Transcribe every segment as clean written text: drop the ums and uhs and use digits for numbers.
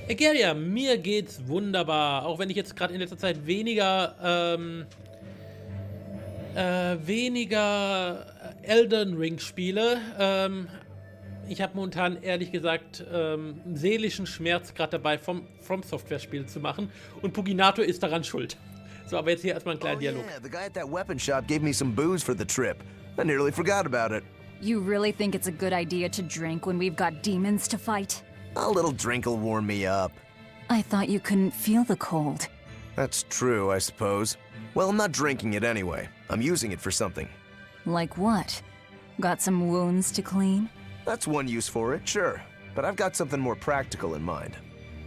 Egeria, mir geht's wunderbar. Auch wenn ich jetzt gerade in letzter Zeit weniger Elden Ring spiele. Ich habe momentan ehrlich gesagt einen seelischen Schmerz gerade dabei, From Software Spiele zu machen. Und Puginato ist daran schuld. So, aber jetzt hier erstmal einen kleinen Dialog. Yeah, the guy at that weapon shop gave me some booze for the trip. I nearly forgot about it. You really think it's a good idea to drink when we've got demons to fight? A little drink'll warm me up. I thought you couldn't feel the cold. That's true, I suppose. Well, I'm not drinking it anyway. I'm using it for something. Like what? Got some wounds to clean? That's one use for it, sure. But I've got something more practical in mind.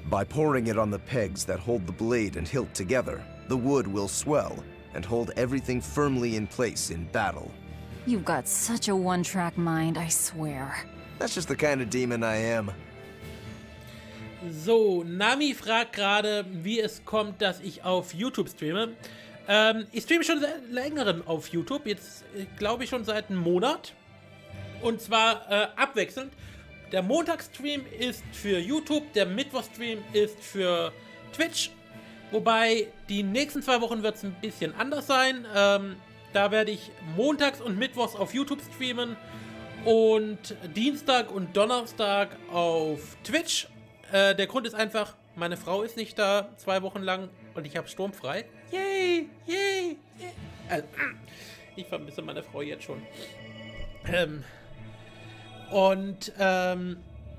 By pouring it on the pegs that hold the blade and hilt together, the wood will swell and hold everything firmly in place in battle. You've got such a one-track mind, I swear. That's just the kind of demon I am. So, Nami fragt gerade, wie es kommt, dass ich auf YouTube streame. Ich streame schon seit längerem auf YouTube, jetzt glaube ich schon seit einem Monat. Und zwar abwechselnd. Der Montagsstream ist für YouTube, der Mittwochstream ist für Twitch. Wobei die nächsten 2 Wochen wird es ein bisschen anders sein. Da werde ich montags und mittwochs auf YouTube streamen und Dienstag und Donnerstag auf Twitch. Der Grund ist einfach, meine Frau ist nicht da 2 Wochen lang und ich habe sturmfrei. Yay, yay, yay. Also, ich vermisse meine Frau jetzt schon.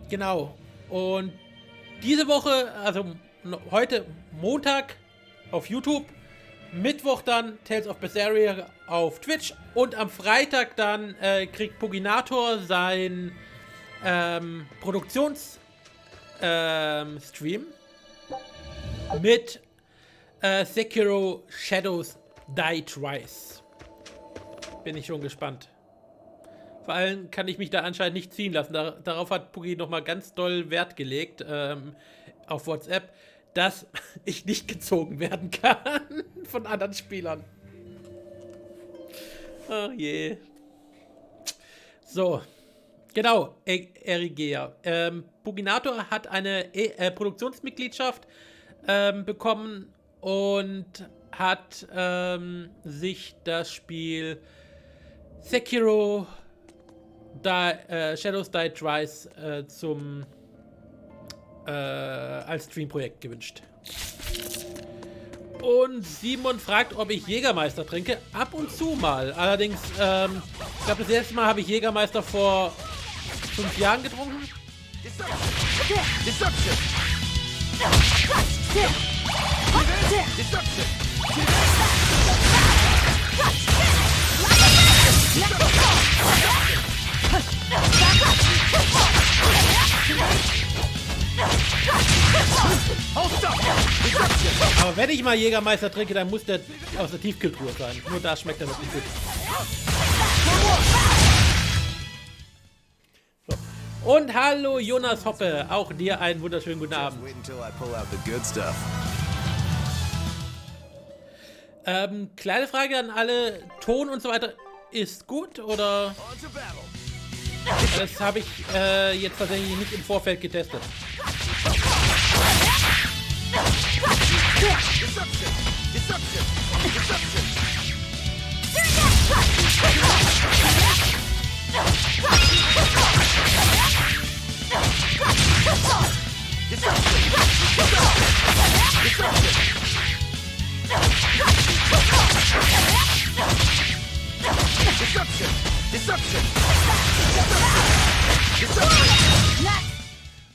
Genau. Und diese Woche, also heute Montag auf YouTube, Mittwoch dann Tales of Berseria auf Twitch und am Freitag dann kriegt Puginator sein Stream mit Sekiro Shadows Die Twice. Bin ich schon gespannt. Vor allem kann ich mich da anscheinend nicht ziehen lassen. Darauf hat Pugi nochmal ganz doll Wert gelegt auf WhatsApp, dass ich nicht gezogen werden kann von anderen Spielern. Ach je. So. Genau, Erigea. Puginator hat eine Produktionsmitgliedschaft bekommen und hat sich das Spiel Sekiro Shadows Die Twice als Streamprojekt gewünscht. Und Simon fragt, ob ich Jägermeister trinke. Ab und zu mal. Allerdings, ich glaube, das erste Mal habe ich Jägermeister vor 5 Jahren getrunken. Aber wenn ich mal Jägermeister trinke, dann muss der aus der Tiefkühltruhe sein. Nur da schmeckt er wirklich gut. So. Und hallo Jonas Hoppe, auch dir einen wunderschönen guten Abend. Kleine Frage an alle, Ton und so weiter ist gut oder? Das habe ich jetzt tatsächlich nicht im Vorfeld getestet.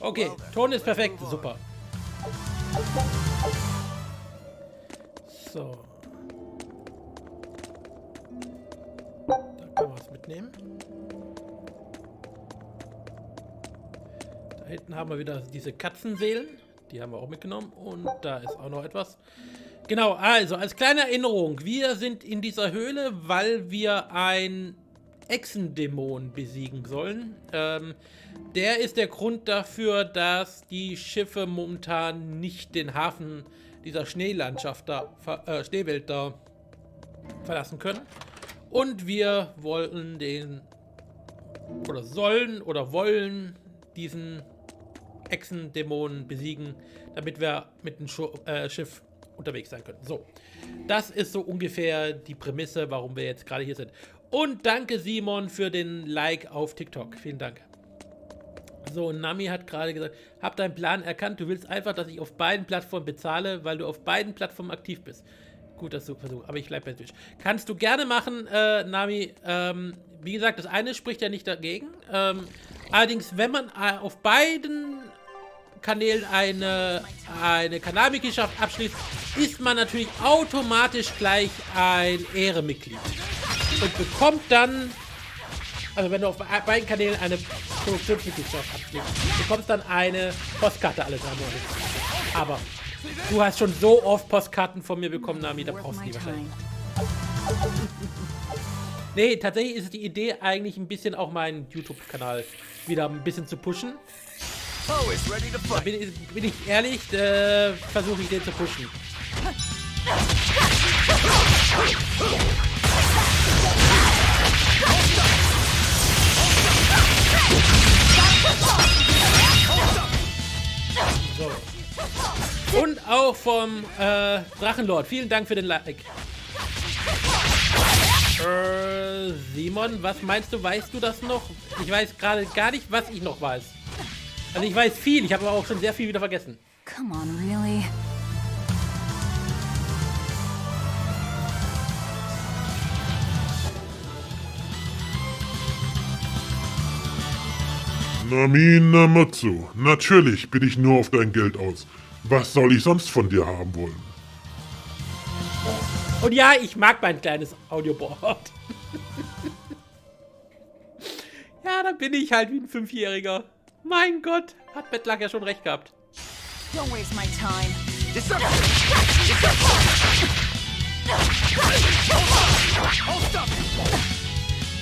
Okay, Ton ist perfekt, super. So. Da kann man was mitnehmen. Da hinten haben wir wieder diese Katzenseelen. Die haben wir auch mitgenommen. Und da ist auch noch etwas. Genau, also als kleine Erinnerung. Wir sind in dieser Höhle, weil wir ein Echsendämon besiegen sollen. Der ist der Grund dafür, dass die Schiffe momentan nicht den Hafen dieser Schneelandschaft da, Schneewelt da verlassen können. Und wir wollen wollen diesen Echsen-Dämonen besiegen, damit wir mit dem Schiff unterwegs sein können. So, das ist so ungefähr die Prämisse, warum wir jetzt gerade hier sind. Und danke Simon für den Like auf TikTok. Vielen Dank. So, Nami hat gerade gesagt, hab deinen Plan erkannt, du willst einfach, dass ich auf beiden Plattformen bezahle, weil du auf beiden Plattformen aktiv bist. Gut, dass du versuchst, aber ich bleibe bei Twitch. Kannst du gerne machen, Nami. Wie gesagt, das eine spricht ja nicht dagegen. Allerdings, wenn man auf beiden Kanälen eine Kanalmitgliedschaft abschließt, ist man natürlich automatisch gleich ein Ehrenmitglied. Und bekommt dann, also wenn du auf beiden Kanälen eine Produktionsmitgliedschaft abschließt, bekommst dann eine Postkarte alle 3 Monate. Aber du hast schon so oft Postkarten von mir bekommen, Nami, da brauchst du die wahrscheinlich. Nee, tatsächlich ist die Idee eigentlich ein bisschen auch meinen YouTube-Kanal wieder ein bisschen zu pushen. Da bin ich ehrlich, versuche ich den zu pushen. So. Und auch vom Drachenlord. Vielen Dank für den Like. Simon, was meinst du? Weißt du das noch? Ich weiß gerade gar nicht, was ich noch weiß. Also ich weiß viel, ich habe aber auch schon sehr viel wieder vergessen. Come on, really? Namina Matsu, natürlich bin ich nur auf dein Geld aus. Was soll ich sonst von dir haben wollen? Und ja, ich mag mein kleines Audioboard. Ja, da bin ich halt wie ein 5-Jähriger. Mein Gott, hat Bettlack ja schon recht gehabt. Don't waste my time.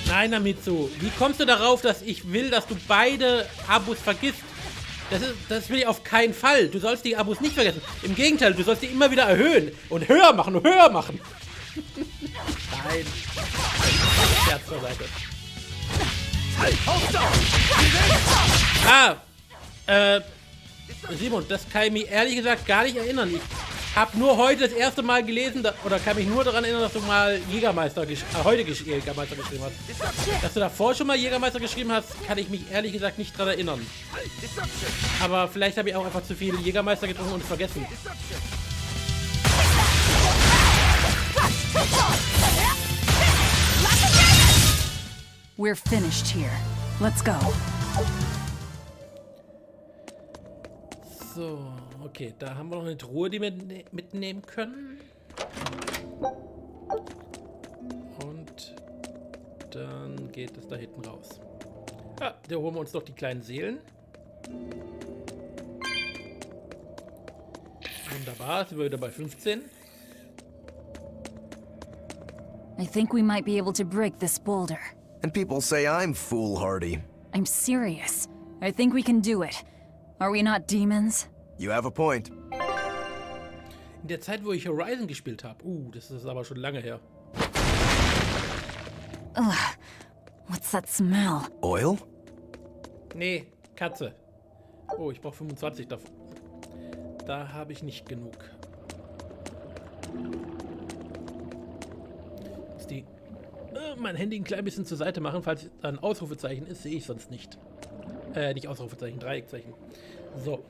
Nein, Namitsu, wie kommst du darauf, dass ich will, dass du beide Abos vergisst? Das will ich auf keinen Fall. Du sollst die Abos nicht vergessen. Im Gegenteil, du sollst die immer wieder erhöhen. Und höher machen und höher machen. Nein. Scherz zur Seite. Simon, das kann ich mich ehrlich gesagt gar nicht erinnern. Ich habe nur heute das erste Mal gelesen, oder kann mich nur daran erinnern, dass du mal Jägermeister Jägermeister geschrieben hast. Dass du davor schon mal Jägermeister geschrieben hast, kann ich mich ehrlich gesagt nicht daran erinnern. Aber vielleicht habe ich auch einfach zu viel Jägermeister getrunken und vergessen. We're finished here. Let's go. So, okay, da haben wir noch eine Truhe, die wir mitnehmen können. Und dann geht es da hinten raus. Ja, da holen wir uns doch die kleinen Seelen. Wunderbar, sind wir wieder bei 15. I think we might be able to break this boulder. And people say I'm foolhardy. I'm serious. I think we can do it. Are we not demons? You have a point. In der Zeit, wo ich Horizon gespielt habe. Das ist aber schon lange her. Ugh. What's that smell? Oil? Nee, Katze. Oh, ich brauche 25 davon. Da habe ich nicht genug. Muss mein Handy ein klein bisschen zur Seite machen, falls da ein Ausrufezeichen ist, sehe ich sonst nicht. Nicht Ausrufezeichen, Dreieckzeichen. So.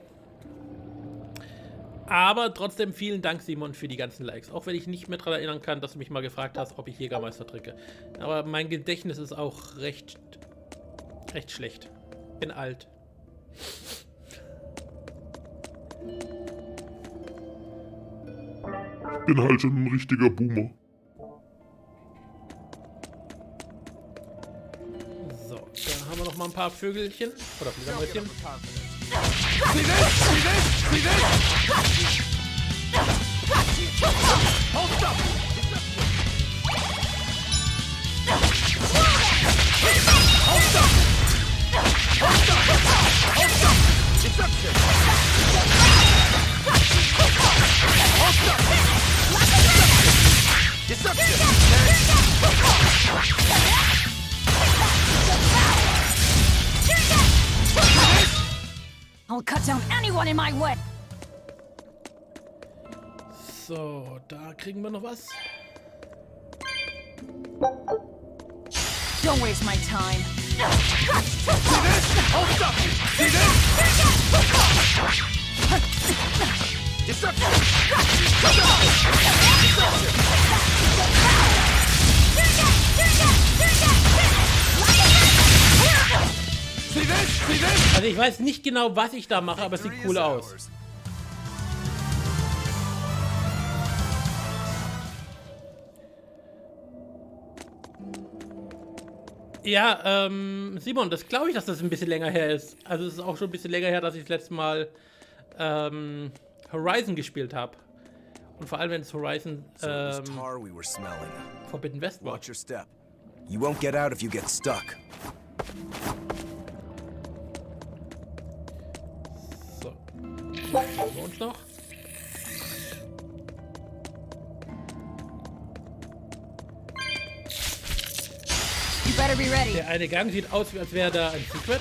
Aber trotzdem vielen Dank, Simon, für die ganzen Likes. Auch wenn ich nicht mehr daran erinnern kann, dass du mich mal gefragt hast, ob ich Jägermeister trinke. Aber mein Gedächtnis ist auch recht schlecht. Bin alt. Ich bin halt schon ein richtiger Boomer. So, da haben wir noch mal ein paar Vögelchen. Oder Fledermäuschen. I'll I'll cut down anyone in my way. So, da kriegen wir noch was. Don't waste my time. Also ich weiß nicht genau, was ich da mache, aber es sieht cool aus. Ja, Simon, das glaube ich, dass das ein bisschen länger her ist. Also es ist auch schon ein bisschen länger her, dass ich das letzte Mal Horizon gespielt habe. Und vor allem, wenn es Horizon Forbidden West war. Watch your step. You won't get out if you get stuck. So. Schauen wir uns noch. You better be ready. Der eine Gang sieht aus, als wäre da ein Secret.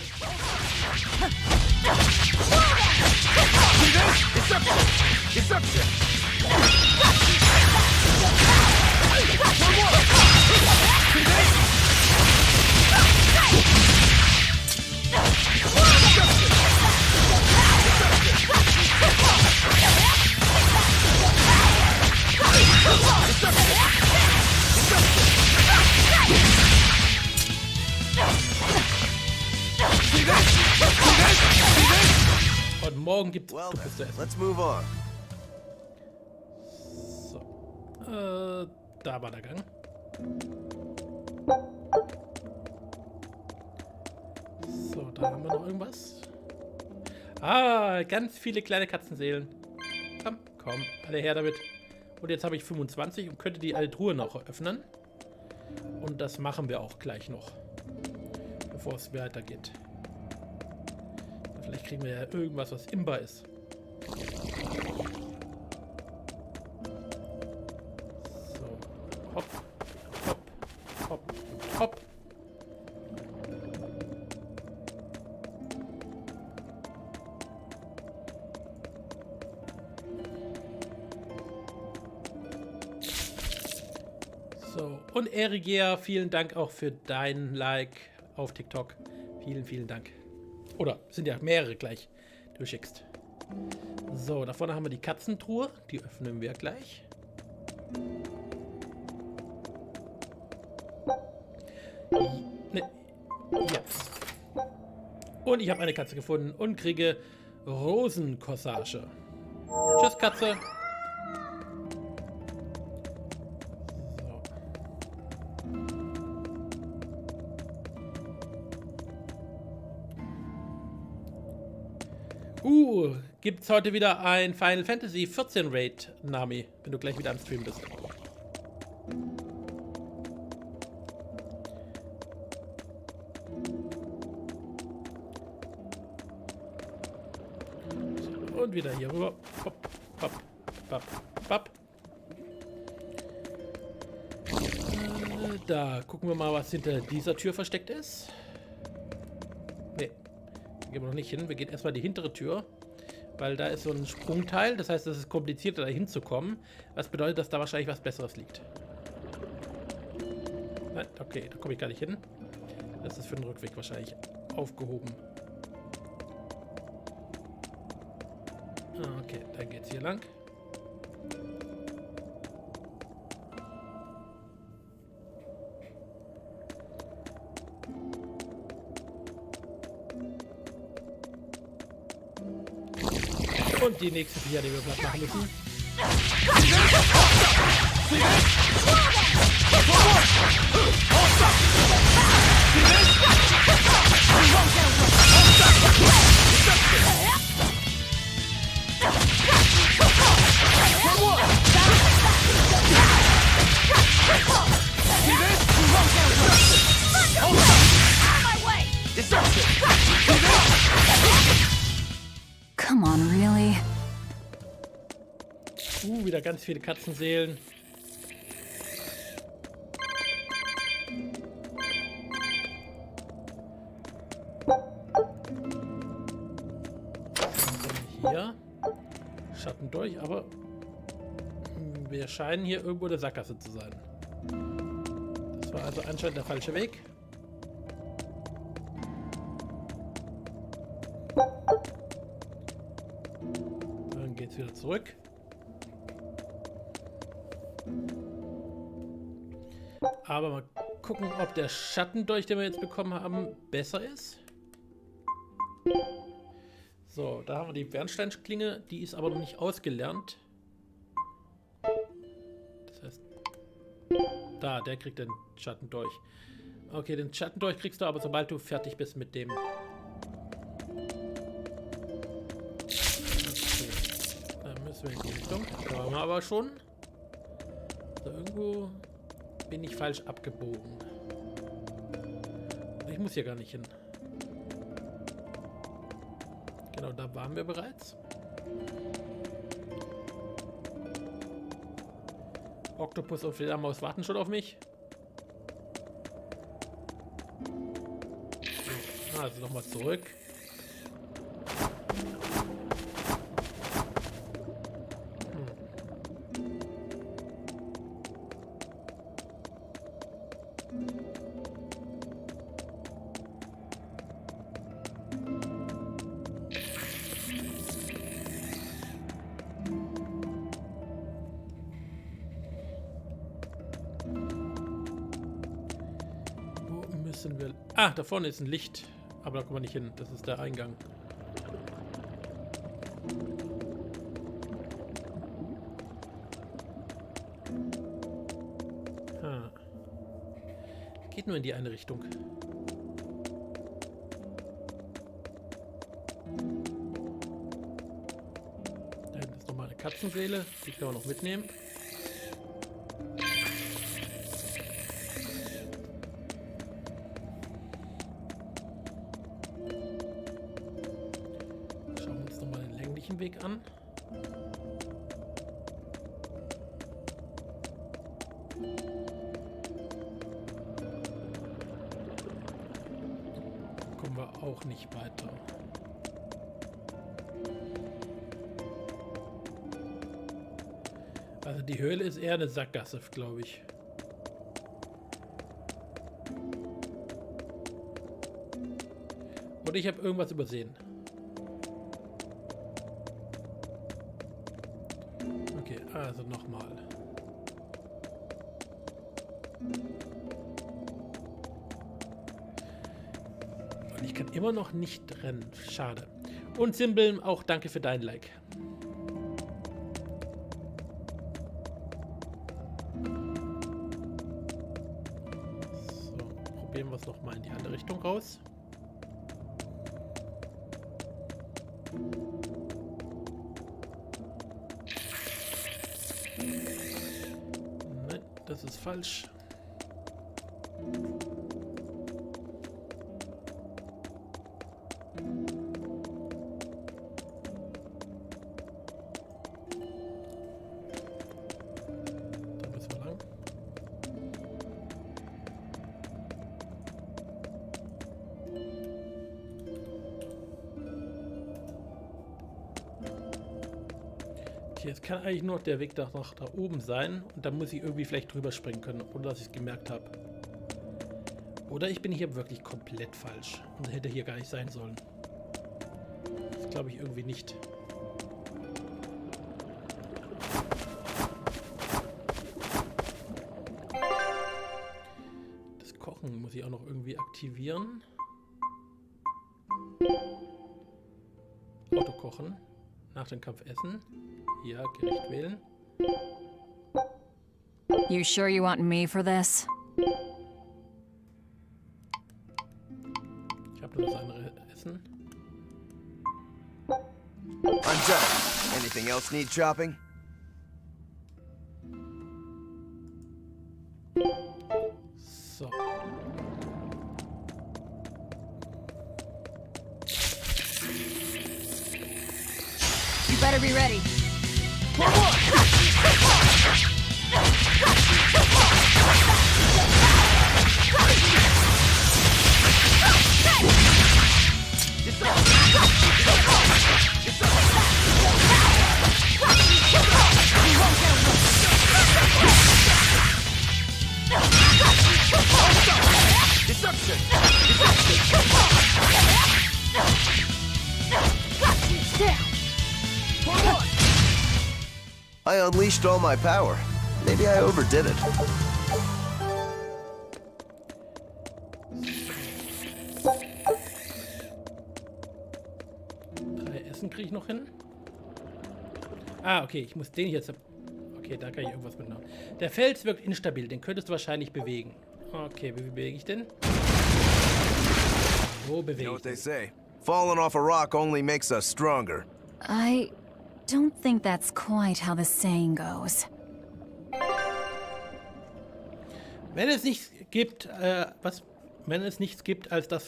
Und morgen gibt es Well Tupis zu then, essen. let's move on. So. Da war der Gang. So, da haben wir noch irgendwas. Ah, ganz viele kleine Katzenseelen. Komm, komm, alle her damit. Und jetzt habe ich 25 und könnte die alte Truhe noch öffnen. Und das machen wir auch gleich noch. Bevor es weitergeht. Vielleicht kriegen wir ja irgendwas, was imbar ist. So. Hopp. Hopp. Hopp. Hopp. So. Und Erigea, vielen Dank auch für dein Like auf TikTok. Vielen, vielen Dank. Oder sind ja mehrere gleich, die du schickst. So, da vorne haben wir die Katzentruhe. Die öffnen wir gleich. Ne, jetzt. Und ich habe eine Katze gefunden und kriege Rosencorsage. Tschüss, Katze. Gibt's heute wieder ein Final Fantasy 14 Raid, Nami, wenn du gleich wieder am Stream bist. So, und wieder hier rüber. Hopp, hopp, hopp, hopp. Da gucken wir mal, was hinter dieser Tür versteckt ist. Ne, da gehen wir noch nicht hin. Wir gehen erstmal die hintere Tür. Weil da ist so ein Sprungteil, das heißt, es ist komplizierter, da hinzukommen. Was bedeutet, dass da wahrscheinlich was Besseres liegt. Nein, okay, da komme ich gar nicht hin. Das ist für den Rückweg wahrscheinlich aufgehoben. Okay, dann geht's hier lang. Und die nächste Viecher, die wir platt machen müssen. Come on, really? Wieder ganz viele Katzenseelen. hier. Schatten durch, aber wir scheinen hier irgendwo in der Sackgasse zu sein. Das war also anscheinend der falsche Weg. Dann geht's wieder zurück. Aber mal gucken, ob der Schattendolch, den wir jetzt bekommen haben, besser ist. So, da haben wir die Bernsteinklinge, die ist aber noch nicht ausgelernt. Das heißt, da, der kriegt den Schattendolch. Okay, den Schattendolch kriegst du aber, sobald du fertig bist mit dem. Okay. Dann müssen wir in die Richtung. Da waren wir aber schon. So, irgendwo bin ich falsch abgebogen. Ich muss hier gar nicht hin. Genau, da waren wir bereits. Oktopus und Fledermaus warten schon auf mich. Also nochmal zurück. Ah, da vorne ist ein Licht. Aber da kommen wir nicht hin. Das ist der Eingang. Ah. Geht nur in die eine Richtung. Da hinten ist nochmal eine Katzenseele. Die können wir noch mitnehmen. Weg an. Kommen wir auch nicht weiter. Also die Höhle ist eher eine Sackgasse, glaube ich. Oder ich habe irgendwas übersehen. Also nochmal. Und ich kann immer noch nicht rennen. Schade. Und Simbeln, auch danke für dein Like. So, probieren wir es nochmal in die andere Richtung raus. Nein, das ist falsch. Da müssen wir lang. Jetzt kann eigentlich nur noch der Weg nach da oben sein und dann muss ich irgendwie vielleicht drüber springen können, ohne dass ich es gemerkt habe. Oder ich bin hier wirklich komplett falsch und hätte hier gar nicht sein sollen. Das glaube ich irgendwie nicht. Das Kochen muss ich auch noch irgendwie aktivieren. Autokochen. Nach dem Kampf essen. Ja, Gericht wählen. You sure you want me for this? Ich habe nur das andere Essen. I'm done. Anything else need chopping? So. You better be ready. I unleashed all my power. Maybe I overdid it. Essen kriege ich noch hin. Ah, okay, ich muss den jetzt... Okay, da kann ich irgendwas mitnehmen. Der Fels wirkt instabil, den könntest du wahrscheinlich bewegen. Okay, wie bewege ich den? Wo bewege You know ich what they den? say? Falling off a rock only makes us stronger. I don't think that's quite how the saying goes. Wenn es nichts gibt, Wenn es nichts gibt als das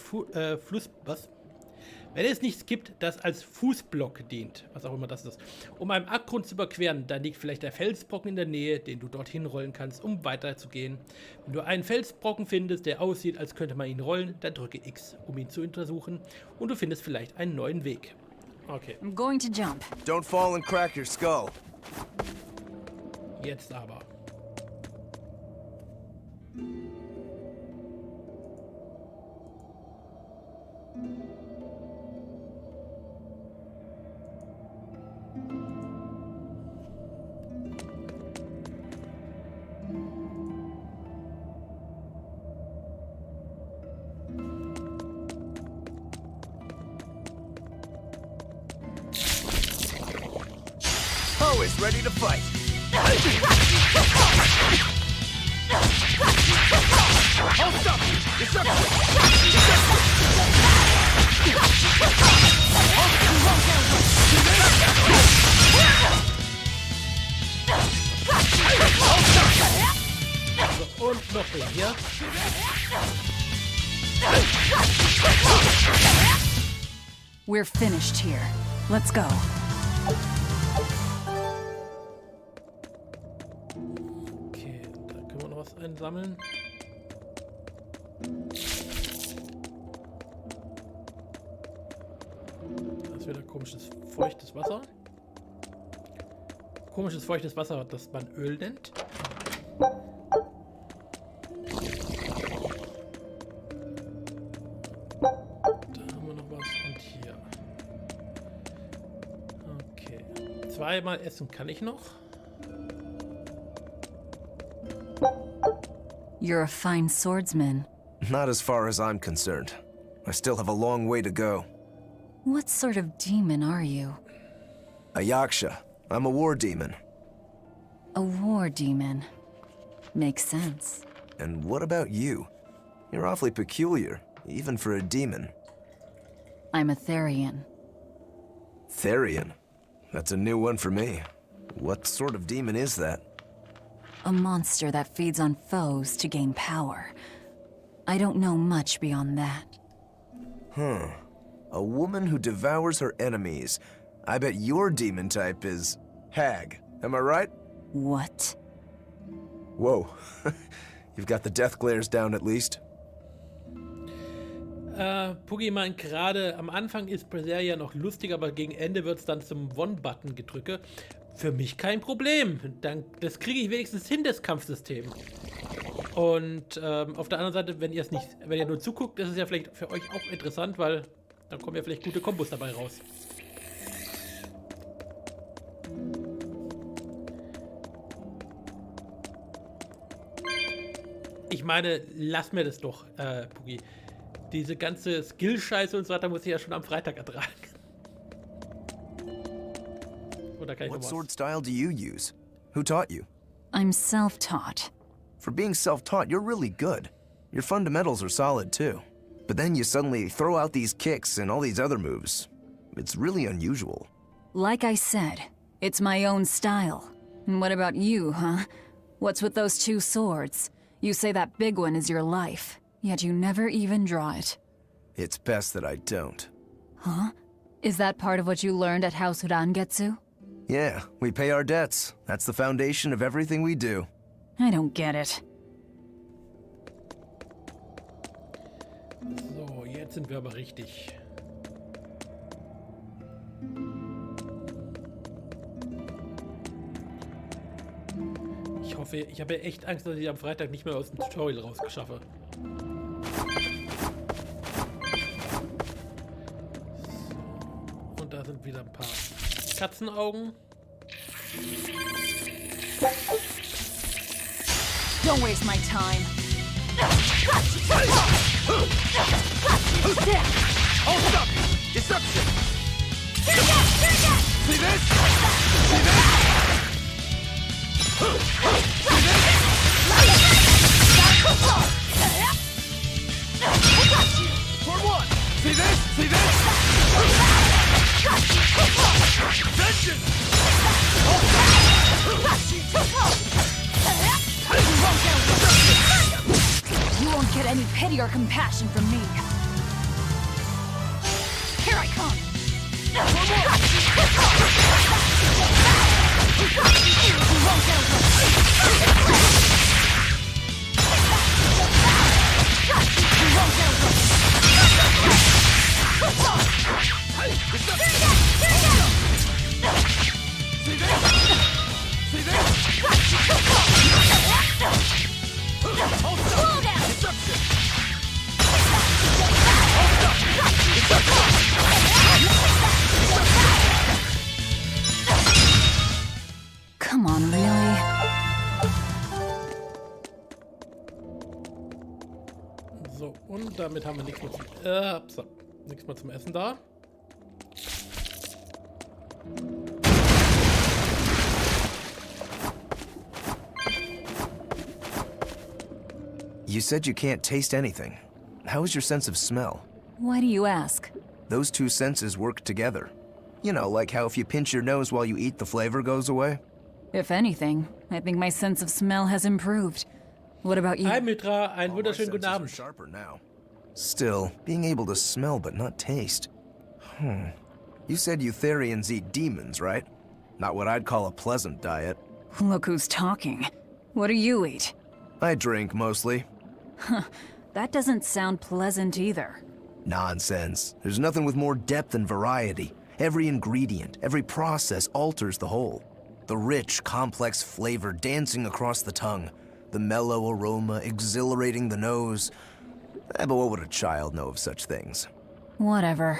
Wenn es nichts gibt, das als Fußblock dient, was auch immer das ist, um einen Abgrund zu überqueren, dann liegt vielleicht der Felsbrocken in der Nähe, den du dorthin rollen kannst, um weiterzugehen. Wenn du einen Felsbrocken findest, der aussieht, als könnte man ihn rollen, dann drücke X, um ihn zu untersuchen, und du findest vielleicht einen neuen Weg. Okay. I'm going to jump. Don't fall and crack your skull. Jetzt aber. Always ready to fight. Hold up! So, und noch den hier. We're finished here. Let's go. Okay, da können wir noch was einsammeln. Das ist wieder komisches, feuchtes Wasser. Komisches, feuchtes Wasser, das man Öl nennt. Da haben wir noch was und hier. Okay. Zweimal essen kann ich noch. You're a fine swordsman. Not as far as I'm concerned. I still have a long way to go. What sort of demon are you? A yaksha. I'm a war demon. A war demon. Makes sense. And what about you? You're awfully peculiar, even for a demon. I'm a Therian. Therian? That's a new one for me. What sort of demon is that? A monster that feeds on foes to gain power. I don't know much beyond that. Huh. A woman who devours her enemies. I bet your demon type is hag. Am I right? What? Whoa. You've got the death glares down at least. Puggy meint gerade, am Anfang ist Berseria noch lustig, aber gegen Ende wird es dann zum One-Button gedrücke. Für mich kein Problem. Das kriege ich wenigstens hin, das Kampfsystem. Und auf der anderen Seite, wenn ihr nur zuguckt, ist es ja vielleicht für euch auch interessant, weil dann kommen ja vielleicht gute Kombos dabei raus. Ich meine, lass mir das doch, Puggy. Diese ganze Skill-Scheiße und so weiter muss ich ja schon am Freitag ertragen. Oder kann ich What noch sword was? style do you use? Who taught you? I'm self-taught. For being self-taught, you're really good. Your fundamentals are solid too. But then you suddenly throw out these kicks and all these other moves. It's really unusual. Like I said, it's my own style. And what about you, huh? What's with those two swords? You say that big one is your life, yet you never even draw it. It's best that I don't. Huh? Is that part of what you learned at House Urangetsu? Yeah, we pay our debts. That's the foundation of everything we do. I don't get it. So, jetzt sind wir aber richtig. Ich hoffe, ich habe echt Angst, dass ich am Freitag nicht mehr aus dem Tutorial rausgeschaffe. So, und da sind wieder ein paar Katzenaugen. Don't waste my time. Hold up! Deception! See this? See this? For one! See this? See this? Vengeance! You won't get any pity or compassion from me. Here I come! Come on, really? So, und damit haben wir nichts mehr nichts mehr zum Essen da. You said you can't taste anything. How is your sense of smell? Why do you ask? Those two senses work together. You know, like how if you pinch your nose while you eat, the flavor goes away? If anything, I think my sense of smell has improved. What about you? Hi Mythra, einen All my wunderschönen guten senses are Abend. sharper now. Still, being able to smell but not taste. You said Eutherians eat demons, right? Not what I'd call a pleasant diet. Look who's talking. What do you eat? I drink, mostly. That doesn't sound pleasant either. Nonsense. There's nothing with more depth and variety. Every ingredient, every process alters the whole. The rich, complex flavor dancing across the tongue. The mellow aroma exhilarating the nose. But what would a child know of such things? Whatever.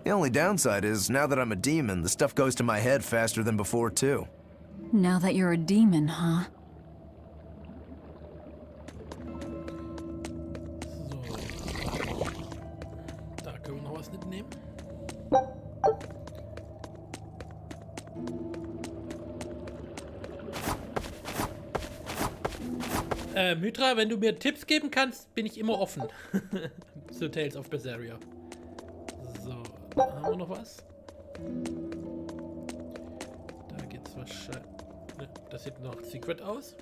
The only downside is, now that I'm a demon, the stuff goes to my head faster than before, too. Now that you're a demon, huh? So. Da können wir noch was mitnehmen. Mythra, wenn du mir Tipps geben kannst, bin ich immer offen. Zu Tales of Berseria. So, da haben wir noch was. Da geht's wahrscheinlich. Ne, das sieht noch Secret aus.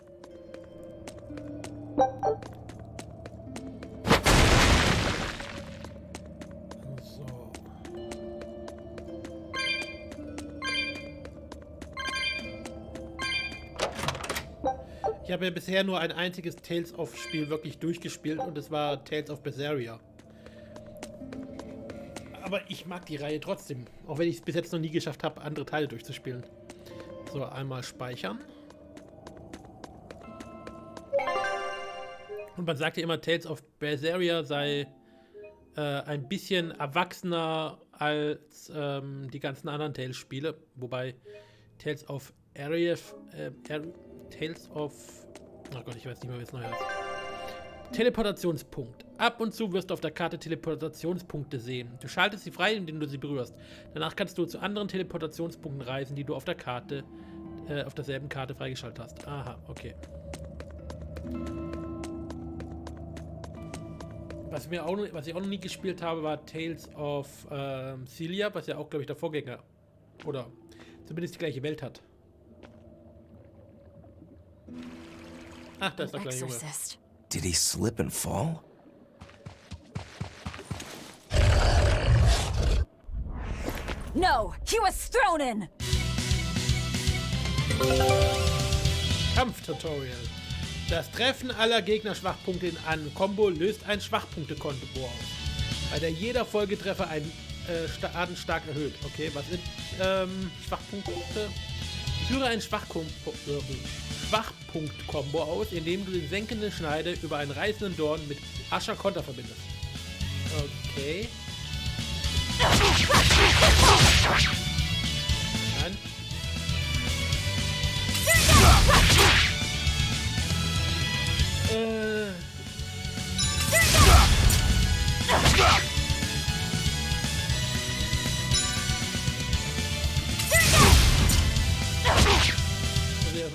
So. Ich habe ja bisher nur ein einziges Tales of Spiel wirklich durchgespielt und das war Tales of Berseria. Aber ich mag die Reihe trotzdem, auch wenn ich es bis jetzt noch nie geschafft habe, andere Teile durchzuspielen. So, einmal speichern. Und man sagt ja immer, Tales of Berseria sei ein bisschen erwachsener als die ganzen anderen Tales-Spiele, wobei Tales of oh Gott, ich weiß nicht mehr, wie es neu heißt. Teleportationspunkt. Ab und zu wirst du auf der Karte Teleportationspunkte sehen. Du schaltest sie frei, indem du sie berührst. Danach kannst du zu anderen Teleportationspunkten reisen, die du auf der Karte, auf derselben Karte freigeschaltet hast. Aha, okay. Was ich auch noch nie gespielt habe, war Tales of Celia, was ja auch, glaube ich, der Vorgänger oder zumindest die gleiche Welt hat. Ach, da ist der kleine Junge. Did he slip and fall? No, he was thrown in! Kampftutorial. Das Treffen aller Gegner-Schwachpunkte in einem Combo löst ein Schwachpunkte-Konto aus, bei der jeder Folgetreffer einen Schaden stark erhöht. Okay, was sind Schwachpunkte? Führe ein Schwachpunkt-Kombo aus, indem du den senkenden Schneide über einen reißenden Dorn mit Ascher Konter verbindest. Okay. Nein.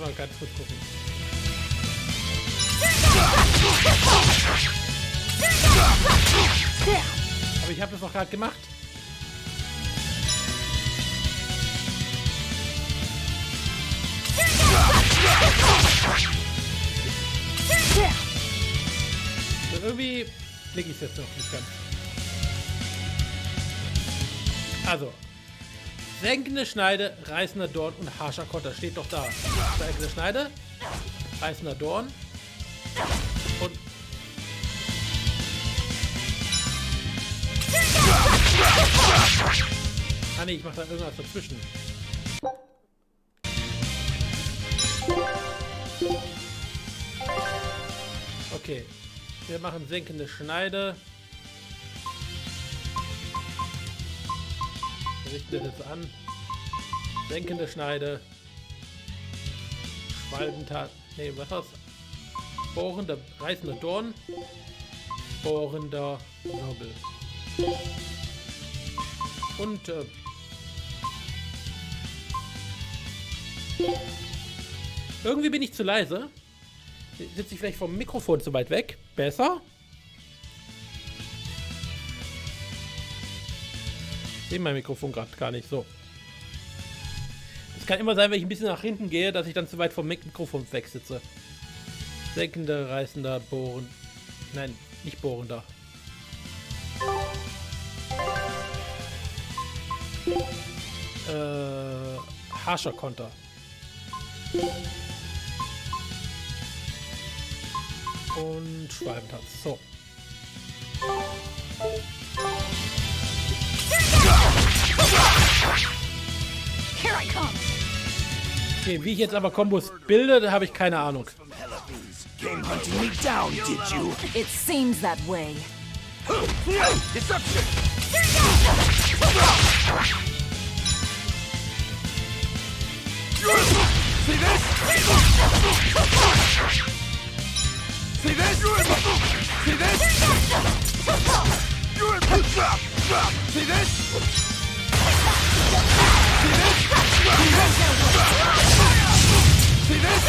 mal ganz kurz gucken. Aber ich habe das doch gerade gemacht. Und irgendwie klicke ich es jetzt noch nicht ganz. Also, senkende Schneide, reißender Dorn und harscher Konter. Steht doch da. Senkende Schneide, reißender Dorn und... Ah ne, ich mach da irgendwas dazwischen. Okay, wir machen senkende Schneide. Wir richten das jetzt an. Senkende Schneide. Schwalbentat. Ne, was war's? Bohrender, reißender Dorn. Bohrender Wirbel. Und irgendwie bin ich zu leise. Sitze ich vielleicht vom Mikrofon zu weit weg? Besser? Ich sehe mein Mikrofon gerade gar nicht so. Es kann immer sein, wenn ich ein bisschen nach hinten gehe, dass ich dann zu weit vom Mikrofon weg sitze. Senkender, reißender, bohren. Nein, nicht bohrender. Harscher Konter. Und Schwalbentanz. So. Okay, wie ich jetzt aber Kombos bilde, da habe ich keine Ahnung. Came hunting me down, did you? It seems that way. Deception! See this? See this? See this? You're in the trap! See this? See this? See this? See this?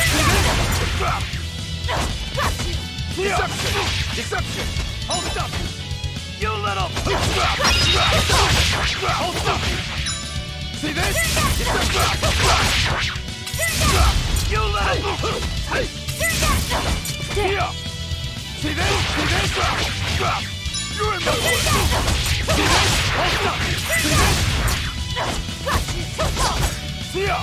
Deception! Deception! Hold it up! You little... Hold it up! See this? You little... Here! See this? See this? You're in the... See this? Hold up! See this? Here!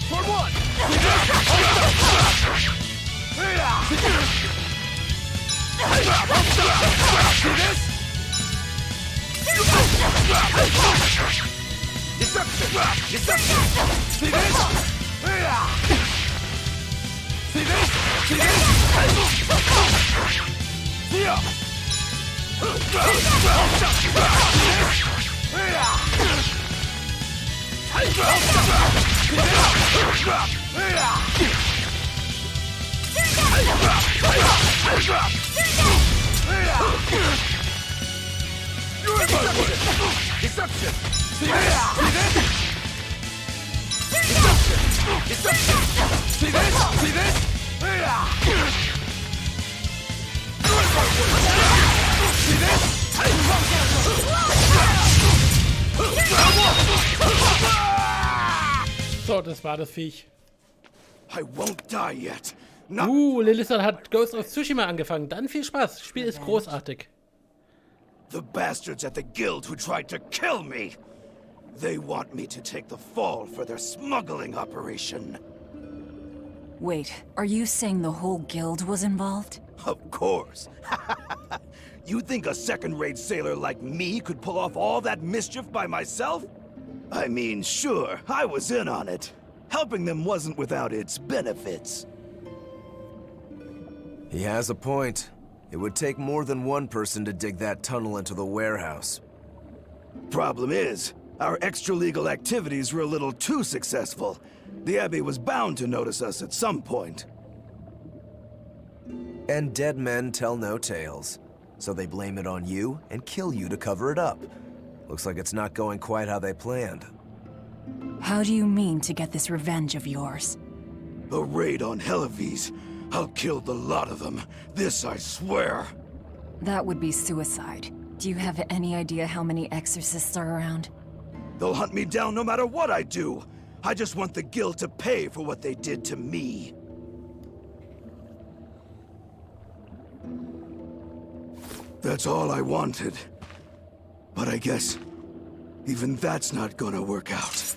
For one! See this? Hold up! See this? See this? Deception! Deception! See this? See this? See this? Here! Deception! See this? See this? Deception! Deception! See this? See this? See this? So, das war das Viech. I won't die yet. Lillithor hat Ghost of Tsushima angefangen. Dann viel Spaß. Das Spiel ist großartig. The bastards at the guild who tried to kill me. They want me to take the fall for their smuggling operation. Wait, are you saying the whole guild was involved? Of course. You think a second-rate sailor like me could pull off all that mischief by myself? I mean, sure, I was in on it. Helping them wasn't without its benefits. He has a point. It would take more than one person to dig that tunnel into the warehouse. Problem is, our extra-legal activities were a little too successful. The Abbey was bound to notice us at some point. And dead men tell no tales. So they blame it on you and kill you to cover it up. Looks like it's not going quite how they planned. How do you mean to get this revenge of yours? A raid on Helavis. I'll kill the lot of them. This I swear. That would be suicide. Do you have any idea how many exorcists are around? They'll hunt me down no matter what I do. I just want the guild to pay for what they did to me. That's all I wanted. But I guess even that's not gonna work out.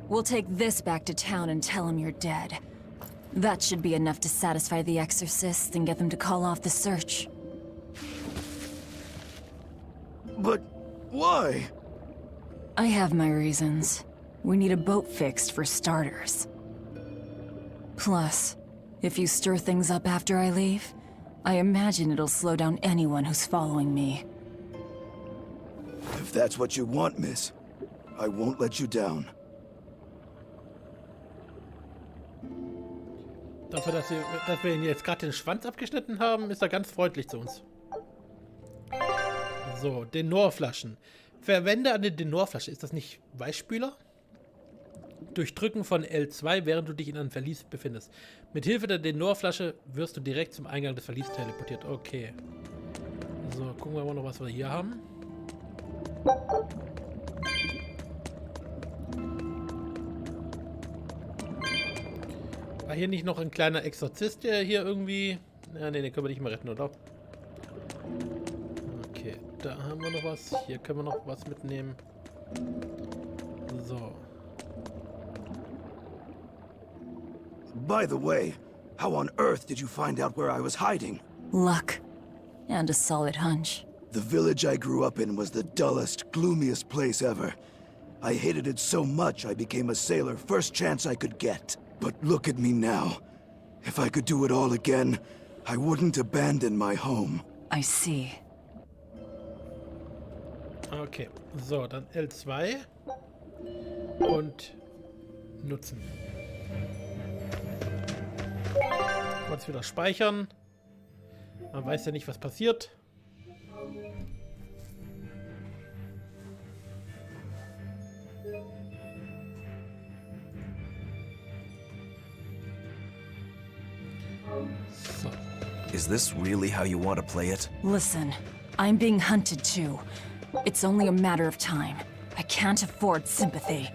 We'll take this back to town and tell him you're dead. That should be enough to satisfy the exorcists and get them to call off the search. But why? I have my reasons. We need a boat fixed for starters. Plus, if you stir things up after I leave, I imagine it'll slow down anyone who's following me. If that's what you want, miss, I won't let you down. Dafür, dass wir ihn jetzt gerade den Schwanz abgeschnitten haben, ist er ganz freundlich zu uns. So, Denorflaschen. Verwende eine Denorflasche. Ist das nicht Weichspüler? Durch Drücken von L2, während du dich in einem Verlies befindest. Mit Hilfe der Denorflasche wirst du direkt zum Eingang des Verlies teleportiert. Okay. So, gucken wir mal noch, was wir hier haben. War hier nicht noch ein kleiner Exorzist, der hier irgendwie... Ja, ne, den können wir nicht mehr retten, oder? Okay, da haben wir noch was. Hier können wir noch was mitnehmen. So. By the way, how on earth did you find out where I was hiding? Luck. And a solid hunch. The village I grew up in was the dullest, gloomiest place ever. I hated it so much I became a sailor first chance I could get. But look at me now. If I could do it all again, I wouldn't abandon my home. I see. Okay, so, dann L2 und nutzen. Kurz wieder speichern. Man weiß ja nicht, was passiert. So. Is this really how you want to play it? Listen, I'm being hunted too. It's only a matter of time. I can't afford sympathy.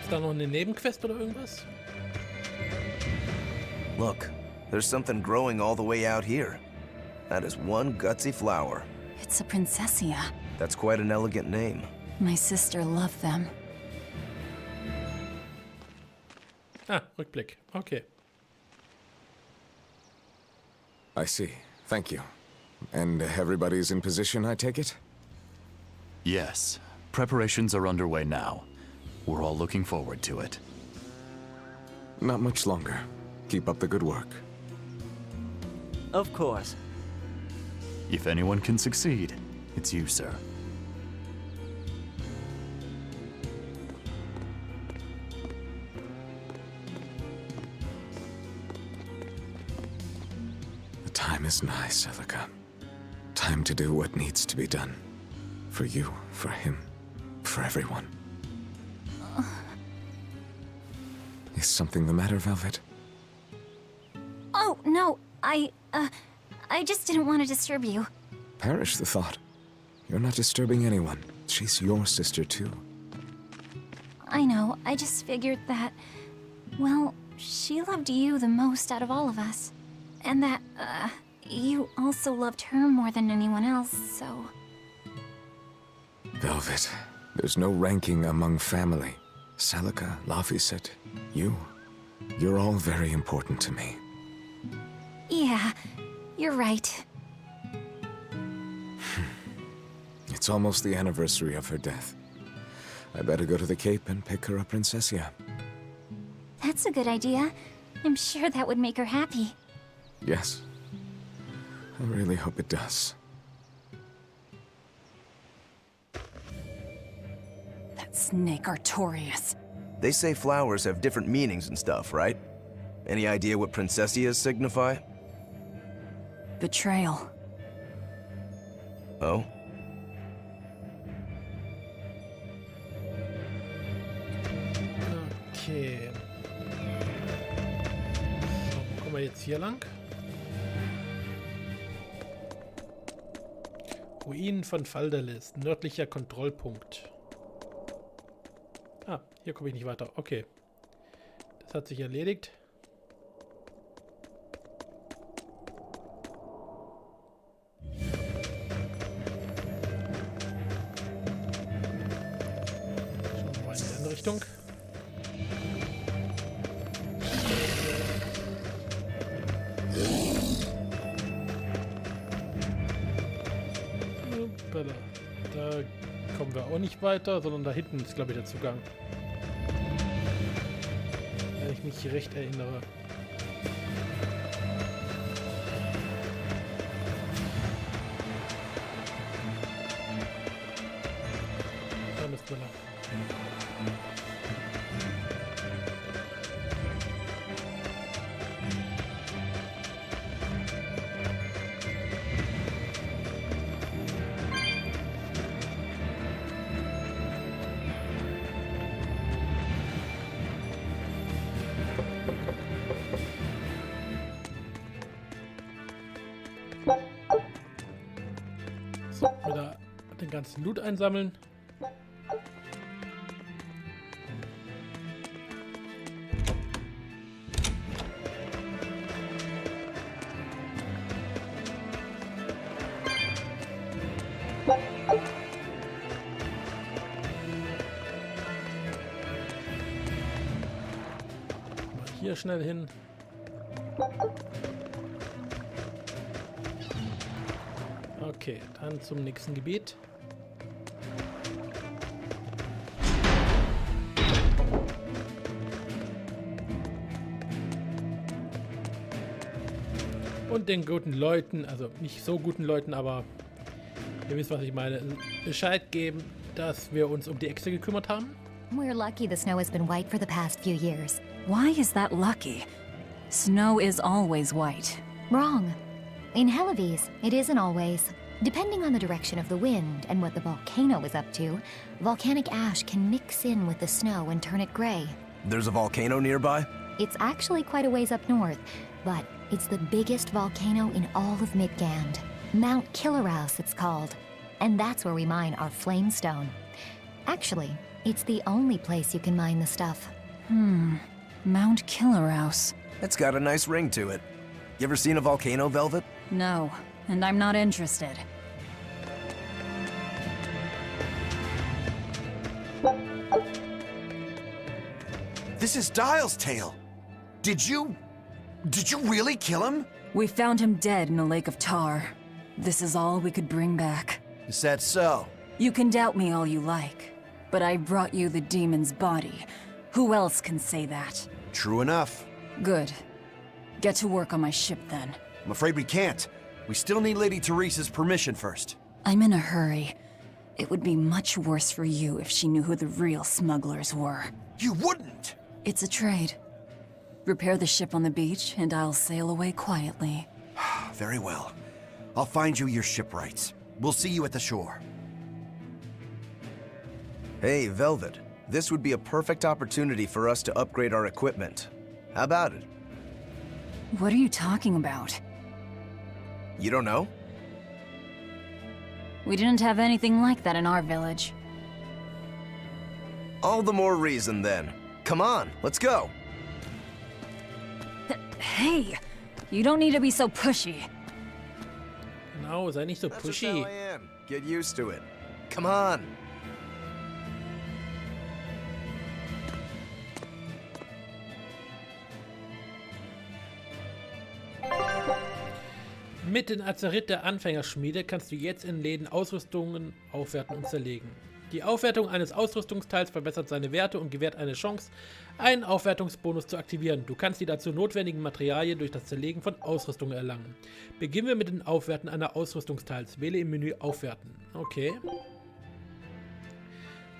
Ist da noch eine Nebenquest oder irgendwas? Look, there's something growing all the way out here. That is one gutsy flower. It's a princessia. That's quite an elegant name. My sister loved them. Ah, Rückblick. Okay. I see. Thank you. And everybody's in position, I take it? Yes. Preparations are underway now. We're all looking forward to it. Not much longer. Keep up the good work. Of course. If anyone can succeed, it's you, sir. The time is nigh, Celica. Time to do what needs to be done. For you, for him, for everyone. Is something the matter, Valvet? Oh, no, I just didn't want to disturb you. Perish the thought. You're not disturbing anyone. She's your sister, too. I know, I just figured that, well, she loved you the most out of all of us. And that, you also loved her more than anyone else, so... Velvet, there's no ranking among family. Celica, Laphicet, you. You're all very important to me. Yeah, you're right. It's almost the anniversary of her death. I better go to the Cape and pick her up Princessia. That's a good idea. I'm sure that would make her happy. Yes. I really hope it does. snake Artorias. They say flowers have different meanings and stuff, right? Any idea what princessias signify? Betrayal. Oh? Okay. So, wo kommen wir jetzt hier lang? Ruinen von Valvet, nördlicher Kontrollpunkt. Ah, hier komme ich nicht weiter. Okay. Das hat sich erledigt. Schauen wir mal in die andere Richtung. Da kommen wir auch nicht weiter, sondern da hinten ist, glaube ich, der Zugang. Wenn ich mich recht erinnere. Da müssen wir lang. So, wieder den ganzen Loot einsammeln. Mal hier schnell hin. Okay, dann zum nächsten Gebiet. Und den guten Leuten, also nicht so guten Leuten, aber ihr wisst, was ich meine, Bescheid geben, dass wir uns um die Echse gekümmert haben. We're lucky the snow has been white for the past few years. Why is that lucky? Snow is always white. Wrong. In Helives, it isn't always. Depending on the direction of the wind and what the volcano is up to, volcanic ash can mix in with the snow and turn it gray. There's a volcano nearby? It's actually quite a ways up north, but it's the biggest volcano in all of Midgand. Mount Killeraus, it's called. And that's where we mine our flamestone. Actually, it's the only place you can mine the stuff. Mount Killeraus. It's got a nice ring to it. You ever seen a volcano, Velvet? No, and I'm not interested. This is Dial's tale. Did you really kill him? We found him dead in a lake of tar. This is all we could bring back. Is that so? You can doubt me all you like, but I brought you the demon's body. Who else can say that? True enough. Good. Get to work on my ship then. I'm afraid we can't. We still need Lady Teresa's permission first. I'm in a hurry. It would be much worse for you if she knew who the real smugglers were. You wouldn't! It's a trade. Repair the ship on the beach, and I'll sail away quietly. Very well. I'll find you your shipwrights. We'll see you at the shore. Hey, Velvet. This would be a perfect opportunity for us to upgrade our equipment. How about it? What are you talking about? You don't know? We didn't have anything like that in our village. All the more reason, then. Come on, let's go. Hey! You don't need to be so pushy. Genau, sei nicht so That's pushy. just how I am. Get used to it. Come on. Mit dem Azerit der Anfängerschmiede kannst du jetzt in Läden Ausrüstungen aufwerten und zerlegen. Die Aufwertung eines Ausrüstungsteils verbessert seine Werte und gewährt eine Chance, einen Aufwertungsbonus zu aktivieren. Du kannst die dazu notwendigen Materialien durch das Zerlegen von Ausrüstungen erlangen. Beginnen wir mit dem Aufwerten einer Ausrüstungsteils. Wähle im Menü Aufwerten. Okay.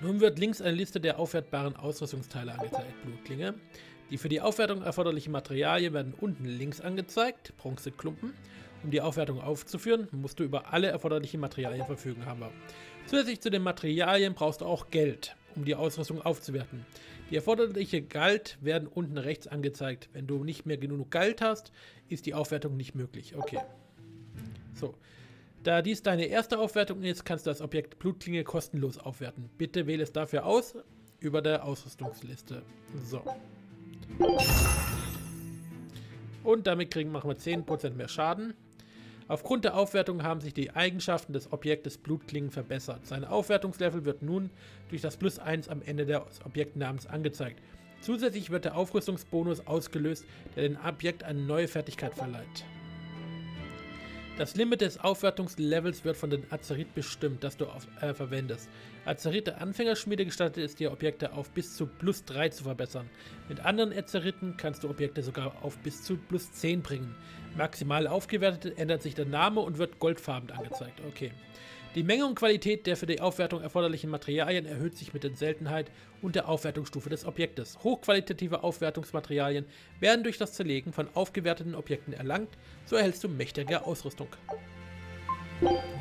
Nun wird links eine Liste der aufwertbaren Ausrüstungsteile angezeigt. Blutklinge. Die für die Aufwertung erforderlichen Materialien werden unten links angezeigt. Bronzeklumpen. Um die Aufwertung aufzuführen, musst du über alle erforderlichen Materialien verfügen haben. Zusätzlich zu den Materialien brauchst du auch Geld, um die Ausrüstung aufzuwerten. Die erforderliche Geld werden unten rechts angezeigt. Wenn du nicht mehr genug Geld hast, ist die Aufwertung nicht möglich. Okay. So. Da dies deine erste Aufwertung ist, kannst du das Objekt Blutklinge kostenlos aufwerten. Bitte wähle es dafür aus, über der Ausrüstungsliste. So. Und damit machen wir 10% mehr Schaden. Aufgrund der Aufwertung haben sich die Eigenschaften des Objektes Blutklingen verbessert. Sein Aufwertungslevel wird nun durch das +1 am Ende des Objektnamens angezeigt. Zusätzlich wird der Aufrüstungsbonus ausgelöst, der dem Objekt eine neue Fertigkeit verleiht. Das Limit des Aufwertungslevels wird von dem Azerit bestimmt, das du verwendest. Azerit der Anfängerschmiede gestattet es dir, Objekte auf bis zu +3 zu verbessern. Mit anderen Azeriten kannst du Objekte sogar auf bis zu +10 bringen. Maximal aufgewertet ändert sich der Name und wird goldfarben angezeigt. Okay. Die Menge und Qualität der für die Aufwertung erforderlichen Materialien erhöht sich mit der Seltenheit und der Aufwertungsstufe des Objektes. Hochqualitative Aufwertungsmaterialien werden durch das Zerlegen von aufgewerteten Objekten erlangt, so erhältst du mächtige Ausrüstung.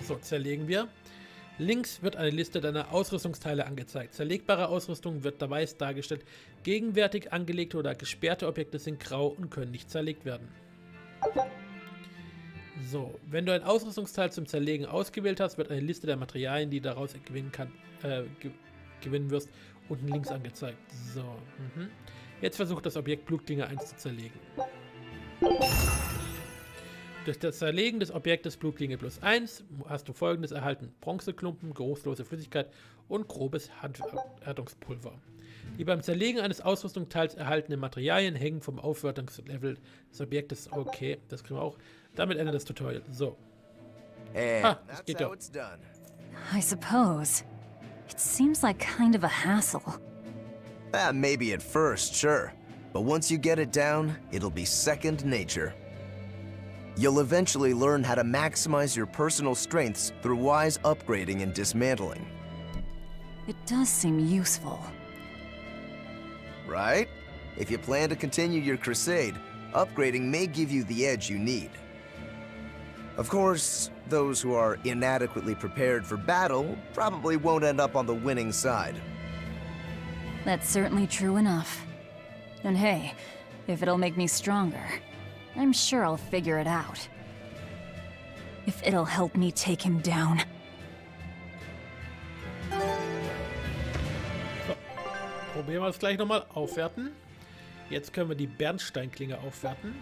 So, zerlegen wir. Links wird eine Liste deiner Ausrüstungsteile angezeigt. Zerlegbare Ausrüstung wird weiß dargestellt. Gegenwärtig angelegte oder gesperrte Objekte sind grau und können nicht zerlegt werden. So, wenn du ein Ausrüstungsteil zum Zerlegen ausgewählt hast, wird eine Liste der Materialien, die daraus gewinnen wirst, unten links angezeigt. So, Jetzt versucht das Objekt Blutklinge 1 zu zerlegen. Durch das Zerlegen des Objektes Blutklinge +1 hast du Folgendes erhalten: Bronzeklumpen, geruchslose Flüssigkeit und grobes Handhärtungspulver. Die beim Zerlegen eines Ausrüstungsteils erhaltenen Materialien hängen vom Aufwertungslevel des Objektes. Okay, das kriegen wir auch. Damit endet das Tutorial. So. Das geht doch. I suppose. It seems like kind of a hassle. Maybe at first, sure. But once you get it down, it'll be second nature. You'll eventually learn how to maximize your personal strengths through wise upgrading and dismantling. It does seem useful. Right? If you plan to continue your crusade, upgrading may give you the edge you need. Of course, those who are inadequately prepared for battle probably won't end up on the winning side. That's certainly true enough. And hey, if it'll make me stronger, I'm sure I'll figure it out. If it'll help me take him down. So, probieren wir es gleich nochmal. Aufwerten. Jetzt können wir die Bernsteinklinge aufwerten.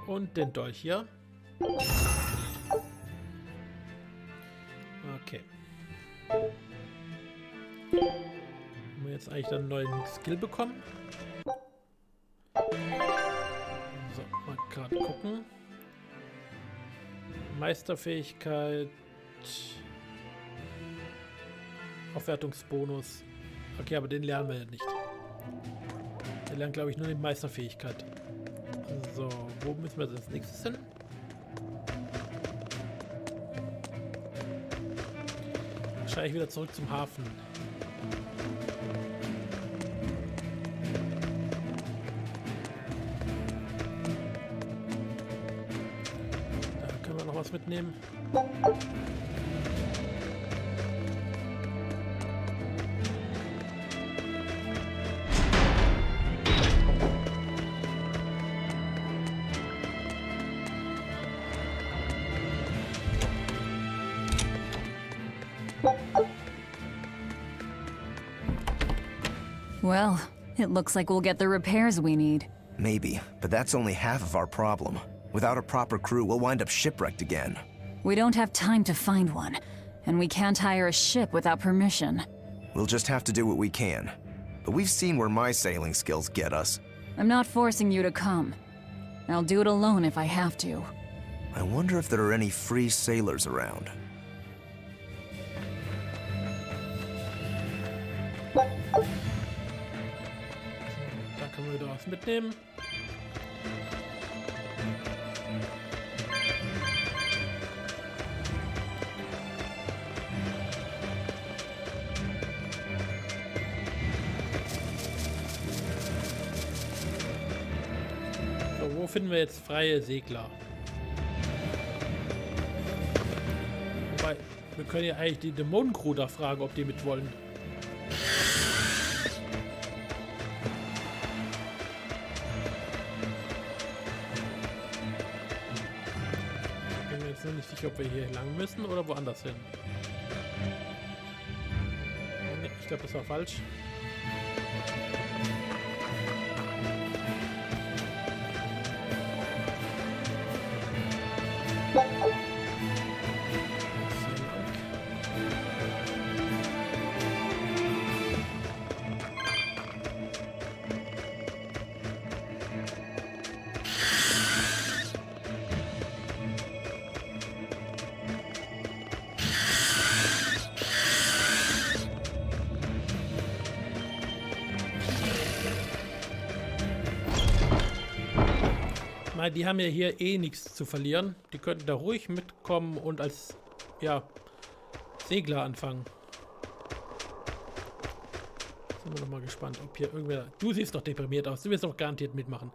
Und den Dolch hier. Okay. Haben wir jetzt eigentlich dann einen neuen Skill bekommen? So, mal gerade gucken. Meisterfähigkeit. Aufwertungsbonus. Okay, aber den lernen wir ja nicht. Wir lernen, glaube ich, nur die Meisterfähigkeit. So, wo müssen wir als nächstes hin? Wahrscheinlich wieder zurück zum Hafen. Da können wir noch was mitnehmen. Well, it looks like we'll get the repairs we need. Maybe, but that's only half of our problem. Without a proper crew, we'll wind up shipwrecked again. We don't have time to find one, and we can't hire a ship without permission. We'll just have to do what we can. But we've seen where my sailing skills get us. I'm not forcing you to come. I'll do it alone if I have to. I wonder if there are any free sailors around. Da können wir wieder was mitnehmen. finden wir jetzt freie Segler? Wobei, wir können ja eigentlich die Dämonencrew da fragen, ob die mit wollen. Ich bin mir jetzt noch nicht sicher, ob wir hier lang müssen oder woanders hin. Nee, ich glaube, das war falsch. Die haben ja hier eh nichts zu verlieren. Die könnten da ruhig mitkommen und als, ja, Segler anfangen. Sind wir noch mal gespannt, ob hier irgendwer... Du siehst doch deprimiert aus. Du wirst doch garantiert mitmachen.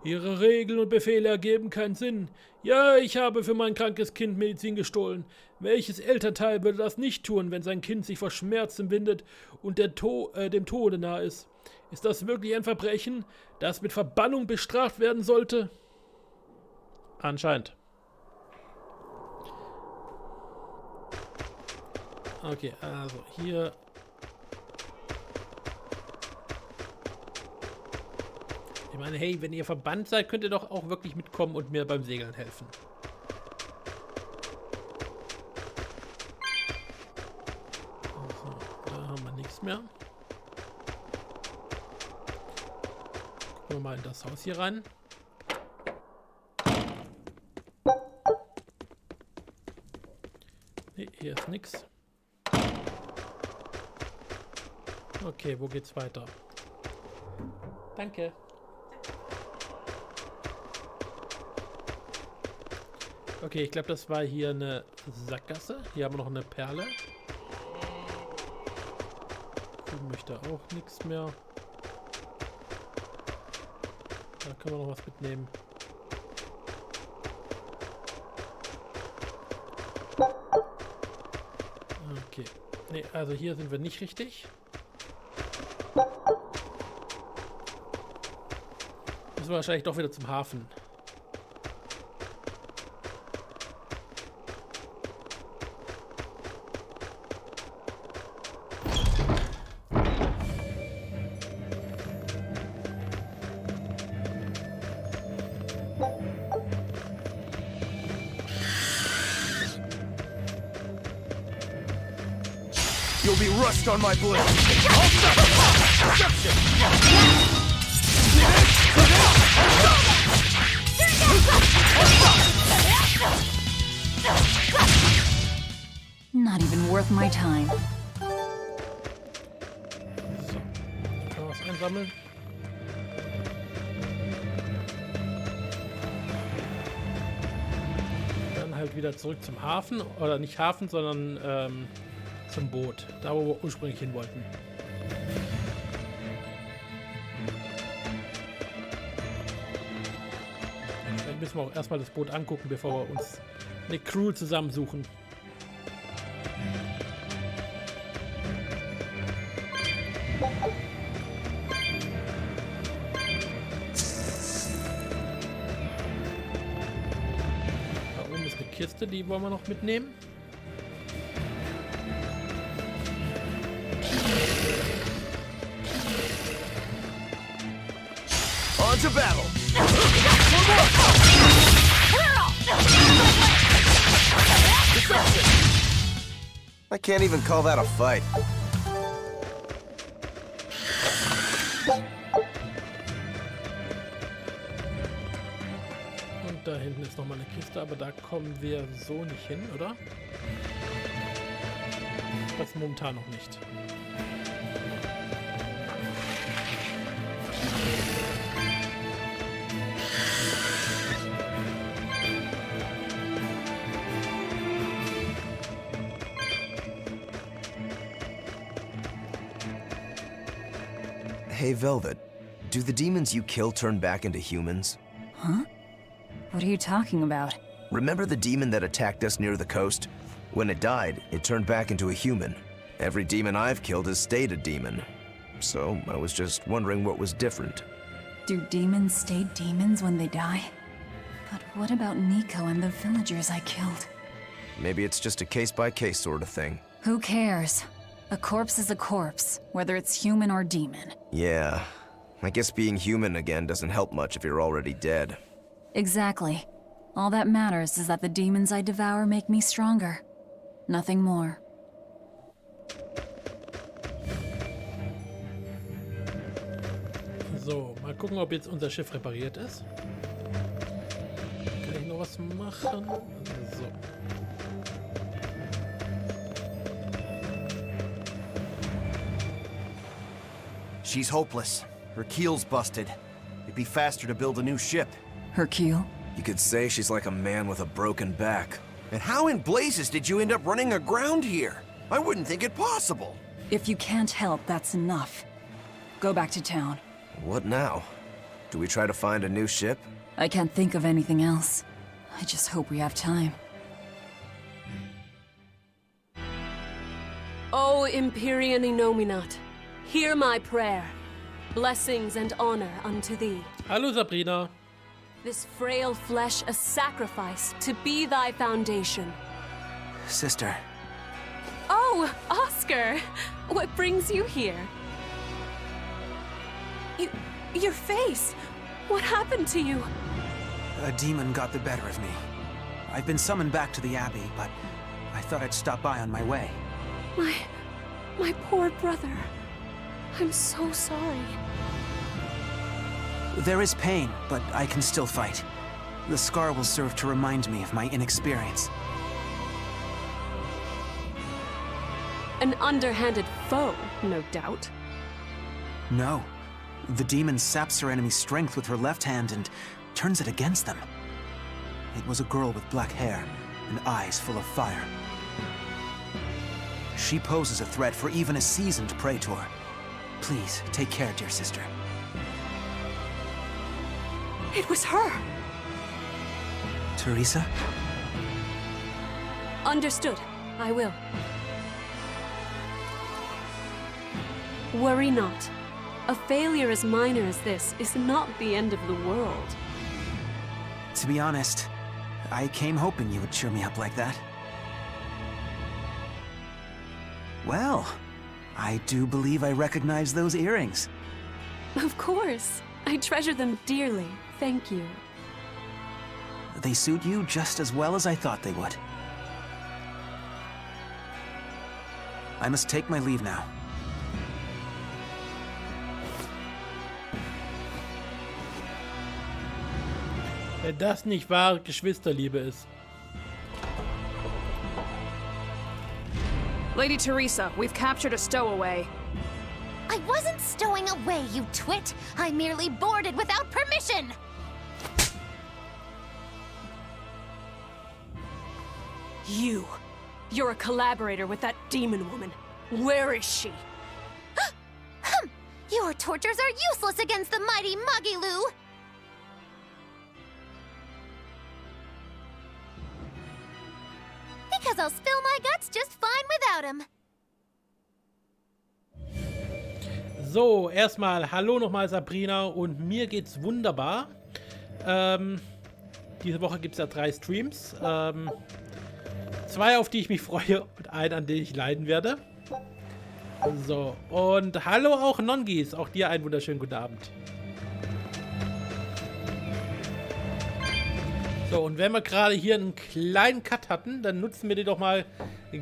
Ihre Regeln und Befehle ergeben keinen Sinn. Ja, ich habe für mein krankes Kind Medizin gestohlen. Welches Elternteil würde das nicht tun, wenn sein Kind sich vor Schmerzen windet und dem Tode nahe ist? Ist das wirklich ein Verbrechen, das mit Verbannung bestraft werden sollte? Anscheinend. Okay, also hier. Ich meine, hey, wenn ihr verbannt seid, könnt ihr doch auch wirklich mitkommen und mir beim Segeln helfen. Also, da haben wir nichts mehr. Gucken wir mal in das Haus hier rein. Hier ist nichts. Okay, wo geht's weiter? Danke. Okay, ich glaube, das war hier eine Sackgasse. Hier haben wir noch eine Perle. Ich möchte auch nichts mehr. Da können wir noch was mitnehmen. Okay. Ne, also hier sind wir nicht richtig. Müssen wir wahrscheinlich doch wieder zum Hafen. You'll be rust on my blade. Not even worth my time. So, können wir was einsammeln. Dann halt wieder zurück zum Hafen. Oder nicht Hafen, sondern zum Boot. Da, wo wir ursprünglich hin wollten. Dann müssen wir auch erstmal das Boot angucken, bevor wir uns eine Crew zusammensuchen. Da oben ist eine Kiste, die wollen wir noch mitnehmen. On to battle! I can't even call that a fight. Und da hinten ist nochmal eine Kiste, aber da kommen wir so nicht hin, oder? Das momentan noch nicht. Hey, Velvet, do the demons you kill turn back into humans? Huh? What are you talking about? Remember the demon that attacked us near the coast? When it died, it turned back into a human. Every demon I've killed has stayed a demon. So I was just wondering what was different. Do demons stay demons when they die? But what about Nico and the villagers I killed? Maybe it's just a case-by-case sort of thing. Who cares? A corpse is a corpse, whether it's human or demon. Yeah, I guess being human again doesn't help much if you're already dead. Exactly. All that matters is that the demons I devour make me stronger. Nothing more. So, mal gucken, ob jetzt unser Schiff repariert ist. Kann ich noch was machen? So. She's hopeless. Her keel's busted. It'd be faster to build a new ship. Her keel? You could say she's like a man with a broken back. And how in blazes did you end up running aground here? I wouldn't think it possible. If you can't help, that's enough. Go back to town. What now? Do we try to find a new ship? I can't think of anything else. I just hope we have time. O Empyrean Innominat, hear my prayer. Blessings and honor unto thee. Hallo Sabrina. This frail flesh a sacrifice to be thy foundation. Sister. Oh, Oscar! What brings you here? Your face! What happened to you? A demon got the better of me. I've been summoned back to the Abbey, but I thought I'd stop by on my way. My poor brother. I'm so sorry. There is pain, but I can still fight. The scar will serve to remind me of my inexperience. An underhanded foe, no doubt. No. The demon saps her enemy's strength with her left hand and turns it against them. It was a girl with black hair and eyes full of fire. She poses a threat for even a seasoned praetor. Please, take care, dear sister. It was her! Teresa? Understood. I will. Worry not. A failure as minor as this is not the end of the world. To be honest, I came hoping you would cheer me up like that. Well, I do believe I recognize those earrings. Of course. I treasure them dearly. Thank you. They suit you just as well as I thought they would. I must take my leave now. Wenn das nicht wahre Geschwisterliebe ist. Lady Teresa, we've captured a stowaway. I wasn't stowing away, you twit! I merely boarded without permission! You're a collaborator with that demon woman. Where is she? Your tortures are useless against the mighty Magilu! Because I'll spill my guts just fine without him. So, erstmal hallo nochmal Sabrina und mir geht's wunderbar. Diese Woche gibt es ja 3 Streams. 2, auf die ich mich freue und einen, an den ich leiden werde. So, und hallo auch Nongis, auch dir einen wunderschönen guten Abend. So, und wenn wir gerade hier einen kleinen Cut hatten, dann nutzen wir den doch mal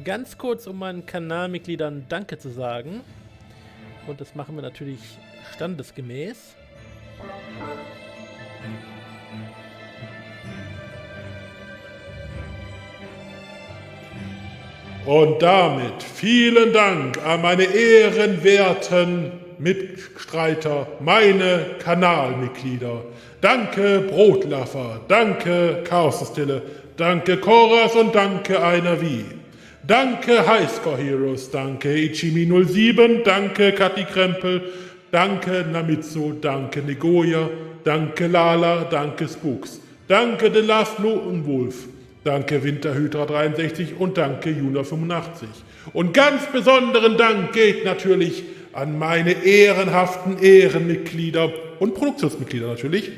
ganz kurz, um meinen Kanalmitgliedern Danke zu sagen. Und das machen wir natürlich standesgemäß. Und damit vielen Dank an meine ehrenwerten Mitstreiter, meine Kanalmitglieder. Danke Brotlaffer, danke Chaosstille, danke Koras und danke Einer Wie. Danke Highscore Heroes, danke Ichimi07, danke Kathi Krempel, danke Namitsu, danke Negoya, danke Lala, danke Spooks. Danke The Last Wolf. Danke Winterhydra63 und danke Juna85. Und ganz besonderen Dank geht natürlich an meine ehrenhaften Ehrenmitglieder und Produktionsmitglieder natürlich,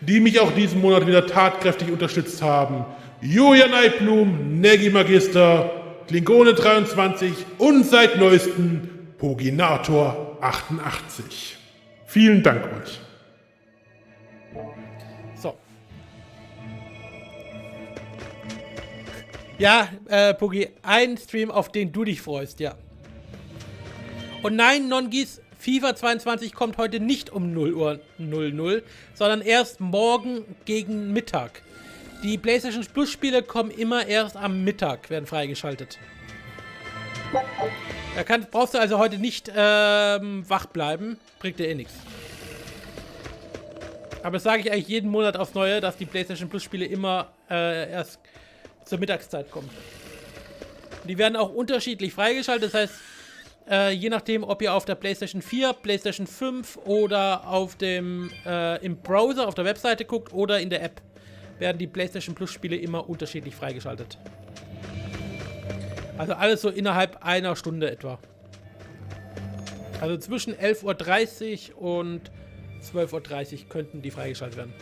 die mich auch diesen Monat wieder tatkräftig unterstützt haben. Julia Neiblum, Neggi Magister, Klingone23 und seit neuestem Poginator88. Vielen Dank euch. So. Ja, Pogi, ein Stream, auf den du dich freust, ja. Und nein, Nongis, FIFA 22 kommt heute nicht um 0 Uhr 00, sondern erst morgen gegen Mittag. Die PlayStation Plus Spiele kommen immer erst am Mittag, werden freigeschaltet. Da brauchst du also heute nicht wach bleiben, bringt dir eh nichts. Aber das sage ich eigentlich jeden Monat aufs Neue, dass die PlayStation Plus Spiele immer erst zur Mittagszeit kommen. Die werden auch unterschiedlich freigeschaltet, das heißt, je nachdem, ob ihr auf der PlayStation 4, PlayStation 5 oder auf dem im Browser auf der Webseite guckt oder in der App, werden die PlayStation Plus Spiele immer unterschiedlich freigeschaltet. Also alles so innerhalb einer Stunde etwa. Also zwischen 11:30 Uhr und 12:30 Uhr könnten die freigeschaltet werden.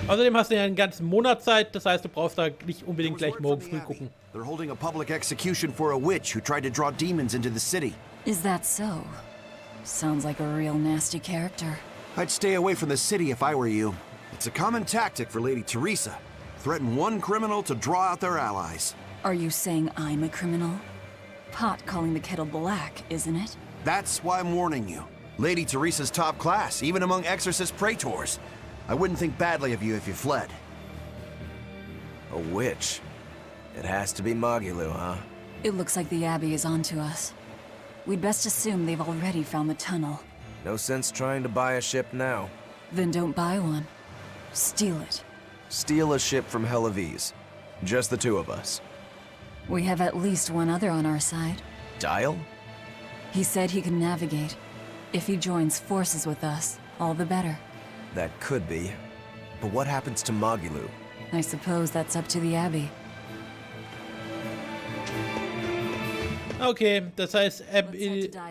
Außerdem hast du ja einen ganzen Monat Zeit, das heißt, du brauchst da nicht unbedingt gleich morgen früh gucken. They're holding a public execution for a witch who tried to draw demons into the city. Is that so? Sounds like a real nasty character. I'd stay away from the city if I were you. It's a common tactic for Lady Teresa. Threaten one criminal to draw out their allies. Are you saying I'm a criminal? Pot calling the kettle black, isn't it? That's why I'm warning you. Lady Teresa's top class, even among exorcist praetors. I wouldn't think badly of you if you fled. A witch. It has to be Magilou, huh? It looks like the Abbey is onto us. We'd best assume they've already found the tunnel. No sense trying to buy a ship now. Then don't buy one. Steal it. Steal a ship from Helavis. Just the two of us. We have at least one other on our side. Dial? He said he can navigate. If he joins forces with us, all the better. That could be. But what happens to Magilou? I suppose that's up to the Abbey. Okay, das heißt,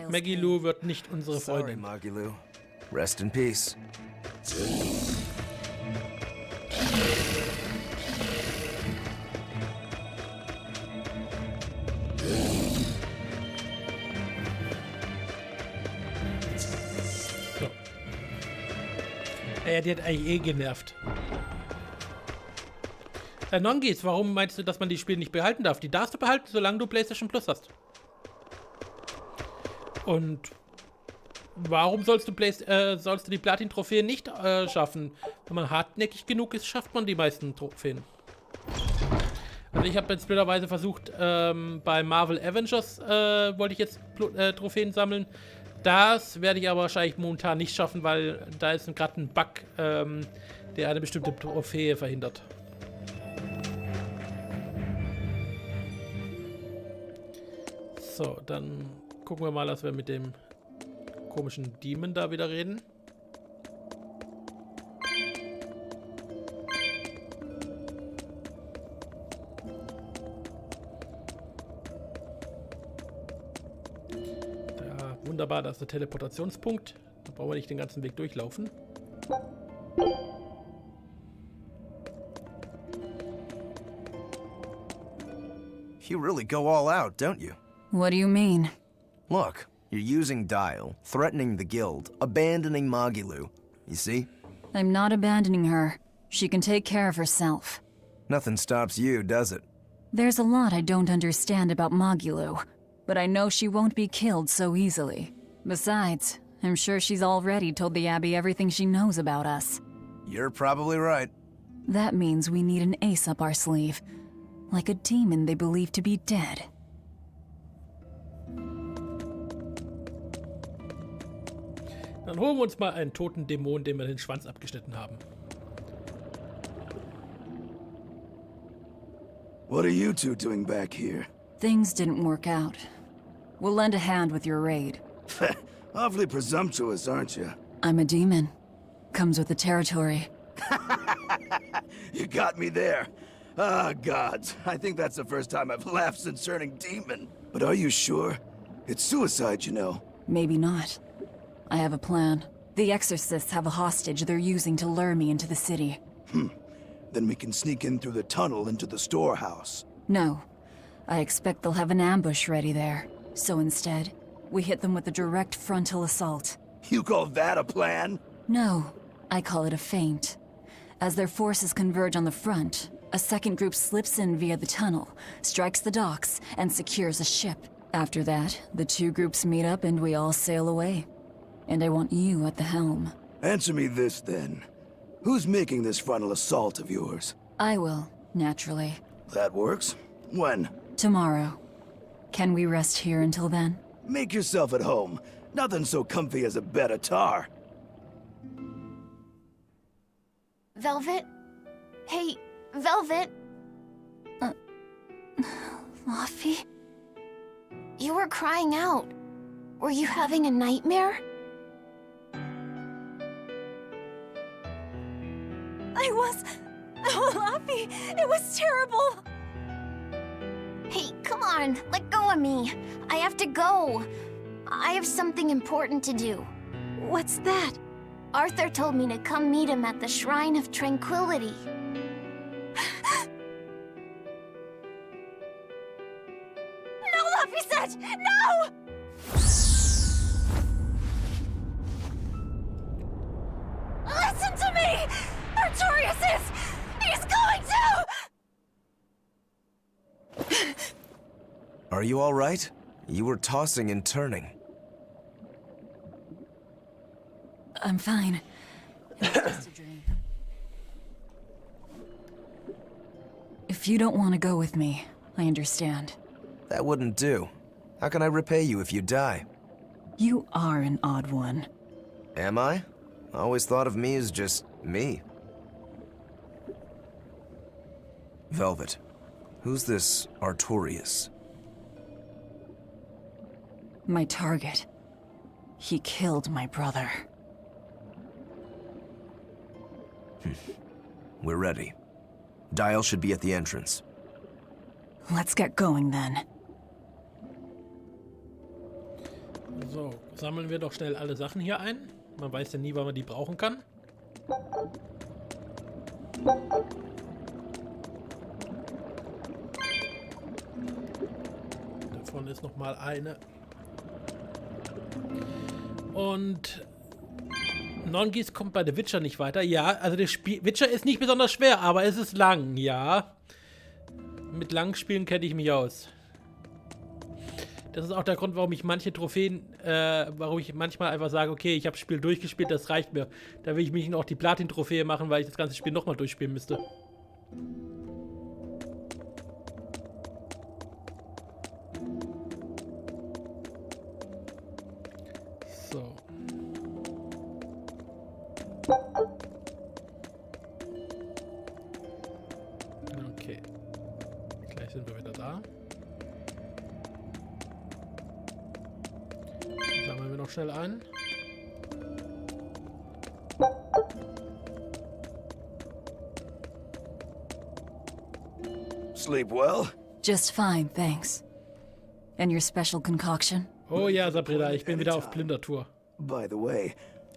Magilou wird nicht unsere Freundin. Sorry, Magilou. Rest in peace. So. Die hat eigentlich eh genervt. Nongis, warum meinst du, dass man die Spiele nicht behalten darf? Die darfst du behalten, solange du PlayStation Plus hast. Und warum sollst du die Platin-Trophäen nicht schaffen? Wenn man hartnäckig genug ist, schafft man die meisten Trophäen. Also ich habe jetzt blöderweise versucht, bei Marvel Avengers wollte ich jetzt Trophäen sammeln. Das werde ich aber wahrscheinlich momentan nicht schaffen, weil da ist gerade ein Bug, der eine bestimmte Trophäe verhindert. So, dann gucken wir mal, dass wir mit dem komischen Demon da wieder reden. Da, wunderbar, da ist der Teleportationspunkt. Da brauchen wir nicht den ganzen Weg durchlaufen. You really go all out, don't you? What do you mean? Look, you're using Dial, threatening the guild, abandoning Magilou. You see? I'm not abandoning her. She can take care of herself. Nothing stops you, does it? There's a lot I don't understand about Magilou, but I know she won't be killed so easily. Besides, I'm sure she's already told the Abbey everything she knows about us. You're probably right. That means we need an ace up our sleeve. Like a demon they believe to be dead. Dann holen wir uns mal einen toten Dämon, dem wir den Schwanz abgeschnitten haben. What are you two doing back here? Things didn't work out. We'll lend a hand with your raid. Awfully presumptuous, aren't you? I'm a demon. Comes with the territory. You got me there. Ah, gods. I think that's the first time I've laughed since turning demon. But are you sure? It's suicide, you know. Maybe not. I have a plan. The exorcists have a hostage they're using to lure me into the city. Then we can sneak in through the tunnel into the storehouse. No. I expect they'll have an ambush ready there. So instead, we hit them with a direct frontal assault. You call that a plan? No. I call it a feint. As their forces converge on the front, a second group slips in via the tunnel, strikes the docks, and secures a ship. After that, the two groups meet up and we all sail away. And I want you at the helm. Answer me this, then. Who's making this frontal assault of yours? I will, naturally. That works. When? Tomorrow. Can we rest here until then? Make yourself at home. Nothing so comfy as a bed of tar. Velvet? Hey, Velvet? Luffy? You were crying out. Were you having a nightmare? I was... Oh, Luffy! It was terrible! Hey, come on, let go of me. I have to go. I have something important to do. What's that? Arthur told me to come meet him at the Shrine of Tranquility. No, Luffy said! No! Listen to me! Artorias is... He's going to... Are you all right? You were tossing and turning. I'm fine. It was just a dream. If you don't want to go with me, I understand. That wouldn't do. How can I repay you if you die? You are an odd one. Am I? I always thought of me as just me. Velvet, who's this Artorias? My target. He killed my brother. We're ready. Dial should be at the entrance. Let's get going then. So, sammeln wir doch schnell alle Sachen hier ein. Man weiß ja nie, wann man die brauchen kann. Davon ist noch mal eine. Und Non-Geese kommt bei The Witcher nicht weiter. Ja, also der Witcher ist nicht besonders schwer, aber es ist lang, ja. Mit langen Spielen kenne ich mich aus. Das ist auch der Grund, warum ich manche Trophäen, warum ich manchmal einfach sage, okay, ich habe das Spiel durchgespielt, das reicht mir. Da will ich mich noch die Platin-Trophäe machen, weil ich das ganze Spiel nochmal durchspielen müsste. So. Okay. Gleich sind wir wieder da. Sammeln wir noch schnell ein. Sleep well? Just fine, thanks. And your special concoction? Oh ja, Sabrina, ich bin wieder auf Plündertour. By the way,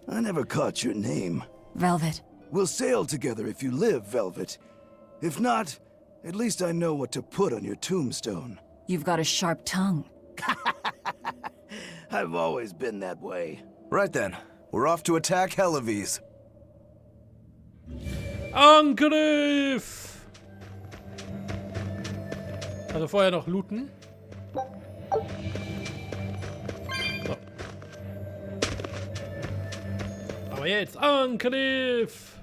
I never caught your name. Velvet. We'll sail together if you live, Velvet. If not, at least I know what to put on your tombstone. You've got a sharp tongue. I've always been that way. Right then, we're off to attack Helives. Angriff! Also vorher noch looten. So. Aber jetzt Angriff!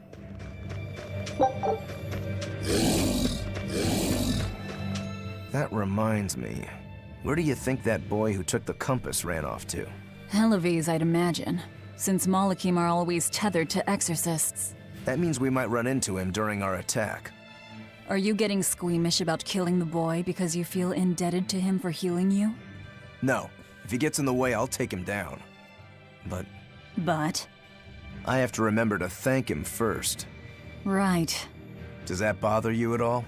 That reminds me. Where do you think that boy who took the compass ran off to? Helives, I'd imagine, since Malakim are always tethered to exorcists. That means we might run into him during our attack. Are you getting squeamish about killing the boy because you feel indebted to him for healing you? No. If he gets in the way, I'll take him down. But... But? I have to remember to thank him first. Right. Does that bother you at all?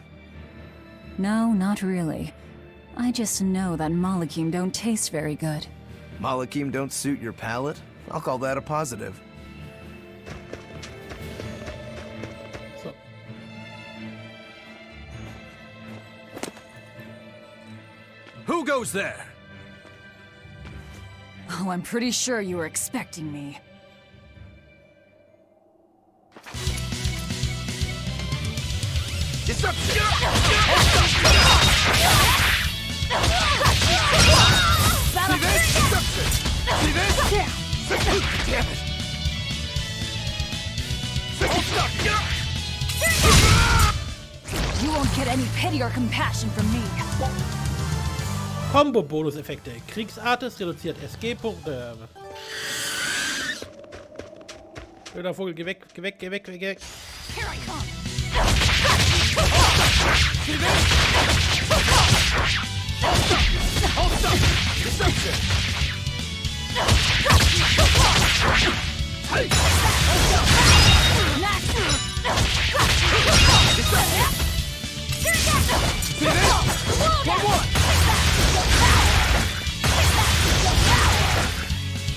No, not really. I just know that Malakim don't taste very good. Malakim don't suit your palate? I'll call that a positive. So. Who goes there? Oh, I'm pretty sure you were expecting me. Deception! See this? Deception! See this? Damn it! You won't get any pity or compassion from me. Combo-Bonus-Effekte. Kriegsartes reduziert SG-Punkte. Blöder Vogel, geh weg, geh weg, geh weg, geh weg. Here I come. See this? Hold up! Deception! Hey! See this? One more!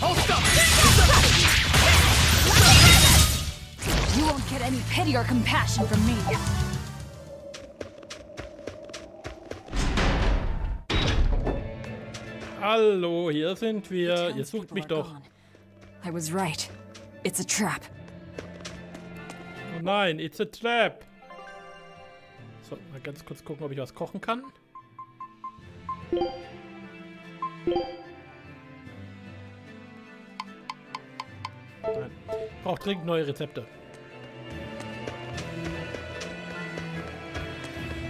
Hold up! You won't get any pity or compassion from me. Hallo, hier sind wir. Ihr sucht mich doch. I was right. It's a trap. Oh nein, it's a trap. So, mal ganz kurz gucken, ob ich was kochen kann. Nein. Ich brauche dringend neue Rezepte.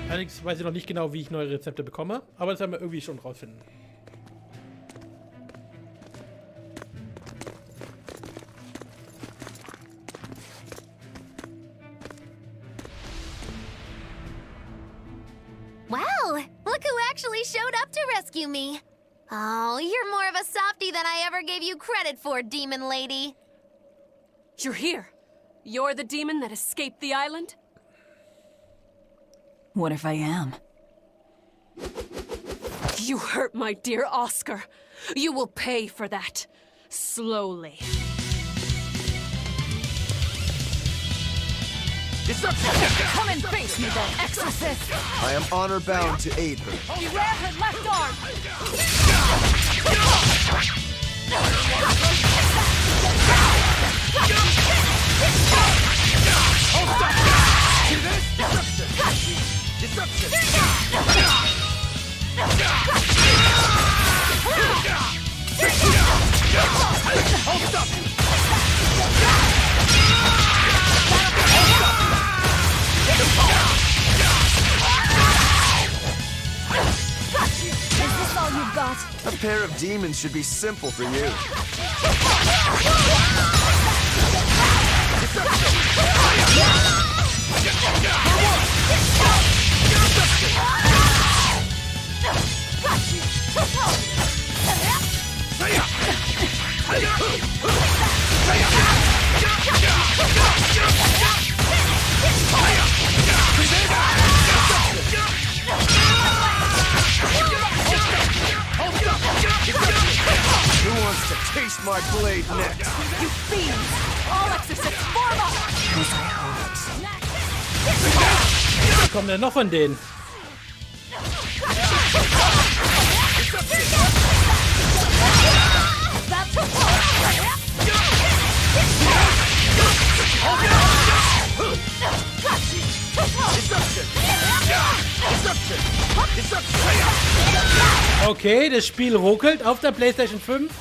Allerdings weiß ich noch nicht genau, wie ich neue Rezepte bekomme, aber das werden wir irgendwie schon rausfinden. Wow, look who actually showed up to rescue me. Oh, you're more of a softie than I ever gave you credit for, demon lady. You're here. You're the demon that escaped the island? What if I am? You hurt my dear Oscar. You will pay for that. Slowly. Come and face me then, exorcist! I am honor bound to aid her. Beware her left arm! See this? Deception! Hold up! Is this all you've got? A pair of demons should be simple for you. Who wants to taste my blade next? You fiends! All exorcists form up! As I hoped. Was kommt denn noch von denen? Okay, das Spiel ruckelt auf der PlayStation 5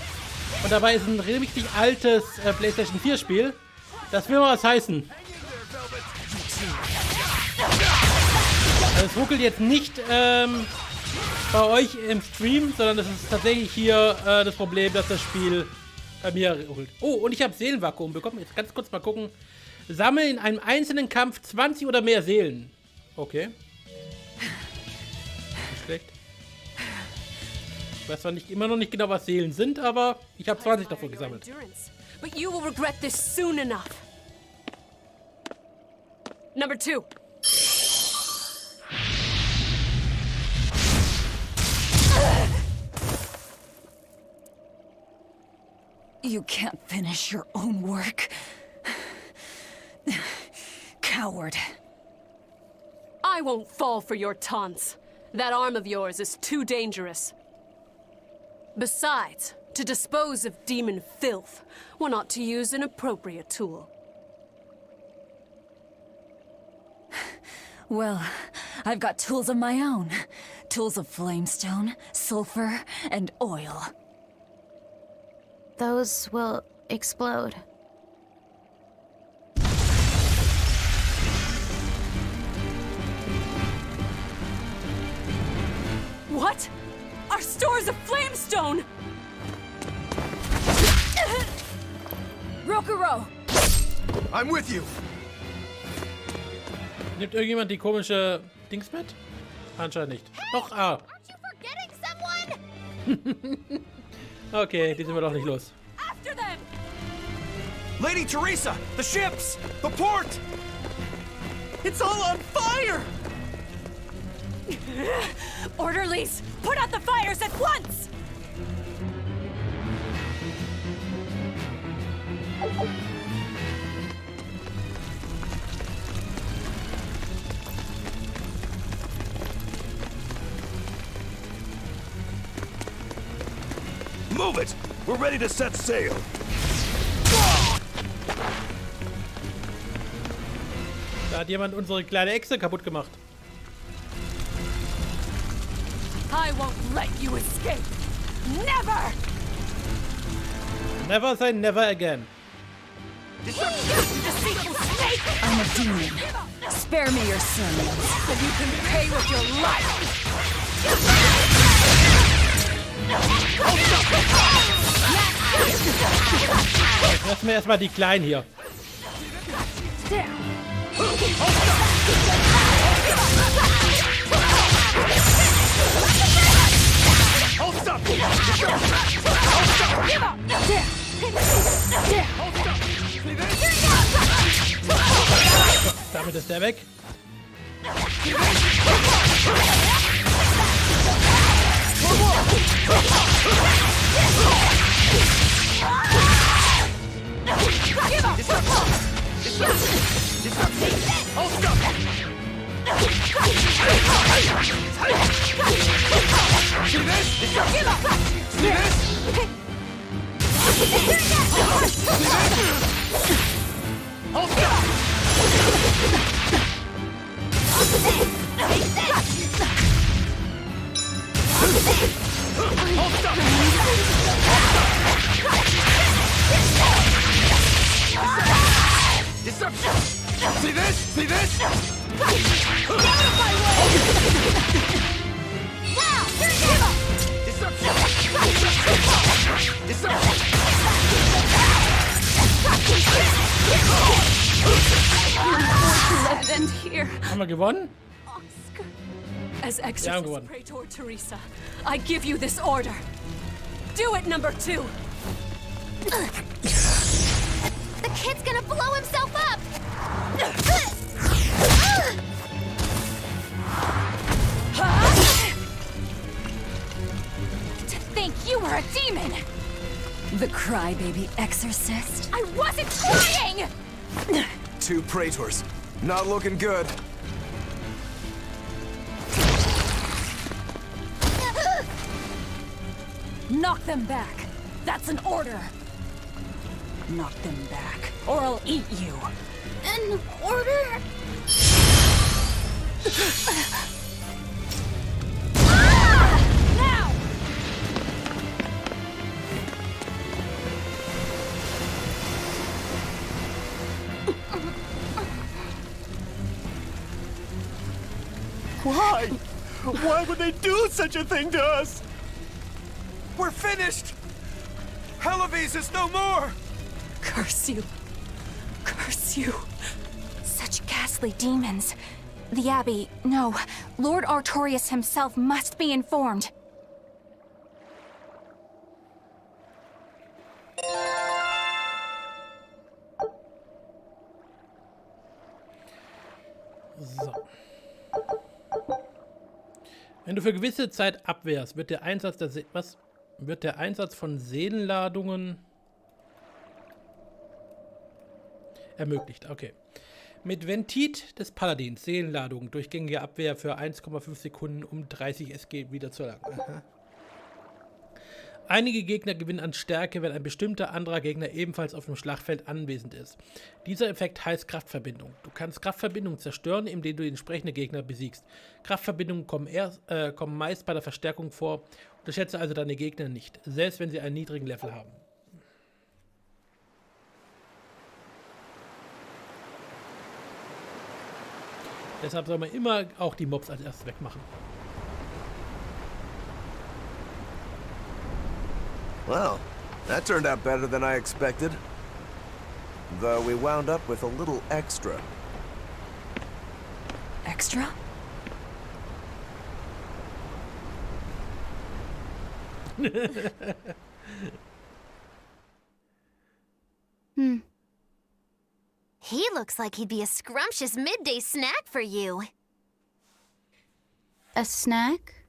und dabei ist ein richtig altes PlayStation 4 Spiel. Das will mal was heißen. Also es ruckelt jetzt nicht bei euch im Stream, sondern das ist tatsächlich hier das Problem, dass das Spiel bei mir ruckelt. Oh, und ich habe Seelenvakuum bekommen. Jetzt ganz kurz mal gucken. Sammle in einem einzelnen Kampf 20 oder mehr Seelen. Okay. Nicht schlecht. Ich weiß zwar immer noch nicht genau, was Seelen sind, aber ich habe 20 davon gesammelt. but you will regret this soon enough. Number 2. You can't finish your own work. Coward. I won't fall for your taunts. That arm of yours is too dangerous. Besides, to dispose of demon filth, one ought to use an appropriate tool. Well, I've got tools of my own. Tools of flamestone, sulfur, and oil. Those will explode. What? Our stores of flamestone! Rokuro! I'm with you! Nimmt irgendjemand die komische Dings mit? Anscheinend nicht. Doch, ah. Aren't you forgetting someone? Okay, die sind wir doch nicht los. After them! Lady Teresa! The ships! The port! It's all on fire! Orderlies, put out the fires at once! Move it! We're ready to set sail. Da hat jemand unsere kleine Echse kaputt gemacht. I won't let you escape! Never! Never say never again. Deceitful snake! I'm a demon. Spare me your sermons. And you can pay with your life! Lassen wir erstmal die Kleinen hier. Damit ist der weg. See this? See this? Let it end here. Haben wir gewonnen? As Exorcist Praetor Teresa, I give you this order. Do it, number 2. The kid's gonna blow himself up! To think you were a demon! The crybaby exorcist? I wasn't trying! 2 praetors. Not looking good. Knock them back. That's an order. Knock them back, or I'll eat you. An order? Now! Why? Why would they do such a thing to us? We're finished! Helives is no more! Curse you. Curse you. Such ghastly demons. The Abbey, no. Lord Artorius himself must be informed. So. Wenn du für gewisse Zeit abwehrst, wird der Einsatz von Seelenladungen ermöglicht. Okay. Mit Ventit des Paladins Seelenladungen durchgängige Abwehr für 1,5 Sekunden um 30 SG wieder zu erlangen. Aha. Einige Gegner gewinnen an Stärke, wenn ein bestimmter anderer Gegner ebenfalls auf dem Schlachtfeld anwesend ist. Dieser Effekt heißt Kraftverbindung. Du kannst Kraftverbindungen zerstören, indem du den entsprechenden Gegner besiegst. Kraftverbindungen kommen meist bei der Verstärkung vor. Unterschätze also deine Gegner nicht, selbst wenn sie einen niedrigen Level haben. Deshalb soll man immer auch die Mobs als erstes wegmachen. Well, that turned out better than I expected. Though we wound up with a little extra. Extra? He looks like he'd be a scrumptious midday snack for you. A snack?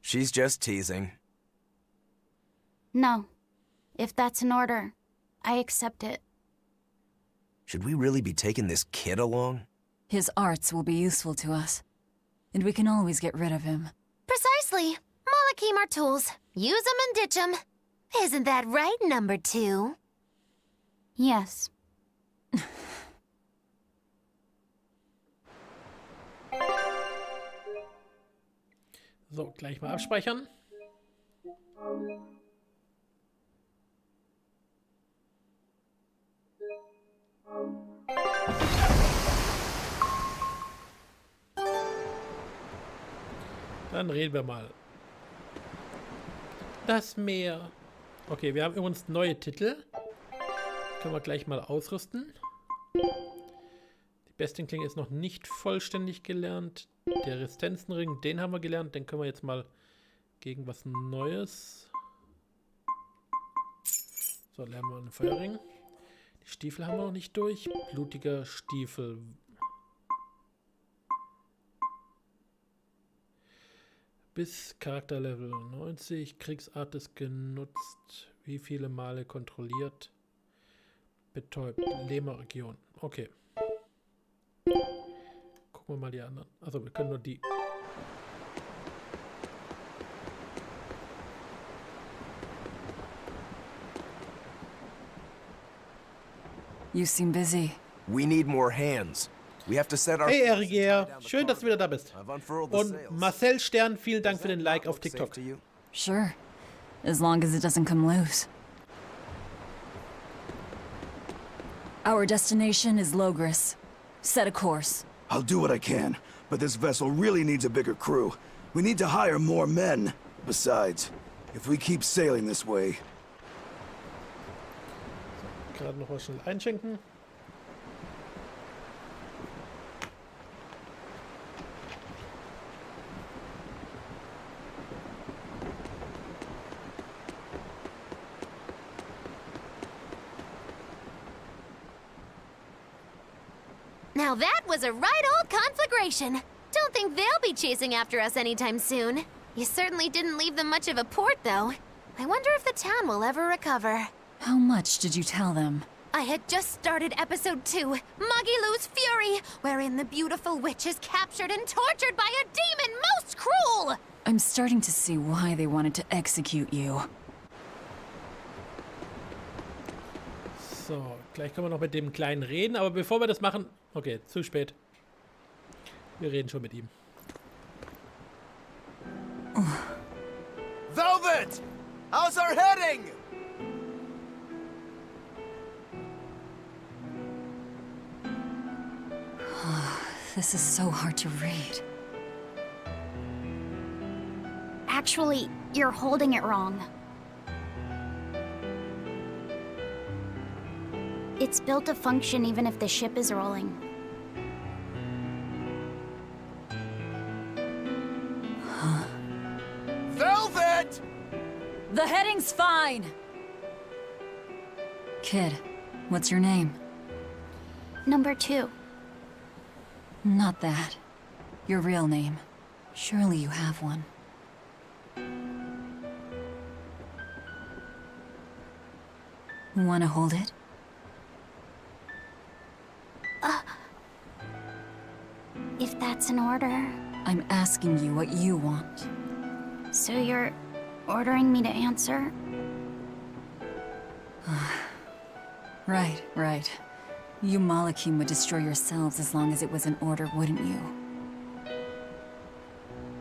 She's just teasing. No. If that's an order, I accept it. Should we really be taking this kid along? His arts will be useful to us. And we can always get rid of him. Precisely. Malakim are tools. Use them and ditch them. Isn't that right, number 2? Yes. So, gleich mal abspeichern. Dann reden wir mal. Das Meer. Okay, wir haben übrigens neue Titel. Können wir gleich mal ausrüsten. Die Bestienklinge ist noch nicht vollständig gelernt. Der Resistenzenring, den haben wir gelernt. Den können wir jetzt mal gegen was Neues. So, lernen wir einen Feuerring. Die Stiefel haben wir noch nicht durch. Blutiger Stiefel. Bis Charakterlevel 90. Kriegsart ist genutzt. Wie viele Male kontrolliert? Betäubt. Lehmer-Region. Okay. Gucken wir mal die anderen. Also wir können nur die. You seem busy. We need more hands. We have to set our. Hey Erigier, schön, dass du wieder da bist. Und Marcel Stern, vielen Dank für den Like auf TikTok. Sure. As long as it doesn't come loose. Our destination is Logris. Set a course. I'll do what I can, but this vessel really needs a bigger crew. We need to hire more men. Besides, if we keep sailing this way... Gerade noch was schnell einschenken. Now that was a right old conflagration. Don't think they'll be chasing after us anytime soon. You certainly didn't leave them much of a port, though. I wonder if the town will ever recover. How much did you tell them? I had just started episode 2, Magilou's Fury, wherein the beautiful witch is captured and tortured by a demon most cruel! I'm starting to see why they wanted to execute you. So, gleich können wir noch mit dem Kleinen reden, aber bevor wir das machen... Okay, zu spät. Wir reden schon mit ihm. Valvet! How's our heading? This is so hard to read. Actually, you're holding it wrong. It's built to function even if the ship is rolling. Valvet! The heading's fine! Kid, what's your name? Number 2. Not that. Your real name. Surely you have one. Wanna hold it? If that's an order. I'm asking you what you want. So you're ordering me to answer? Right. You Malakim would destroy yourselves as long as it was an order, wouldn't you?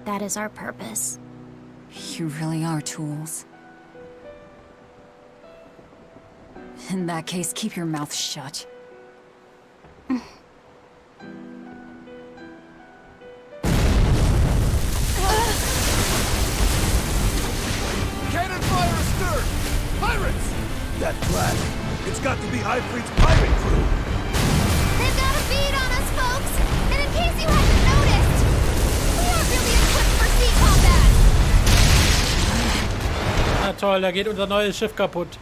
That is our purpose. You really are tools. In that case, keep your mouth shut. Cannon fire astern! Pirates! That flag, it's got to be High Fleet's pirate crew! They've got a bead on us, folks! And in case you hadn't noticed, we aren't really equipped for sea combat! Na toll, da geht unser neues Schiff kaputt.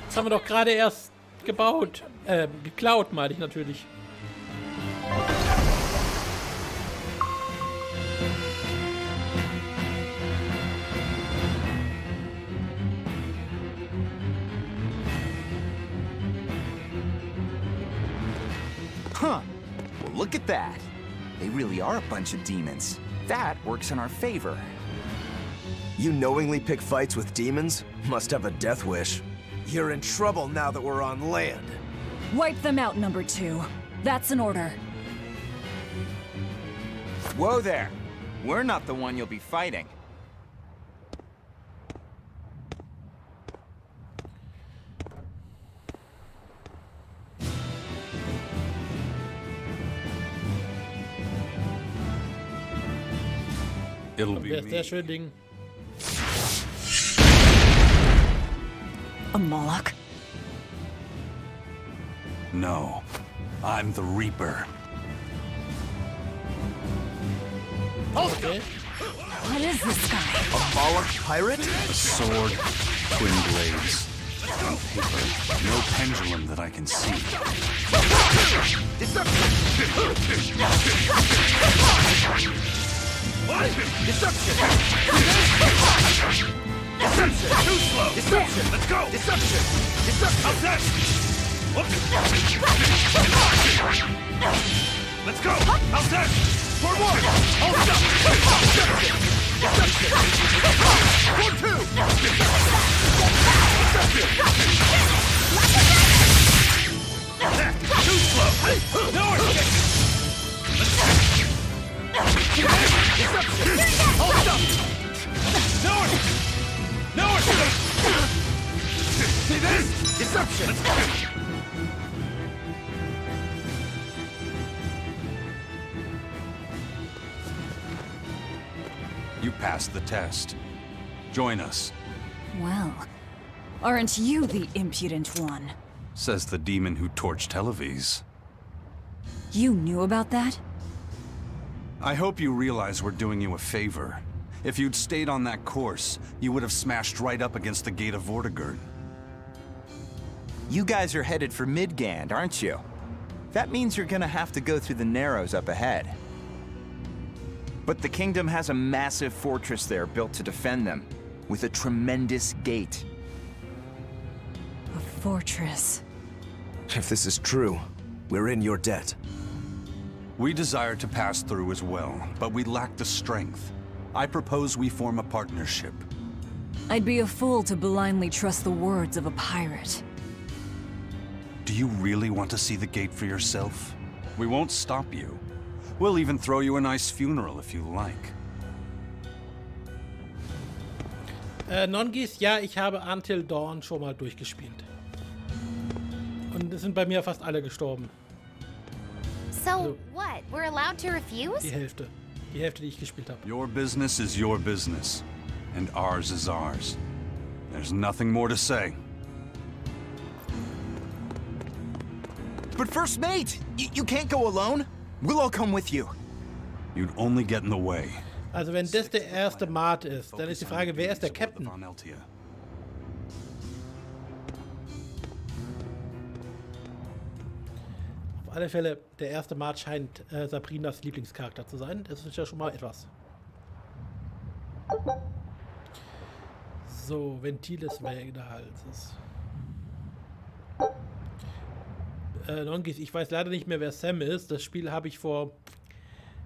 Das haben wir doch gerade erst gebaut. Geklaut, meine ich natürlich. Huh. Well, look at that. They really are a bunch of demons. That works in our favor. You knowingly pick fights with demons? Must have a death wish. You're in trouble now that we're on land. Wipe them out, number 2. That's an order. Whoa there. We're not the one you'll be fighting. It'll be Wer ist der me. schöne Ding? A Moloch? No, I'm the Reaper. Okay. What is this guy? A Moloch pirate? A sword, twin blades, and paper. No pendulum that I can see. What? Deception! Deception! Too slow! Deception! Let's go! Deception! Deception! How's that? Let's go! How's that? For one! Hold up! Deception! Deception! For two! Deception! Too slow! North! Deception! Hold up! North! North! See this? Deception! You passed the test. Join us, Well, aren't you the impudent one? says the demon who torched Televis. You knew about that? I hope you realize we're doing you a favor. If you'd stayed on that course, you would have smashed right up against the gate of Vortigern. You guys are headed for Midgand, aren't you? That means you're gonna have to go through the Narrows up ahead. But the kingdom has a massive fortress there built to defend them, with a tremendous gate. A fortress. If this is true, we're in your debt. We desire to pass through as well, but we lack the strength. I propose we form a partnership. I'd be a fool to blindly trust the words of a pirate. Do you really want to see the gate for yourself? We won't stop you. We'll even throw you a nice funeral if you like. Nongis, ja, ich habe Until Dawn schon mal durchgespielt. Und es sind bei mir fast alle gestorben. So, what? We're allowed to refuse? Die Hälfte. Die Hälfte, die ich gespielt habe. Your business is your business, and ours is ours. There's nothing more to say. But First Mate, you can't go alone. We'll all come with you. You'd only get in the way. Also wenn das der erste Mate ist, dann ist die Frage, wer ist der Captain? Auf alle Fälle, der erste Mart scheint Sabrinas Lieblingscharakter zu sein. Das ist ja schon mal etwas. So, Ventil des Halses. Nonkis, ich weiß leider nicht mehr, wer Sam ist. Das Spiel habe ich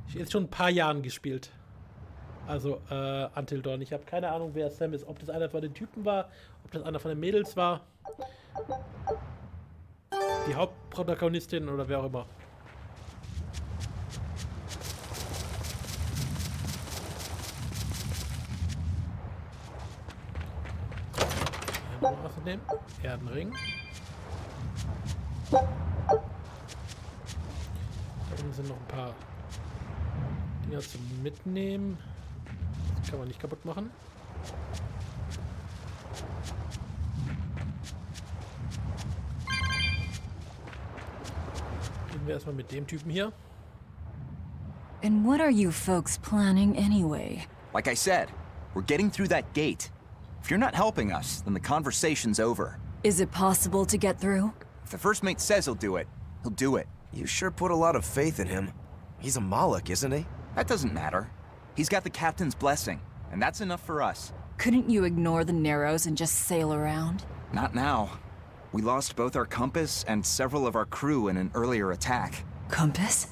jetzt schon ein paar Jahren gespielt. Also, Until Dawn. Ich habe keine Ahnung, wer Sam ist. Ob das einer von den Typen war, ob das einer von den Mädels war. Die Hauptprotagonistin oder wer auch immer. Außerdem Erdenring. Da unten sind noch ein paar Dinger zum Mitnehmen. Das kann man nicht kaputt machen. Reden wir erstmal mit dem Typen hier. And what are you folks planning anyway? Like I said, we're getting through that gate. If you're not helping us, then the conversation's over. Is it possible to get through? If the first mate says he'll do it, he'll do it. You sure put a lot of faith in him. He's a Moloch, isn't he? That doesn't matter. He's got the captain's blessing, and that's enough for us. Couldn't you ignore the Narrows and just sail around? Not now. We lost both our compass and several of our crew in an earlier attack. Compass?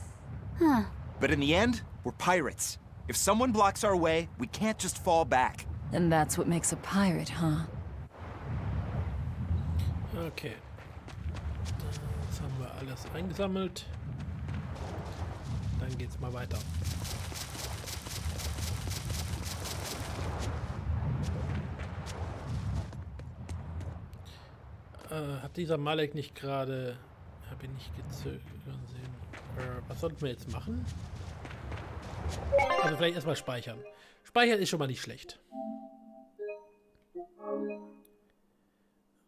Huh. But in the end, we're pirates. If someone blocks our way, we can't just fall back. And that's what makes a pirate, huh? Okay. Jetzt haben wir alles eingesammelt. Dann geht's mal weiter. Hat dieser Malek nicht gerade... Habe ich nicht gezögert sehen. Was sollten wir jetzt machen? Also vielleicht erstmal speichern. Speichern ist schon mal nicht schlecht.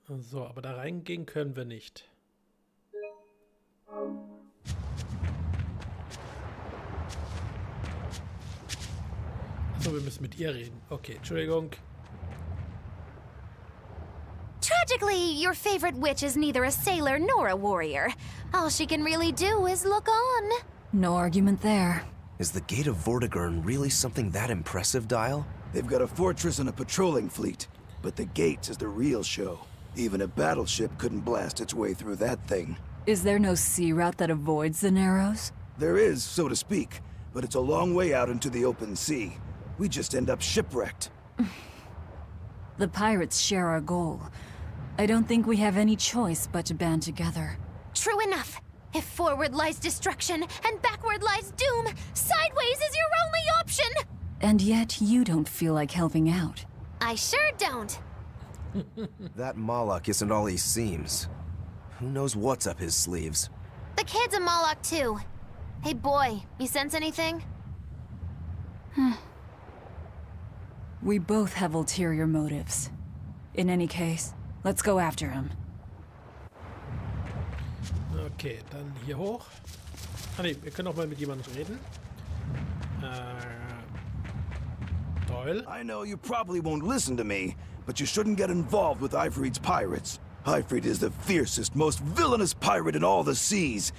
So, aber da reingehen können wir nicht. Achso, wir müssen mit ihr reden. Okay, Entschuldigung. Tragically, your favorite witch is neither a sailor nor a warrior. All she can really do is look on. No argument there. Is the Gate of Vortigern really something that impressive, Dial? They've got a fortress and a patrolling fleet, but the gate is the real show. Even a battleship couldn't blast its way through that thing. Is there no sea route that avoids the Narrows? There is, so to speak, but it's a long way out into the open sea. We just end up shipwrecked. The pirates share our goal. I don't think we have any choice but to band together. True enough. If forward lies destruction and backward lies doom, sideways is your only option! And yet you don't feel like helping out. I sure don't. That Moloch isn't all he seems. Who knows what's up his sleeves? The kid's a Moloch too. Hey boy, you sense anything? We both have ulterior motives. In any case, let's go after him. Okay, dann hier hoch. Ah ne, wir können auch mal mit jemandem reden. Doyle. I know you probably won't listen to me, but you shouldn't get involved with Eifried's pirates. Eifried is the fiercest, most villainous pirate in all the seas.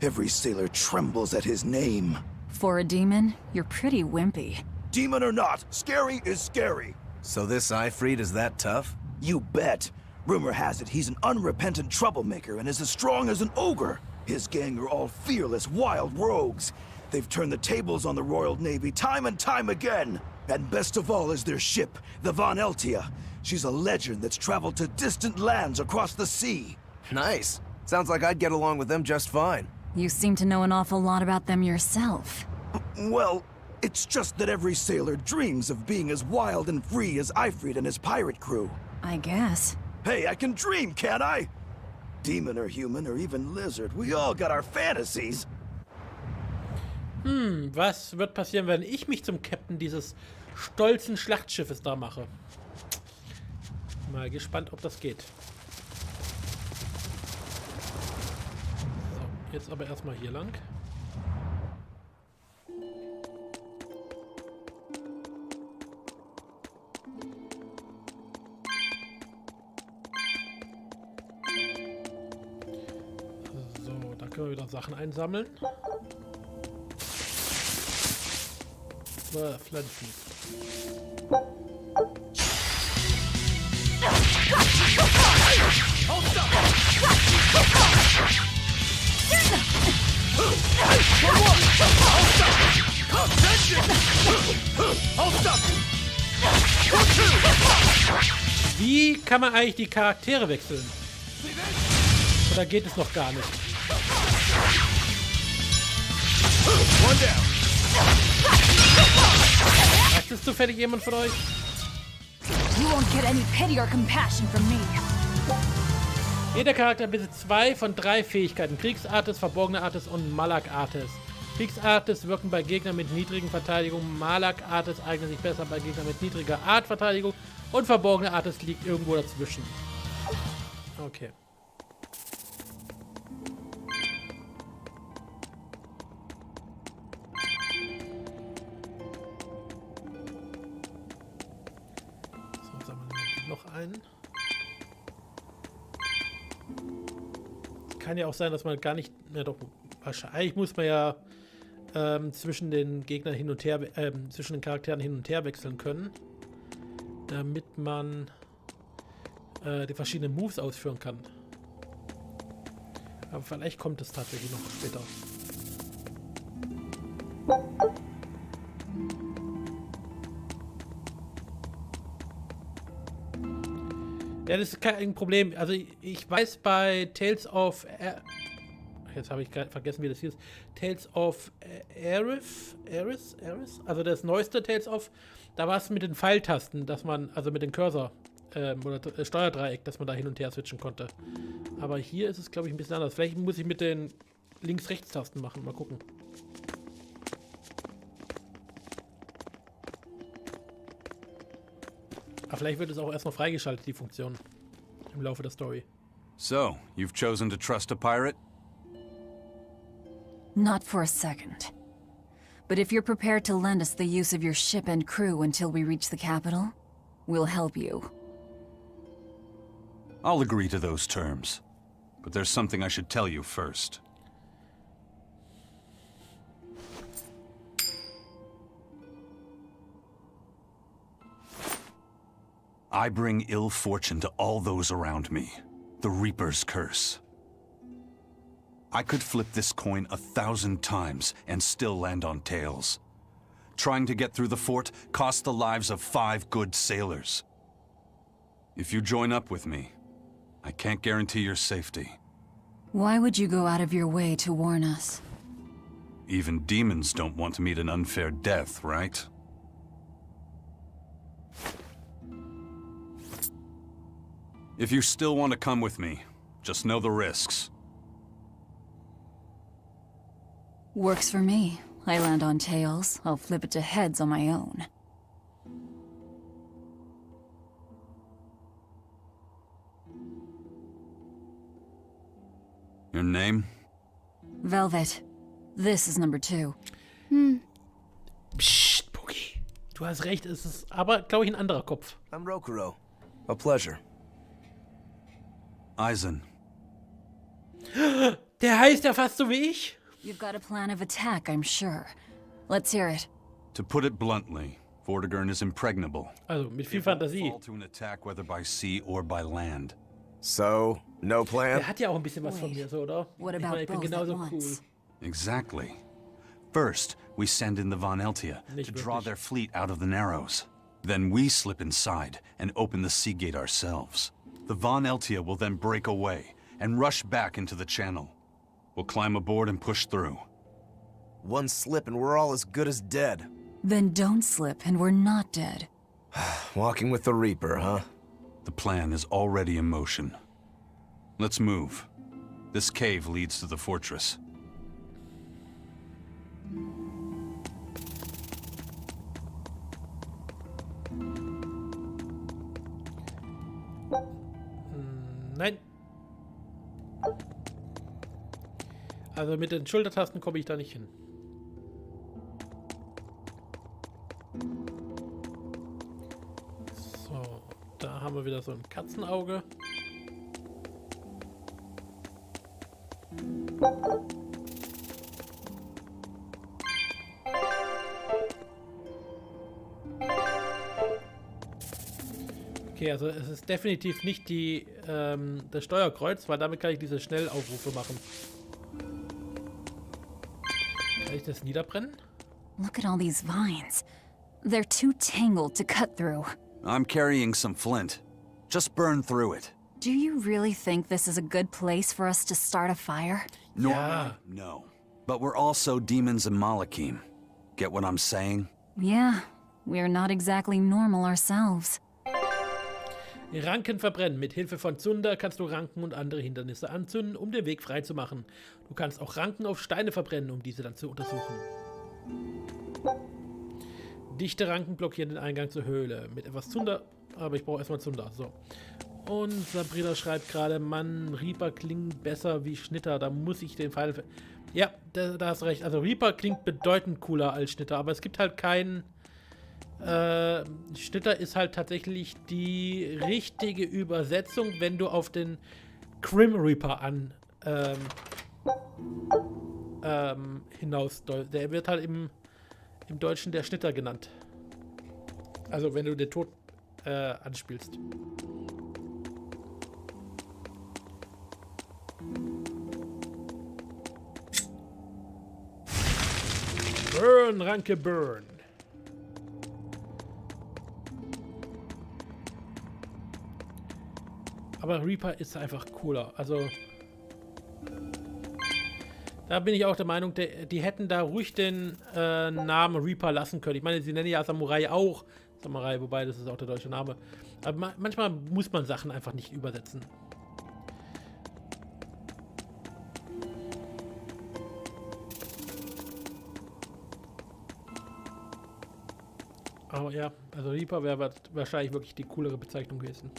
Every sailor trembles at his name. For a demon, you're pretty wimpy. Demon or not, scary is scary. So this Eifried is that tough? You bet. Rumor has it he's an unrepentant troublemaker and is as strong as an ogre. His gang are all fearless, wild rogues. They've turned the tables on the Royal Navy time and time again. And best of all is their ship, the Von Eltia. She's a legend that's traveled to distant lands across the sea. Nice. Sounds like I'd get along with them just fine. You seem to know an awful lot about them yourself. Well, it's just that every sailor dreams of being as wild and free as Eifried and his pirate crew. I guess. Hey, I can dream, can't I? Demon or human or even lizard, we all got our fantasies. Was wird passieren, wenn ich mich zum Captain dieses stolzen Schlachtschiffes da mache? Mal gespannt, ob das geht. So, jetzt aber erstmal hier lang. Können wir wieder Sachen einsammeln. Pflanzen. Wie kann man eigentlich die Charaktere wechseln? Oder geht es noch gar nicht? Weiß das zufällig jemand von euch? You won't get any pity or compassion from me. Jeder Charakter besitzt 2 von 3 Fähigkeiten. Kriegsartes, verborgene Artes und Malak-Artes. Kriegsartes wirken bei Gegnern mit niedrigen Verteidigung. Malak-Artes eignen sich besser bei Gegnern mit niedriger Artverteidigung. Und verborgene Artes liegt irgendwo dazwischen. Okay. So, sammeln wir noch einen. Kann ja auch sein, dass man gar nicht mehr doch. Wahrscheinlich muss man ja zwischen den Gegnern hin und her, zwischen den Charakteren hin und her wechseln können, damit man die verschiedenen Moves ausführen kann. Aber vielleicht kommt es tatsächlich noch später. Ja, das ist kein Problem. Also ich weiß bei Tales of... Jetzt habe ich vergessen, wie das hieß. Tales of Aerith? Also das neueste Tales of, da war es mit den Pfeiltasten, dass man, also mit dem Cursor oder Steuerdreieck, dass man da hin und her switchen konnte. Aber hier ist es, glaube ich, ein bisschen anders. Vielleicht muss ich mit den Links-Rechts-Tasten machen. Mal gucken. Aber vielleicht wird es auch erst noch freigeschaltet, die Funktion, im Laufe der Story. So, you've chosen to trust a pirate? Not for a second. But if you're prepared to lend us the use of your ship and crew until we reach the capital, we'll help you. I'll agree to those terms. But there's something I should tell you first. I bring ill fortune to all those around me. The Reaper's curse. I could flip this coin 1,000 times and still land on tails. Trying to get through the fort cost the lives of 5 good sailors. If you join up with me, I can't guarantee your safety. Why would you go out of your way to warn us? Even demons don't want to meet an unfair death, right? If you still want to come with me, just know the risks. Works for me. I land on tails, I'll flip it to heads on my own. Your name? Valvet. This is number 2. Psst, Boogie. Du hast recht, es ist aber, glaube ich, ein anderer Kopf. I'm Rokuro. A pleasure. Eisen. Der heißt ja fast so wie ich. You've got a plan of attack, I'm sure. Let's hear it. To put it bluntly, Vortigern is impregnable. Also mit viel Fantasie. Fall to an attack whether by sea or by land. So, no plan? Der hat ja auch ein bisschen was von mir, so, oder? What Ich about meine, ich bin both genauso at cool. once? Exactly. First, we send in the Von Eltia Nicht to draw wirklich. their fleet out of the Narrows. Then we slip inside and open the sea gate ourselves. The Von Eltia will then break away and rush back into the channel. We'll climb aboard and push through. One slip and we're all as good as dead. Then don't slip and we're not dead. Walking with the Reaper, huh? The plan is already in motion. Let's move. This cave leads to the fortress. Nein. Also mit den Schultertasten komme ich da nicht hin. So, da haben wir wieder so ein Katzenauge. Okay, also es ist definitiv nicht das Steuerkreuz, weil damit kann ich diese Schnellaufrufe machen. Kann ich das niederbrennen? Look at all these vines. They're too tangled to cut through. I'm carrying some flint. Just burn through it. Do you really think this is a good place for us to start a fire? Normally, no. But we're also demons in Malakim. Get what I'm saying? Yeah, we're not exactly normal ourselves. Ranken verbrennen. Mit Hilfe von Zunder kannst du Ranken und andere Hindernisse anzünden, um den Weg frei zu machen. Du kannst auch Ranken auf Steine verbrennen, um diese dann zu untersuchen. Dichte Ranken blockieren den Eingang zur Höhle. Mit etwas Zunder, aber ich brauche erstmal Zunder. So. Und Sabrina schreibt gerade, Mann, Reaper klingt besser wie Schnitter. Da muss ich den Pfeil... Ja, da hast du recht. Also Reaper klingt bedeutend cooler als Schnitter, aber es gibt halt keinen... Schnitter ist halt tatsächlich die richtige Übersetzung, wenn du auf den Grim Reaper hinaus. Der wird halt im Deutschen der Schnitter genannt. Also wenn du den Tod anspielst. Burn, Ranke, burn. Aber Reaper ist einfach cooler. Also da bin ich auch der Meinung, die hätten da ruhig den Namen Reaper lassen können. Ich meine, sie nennen ja Samurai auch Samurai, wobei das ist auch der deutsche Name. Aber manchmal muss man Sachen einfach nicht übersetzen. Aber ja, also Reaper wäre wahrscheinlich wirklich die coolere Bezeichnung gewesen.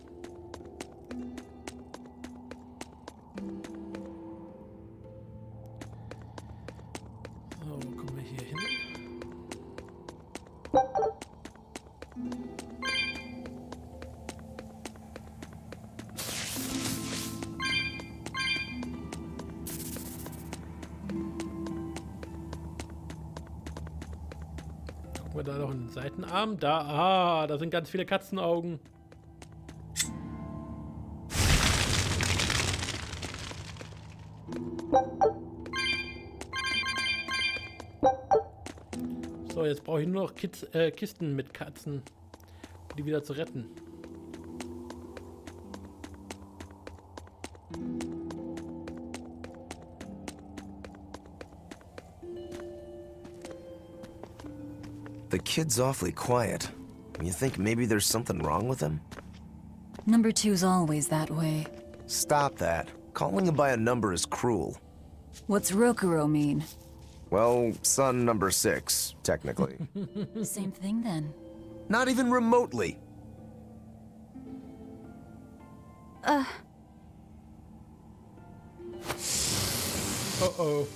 Da noch einen Seitenarm. Da sind ganz viele Katzenaugen. So, jetzt brauche ich nur noch Kisten mit Katzen, um die wieder zu retten. The kid's awfully quiet. You think maybe there's something wrong with him? Number 2's always that way. Stop that. Calling him by a number is cruel. What's Rokuro mean? Well, son number 6, technically. Same thing then. Not even remotely. Uh-oh.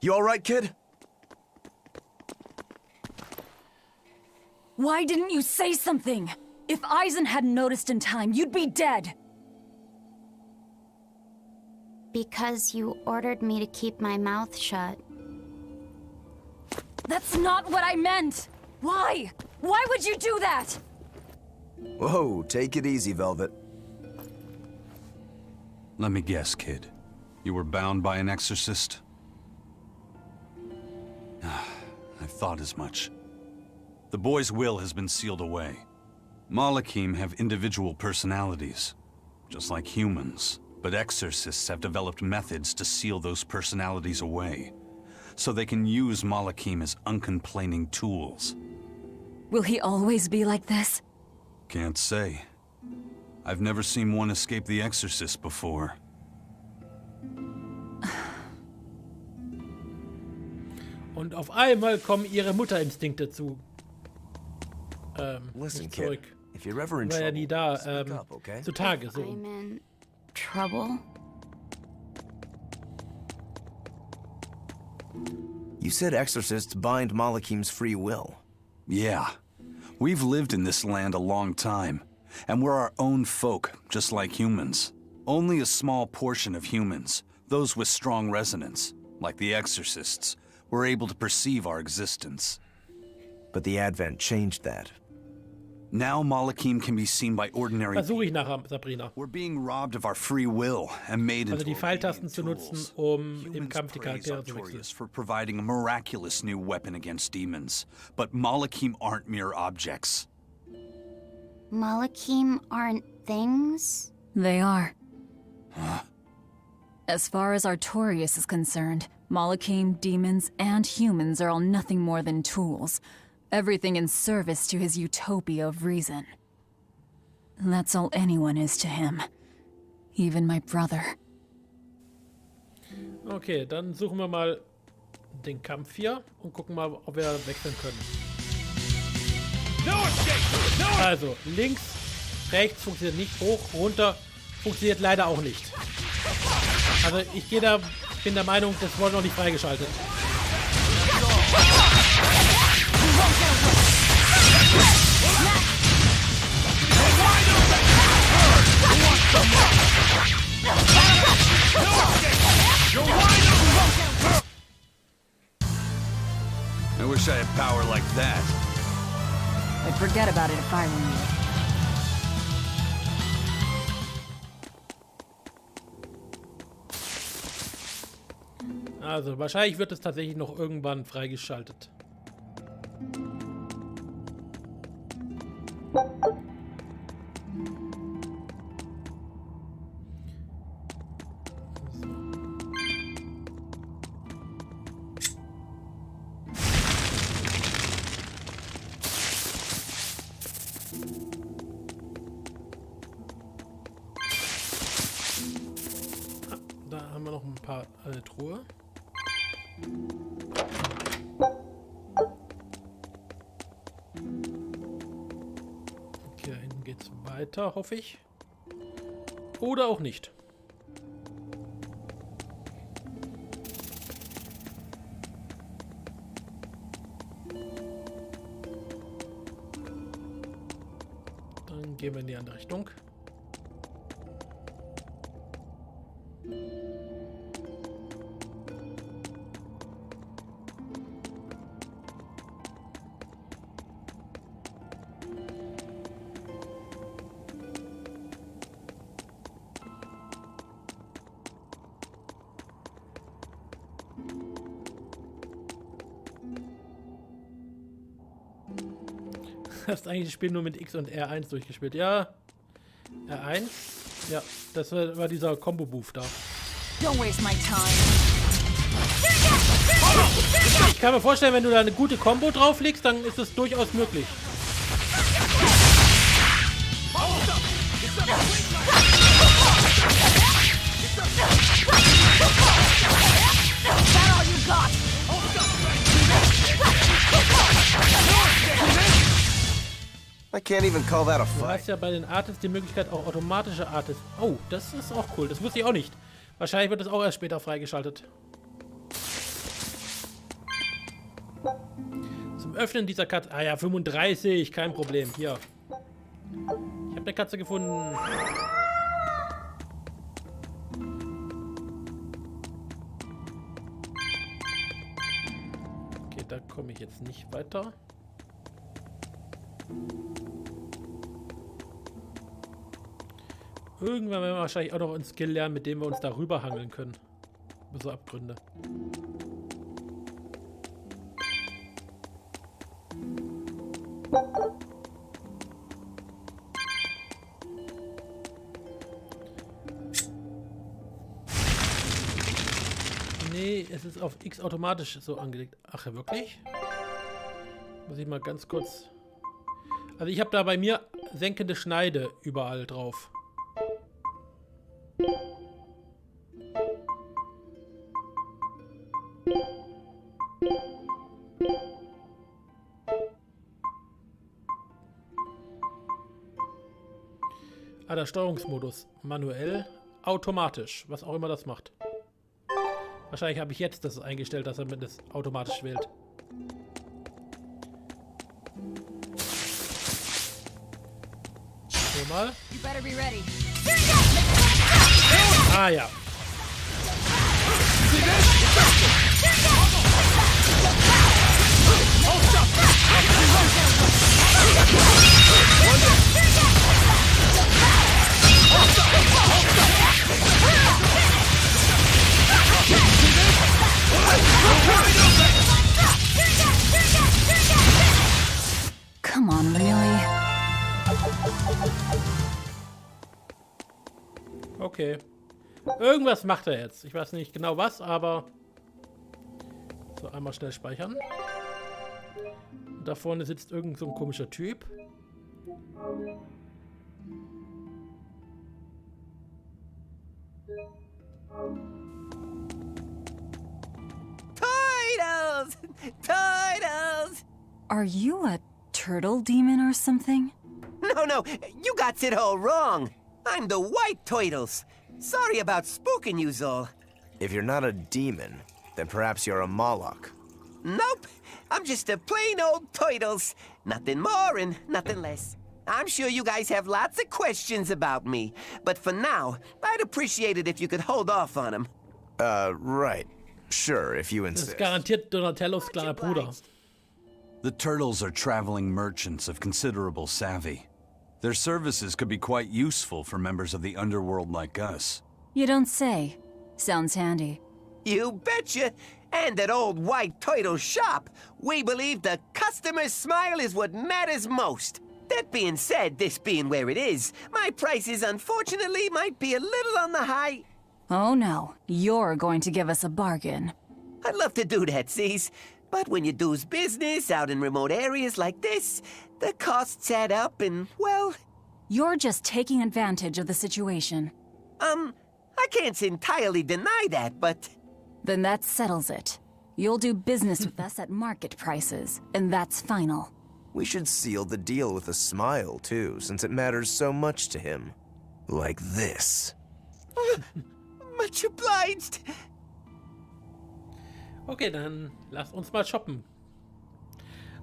You all right, kid? Why didn't you say something? If Eisen hadn't noticed in time, you'd be dead. Because you ordered me to keep my mouth shut. That's not what I meant! Why? Why would you do that? Whoa, take it easy, Velvet. Let me guess, kid. You were bound by an exorcist? I thought as much. The boy's will has been sealed away. Malakim have individual personalities, just like humans. But exorcists have developed methods to seal those personalities away, so they can use Malakim as uncomplaining tools. Will he always be like this? Can't say. I've never seen one escape the exorcist before. Und auf einmal kommen ihre Mutterinstinkte Listen, zurück. kid, if you're ever in War ja nie da, speak up, okay? zutage, so. I'm in trouble? You said exorcists bind Malakim's free will. Yeah. We've lived in this land a long time, and we're our own folk, just like humans. Only a small portion of humans, those with strong resonance, like the exorcists, were able to perceive our existence. But the Advent changed that. Now Malakim can be seen by ordinary Versuche ich nachher, Sabrina. We're being robbed of our free will and made Also into die Pfeiltasten zu nutzen, um im Kampf die Charaktere zu wechseln. Humans for providing a miraculous new weapon against demons, but Malakim aren't mere objects. Malakim aren't things? They are. Huh? As far as Artorias is concerned, Malakim, demons, and humans are all nothing more than tools. Everything in service to his utopia of reason. That's all anyone is to him. Even my brother. Okay, dann suchen wir mal den Kampf hier und gucken mal, ob wir wechseln können. Also, links, rechts funktioniert nicht, hoch, runter funktioniert leider auch nicht. Also ich bin der Meinung, das wurde noch nicht freigeschaltet. I wish I had power like that. I'd forget about it if I were you. Also, wahrscheinlich wird es tatsächlich noch irgendwann freigeschaltet. Da haben wir noch ein paar Truhe. Okay, da hinten geht's weiter, hoffe ich. Oder auch nicht. Dann gehen wir in die andere Richtung. Hast eigentlich das Spiel nur mit X und R1 durchgespielt. Ja. R1. Ja, das war dieser Combo-Boof da. Don't waste my time. Ich kann mir vorstellen, wenn du da eine gute Combo drauflegst, dann ist es durchaus möglich. I can't even call that a Du fight. hast ja bei den Artists die Möglichkeit, auch automatische Artists. Oh, das ist auch cool. Das wusste ich auch nicht. Wahrscheinlich wird das auch erst später freigeschaltet. Zum Öffnen dieser Katze. Ah ja, 35, kein Problem. Hier. Ich habe eine Katze gefunden. Okay, da komme ich jetzt nicht weiter. Irgendwann werden wir wahrscheinlich auch noch einen Skill lernen, mit dem wir uns darüber hangeln können. Über so Abgründe. Nee, es ist auf X automatisch so angelegt. Ach ja, wirklich? Muss ich mal ganz kurz... Also ich habe da bei mir senkende Schneide überall drauf. Ah, der Steuerungsmodus. Manuell, automatisch. Was auch immer das macht. Wahrscheinlich habe ich jetzt das eingestellt, dass er mir das automatisch wählt. Gucken wir mal. You better be ready. Ah ja. Come on, really? Okay. Irgendwas macht er jetzt. Ich weiß nicht genau was, aber... So, einmal schnell speichern. Und da vorne sitzt irgend so ein komischer Typ. Titles! Titles! Are you a turtle demon or something? No, you got it all wrong. I'm the White Turtles. Sorry about spooking you, Zol. If you're not a demon, then perhaps you're a Moloch. Nope, I'm just a plain old Turtles. Nothing more and nothing less. I'm sure you guys have lots of questions about me, but for now, I'd appreciate it if you could hold off on them. Right. Sure, if you Das insist. ist garantiert Donatellos kleiner Bruder. The turtles are traveling merchants of considerable savvy. Their services could be quite useful for members of the underworld like us. You don't say. Sounds handy. You betcha! And at old White Turtle's shop, we believe the customer's smile is what matters most. That being said, this being where it is, my prices unfortunately might be a little on the high. Oh no, you're going to give us a bargain. I'd love to do that, C's. But when you do's business out in remote areas like this, the costs add up and, well... You're just taking advantage of the situation. I can't entirely deny that, but... Then that settles it. You'll do business with us at market prices, and that's final. We should seal the deal with a smile, too, since it matters so much to him. Like this. Much obliged. Okay, dann lass uns mal shoppen.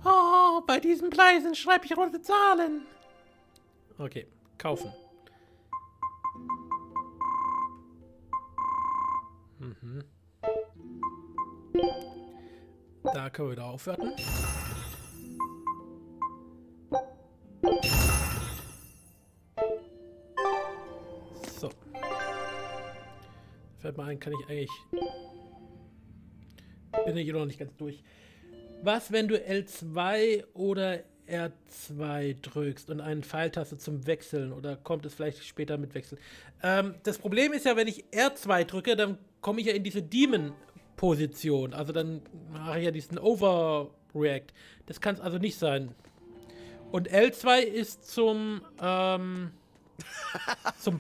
Oh, bei diesen Preisen schreibe ich runde Zahlen. Okay, kaufen. Mhm. Da können wir wieder aufwerten. So. Fällt mir ein, kann ich eigentlich... Bin ich noch nicht ganz durch. Was, wenn du L2 oder R2 drückst und eine Pfeiltaste zum Wechseln? Oder kommt es vielleicht später mit Wechseln? Das Problem ist ja, wenn ich R2 drücke, dann komme ich ja in diese Demon-Position. Also dann mache ich ja diesen Overreact. Das kann es also nicht sein. Und L2 ist zum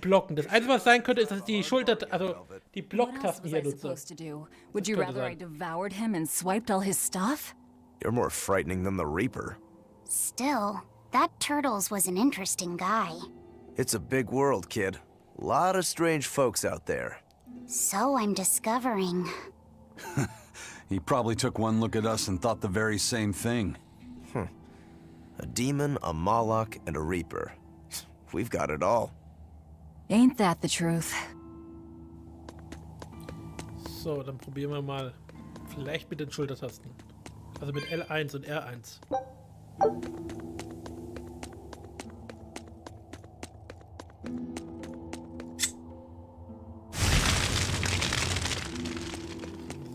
Blocken. Das Einzige, was sein könnte, ist, dass ich die Schulter, also die Blocktasten hier nutze. Would you rather I devoured him and swiped all his stuff? You're more frightening than the Reaper. Still, that Turtles was an interesting guy. It's a big world, kid. Lot of strange folks out there. So I'm discovering. He probably took one look at us and thought the very same thing. A demon, a Moloch, and a Reaper. We've got it all. Ain't that the truth? So, dann probieren wir mal. Vielleicht mit den Schultertasten. Also mit L1 und R1.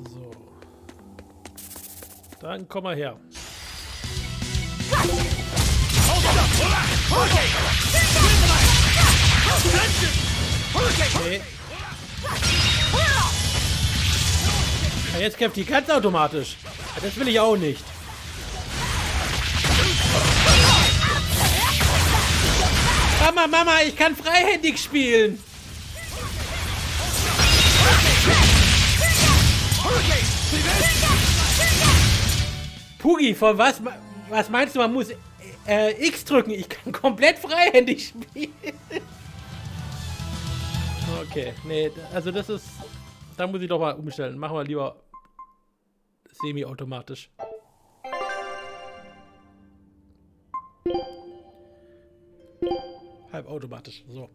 So. Dann komm mal her. Okay. Ja, jetzt kämpft die ganz automatisch. Das will ich auch nicht. Mama, ich kann freihändig spielen. Pugi, von was meinst du, man muss X drücken? Ich kann komplett freihändig spielen. Okay, nee, also das ist... Da muss ich doch mal umstellen. Machen wir lieber semi-automatisch. halbautomatisch. So.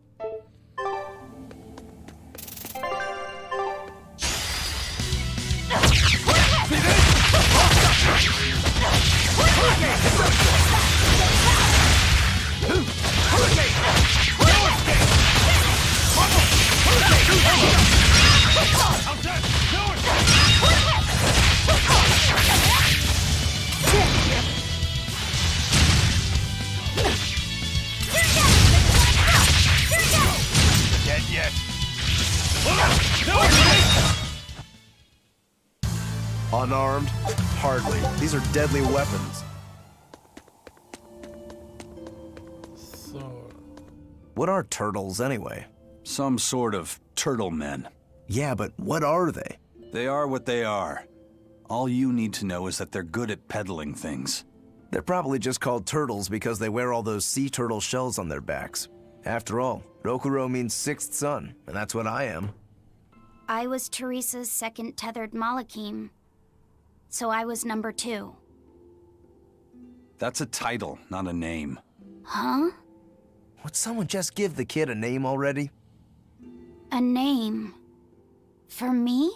Unarmed? Hardly. These are deadly weapons. So. What are turtles, anyway? Some sort of turtle men. Yeah, but what are they? They are what they are. All you need to know is that they're good at peddling things. They're probably just called turtles because they wear all those sea turtle shells on their backs. After all, Rokuro means sixth son, and that's what I am. I was Teresa's second tethered Malakim, so I was number 2. That's a title, not a name. Huh? Would someone just give the kid a name already? A name? For me?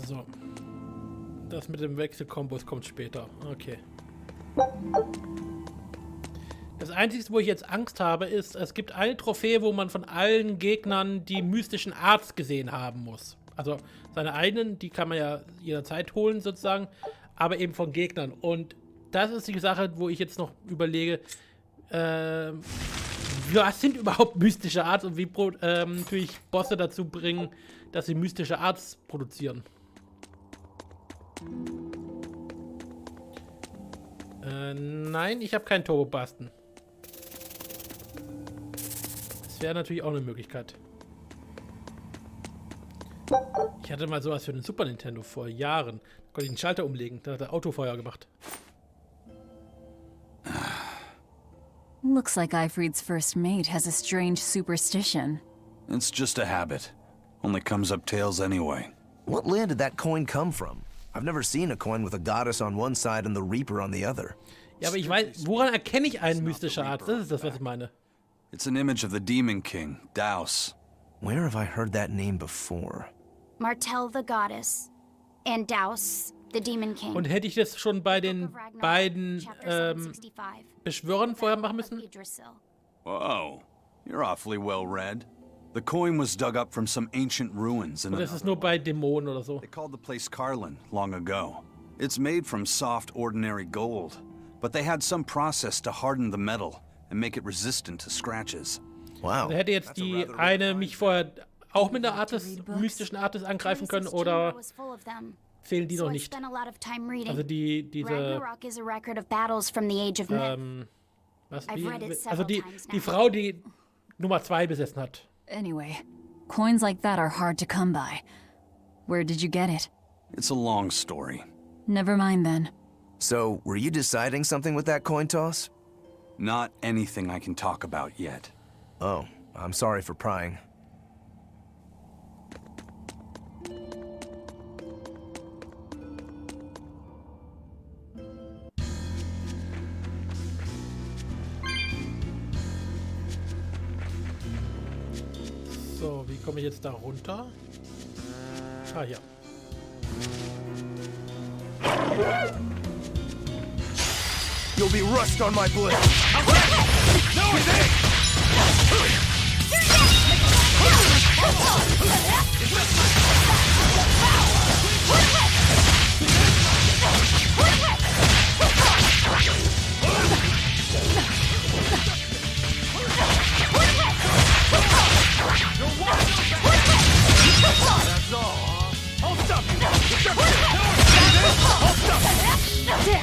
So. Das mit dem Wechselkombos kommt später. Okay. Das Einzige, wo ich jetzt Angst habe, ist, es gibt eine Trophäe, wo man von allen Gegnern die mystischen Arts gesehen haben muss. Also seine eigenen, die kann man ja jederzeit holen sozusagen, aber eben von Gegnern. Und das ist die Sache, wo ich jetzt noch überlege, was sind überhaupt mystische Arts und wie tue ich Bosse dazu bringen, dass sie mystische Arts produzieren. Nein, ich habe keinen Turbo-Basten. Das wäre natürlich auch eine Möglichkeit. Ich hatte mal sowas für den Super Nintendo vor Jahren. Da konnte ich den Schalter umlegen. Da hat er Autofeuer gemacht. Looks like Eifried's first mate has a strange superstition. It's just a habit. Only comes up tails anyway. What land did that coin come from? I've never seen a coin with a goddess on one side and the Reaper on the other. Ja, aber ich weiß, woran erkenne ich einen mystische Arzt? Das ist das, was ich meine. It's an image of the Demon King, Daus. Where have I heard that name before? Martel the Goddess and Daus the Demon King. Und hätte ich das schon bei den beiden Beschwörern vorher machen müssen? Whoa, you're awfully well read. The coin was dug up from some ancient ruins in Oder ist es nur bei Dämonen oder so? They called the place Carlin long ago. It's made from soft, ordinary gold, but they had some process to harden the metal and make it resistant to scratches. Wow. Da hätte jetzt die eine mich vorher auch mit der mystischen Artis angreifen können, oder fehlen die noch nicht? Also diese was, also die Frau, die Nummer 2 besessen hat. Anyway, coins like that are hard to come by. Where did you get it? It's a long story. Never mind then. So, were you deciding something with that coin toss? Not anything I can talk about yet. Oh, I'm sorry for prying. So, wie komme ich jetzt da runter? Ah, hier. You'll be rushed on my blade. That's all, huh? I'll stop you! I'll stop you!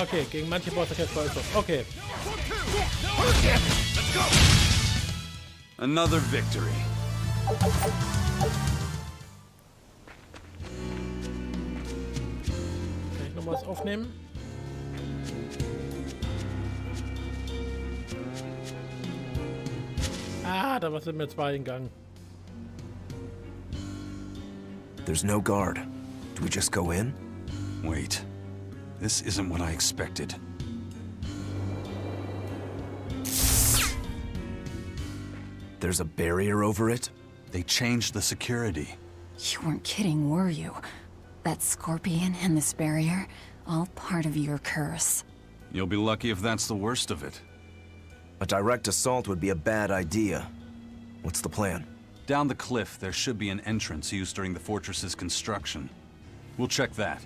Okay, gegen manche Bosse jetzt voll. Okay. Let's go! Another victory. Kann ich noch was aufnehmen? Ah, da sind mir 2 in Gang. There's no guard. Do we just go in? Wait. This isn't what I expected. There's a barrier over it? They changed the security. You weren't kidding, were you? That scorpion and this barrier, all part of your curse. You'll be lucky if that's the worst of it. A direct assault would be a bad idea. What's the plan? Down the cliff, there should be an entrance used during the fortress's construction. We'll check that.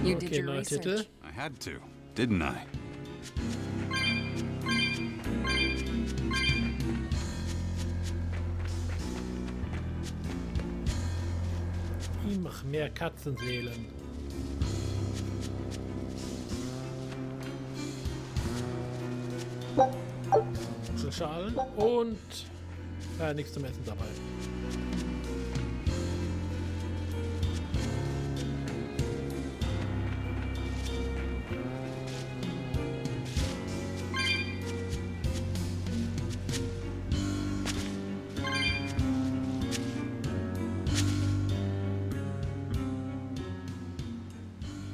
You did your research. Titel. I had to, didn't I? Ich mach mehr Katzenseelen. Schalen und nichts zum Essen dabei.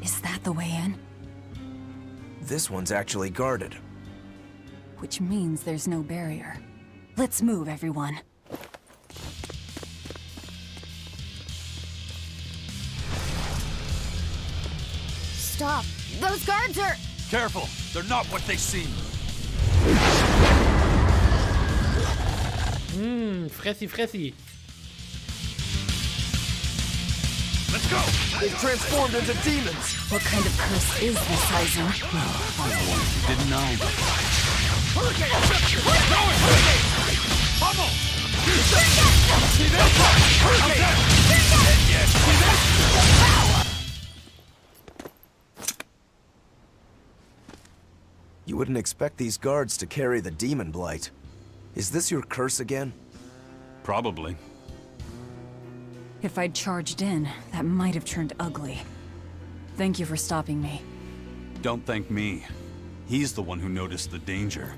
Is that the way in? This one's actually guarded. Which means there's no barrier. Let's move, everyone. Stop! Those guards are... Careful! They're not what they seem! Fressi, fressi. Let's go! They've transformed into demons! What kind of curse is this, Eisen? Didn't know. Hurricane! Hurricane! Pummel! See this? Hurricane! Yes! See this? You wouldn't expect these guards to carry the demon blight. Is this your curse again? Probably. If I'd charged in, that might have turned ugly. Thank you for stopping me. Don't thank me. He's the one who noticed the danger.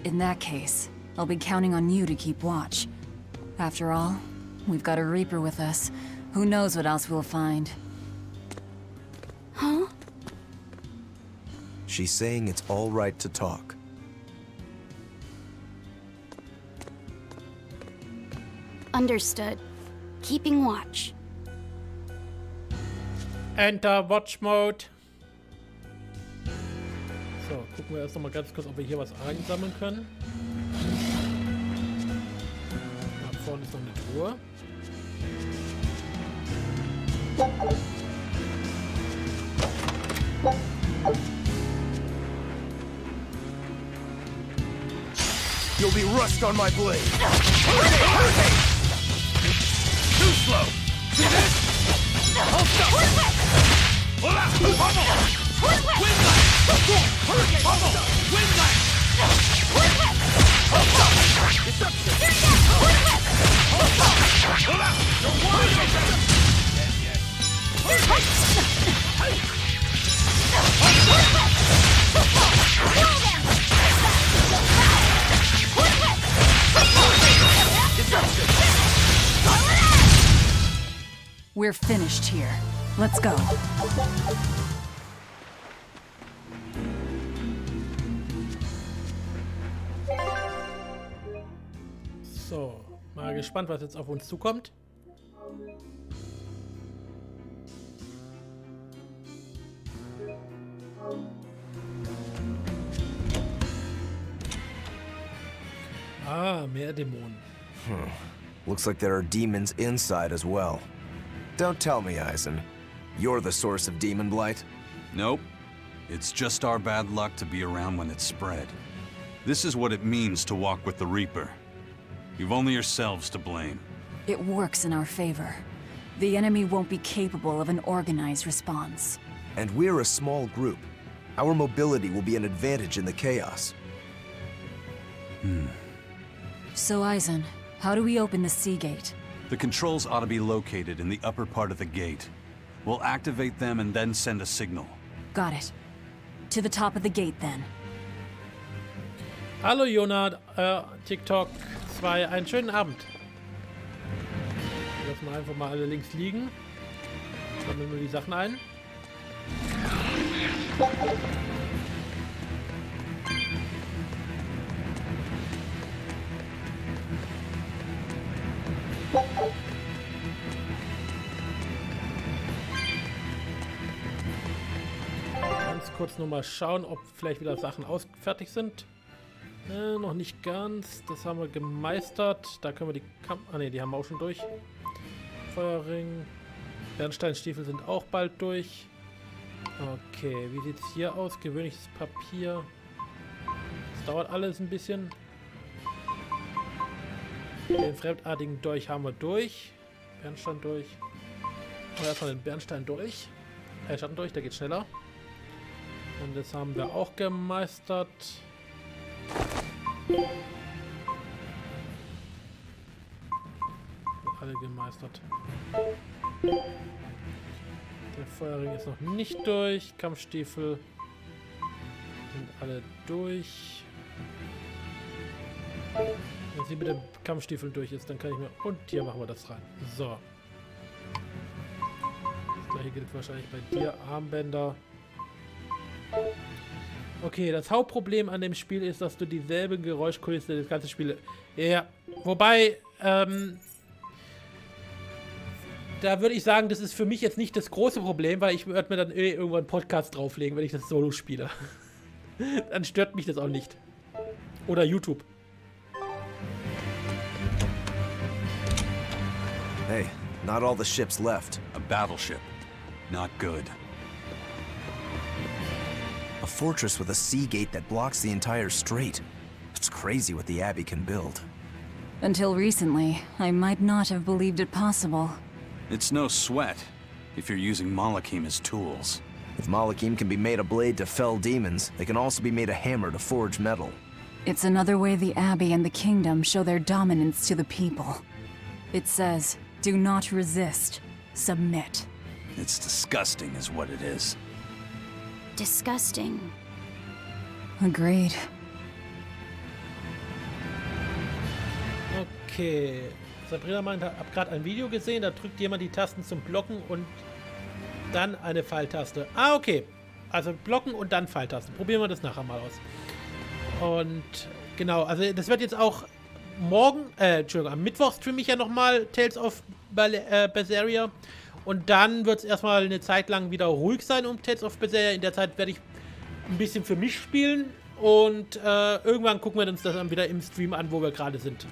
In that case, I'll be counting on you to keep watch. After all, we've got a Reaper with us. Who knows what else we'll find? Huh? She's saying it's all right to talk. Understood. Keeping watch. Enter Watch Mode. So, gucken wir erst noch mal ganz kurz, ob wir hier was einsammeln können. Da vorne ist noch eine Truhe. You'll be rust on my blade! Too slow! See this? Hold up! Pummel! Wind line! Hurricane! Pummel! Wind line! Hold up! Destruction! Hold up! You're wide open! Yes. We're finished here. Let's go. So, mal gespannt, was jetzt auf uns zukommt. Ah, mehr Dämonen. Looks like there are demons inside as well. Don't tell me, Eisen. You're the source of demon blight? Nope. It's just our bad luck to be around when it's spread. This is what it means to walk with the Reaper. You've only yourselves to blame. It works in our favor. The enemy won't be capable of an organized response. And we're a small group. Our mobility will be an advantage in the chaos. So, Eisen, how do we open the sea gate? The controls ought to be located in the upper part of the gate. We'll activate them and then send a signal. Got it. To the top of the gate, then. Hallo Jonah, TikTok 2 einen schönen Abend. Lassen wir einfach mal alle links liegen. Sammeln wir die Sachen ein. Ganz kurz nur mal schauen, ob vielleicht wieder Sachen fertig sind. Noch nicht ganz. Das haben wir gemeistert. Da können wir die die haben wir auch schon durch. Feuerring. Bernsteinstiefel sind auch bald durch. Okay, wie sieht es hier aus? Gewöhnliches Papier. Das dauert alles ein bisschen. Den fremdartigen Dolch haben wir durch. Bernstein durch. Machen wir erstmal den Bernstein durch. Schatten durch, der geht schneller. Und das haben wir auch gemeistert. Alle gemeistert. Der Feuerring ist noch nicht durch. Kampfstiefel sind alle durch. Wenn sie mit dem Kampfstiefel durch ist, dann kann ich mir... Und hier machen wir das rein. So. Das gleiche gilt wahrscheinlich bei dir. Armbänder. Okay, das Hauptproblem an dem Spiel ist, dass du dieselbe Geräuschkulisse das ganze Spiel... Ja, wobei... Da würde ich sagen, das ist für mich jetzt nicht das große Problem, weil ich werde mir dann irgendwann einen Podcast drauflegen, wenn ich das Solo spiele. Dann stört mich das auch nicht. Oder YouTube. Hey, not all the ships left. A battleship. Not good. A fortress with a sea gate that blocks the entire strait. It's crazy what the Abbey can build. Until recently, I might not have believed it possible. It's no sweat if you're using Malachim as tools. If Malachim can be made a blade to fell demons, they can also be made a hammer to forge metal. It's another way the Abbey and the Kingdom show their dominance to the people. It says, do not resist, submit. It's disgusting is what it is. Disgusting. Agreed. Okay. Sabrina meint, ich habe gerade ein Video gesehen, da drückt jemand die Tasten zum Blocken und dann eine Pfeiltaste. Ah, okay. Also blocken und dann Pfeiltasten. Probieren wir das nachher mal aus. Und genau, also das wird jetzt auch morgen, Entschuldigung, am Mittwoch streame ich ja nochmal Tales of Berseria. Und dann wird es erstmal eine Zeit lang wieder ruhig sein um Tales of Berseria. In der Zeit werde ich ein bisschen für mich spielen. Und irgendwann gucken wir uns das dann wieder im Stream an, wo wir gerade sind.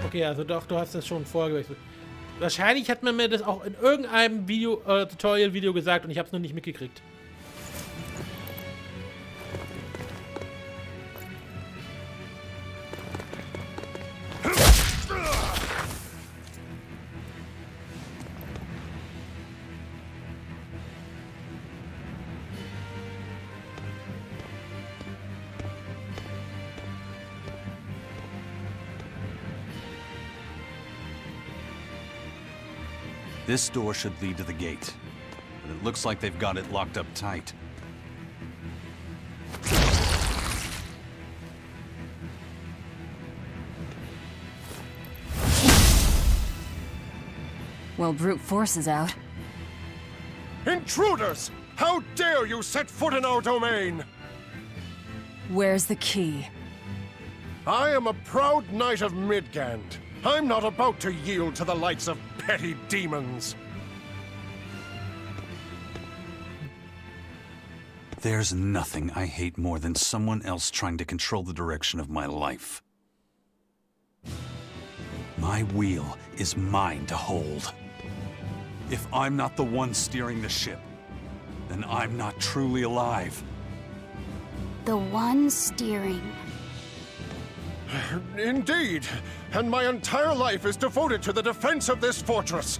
Okay, also doch, du hast das schon vorgewechselt. Wahrscheinlich hat man mir das auch in irgendeinem Video, Tutorial-Video gesagt und ich habe es nur nicht mitgekriegt. This door should lead to the gate, but it looks like they've got it locked up tight. Well, brute force is out. Intruders! How dare you set foot in our domain? Where's the key? I am a proud knight of Midgand. I'm not about to yield to the likes of petty demons. There's nothing I hate more than someone else trying to control the direction of my life. My wheel is mine to hold. If I'm not the one steering the ship, then I'm not truly alive. The one steering. Indeed, and my entire life is devoted to the defense of this fortress.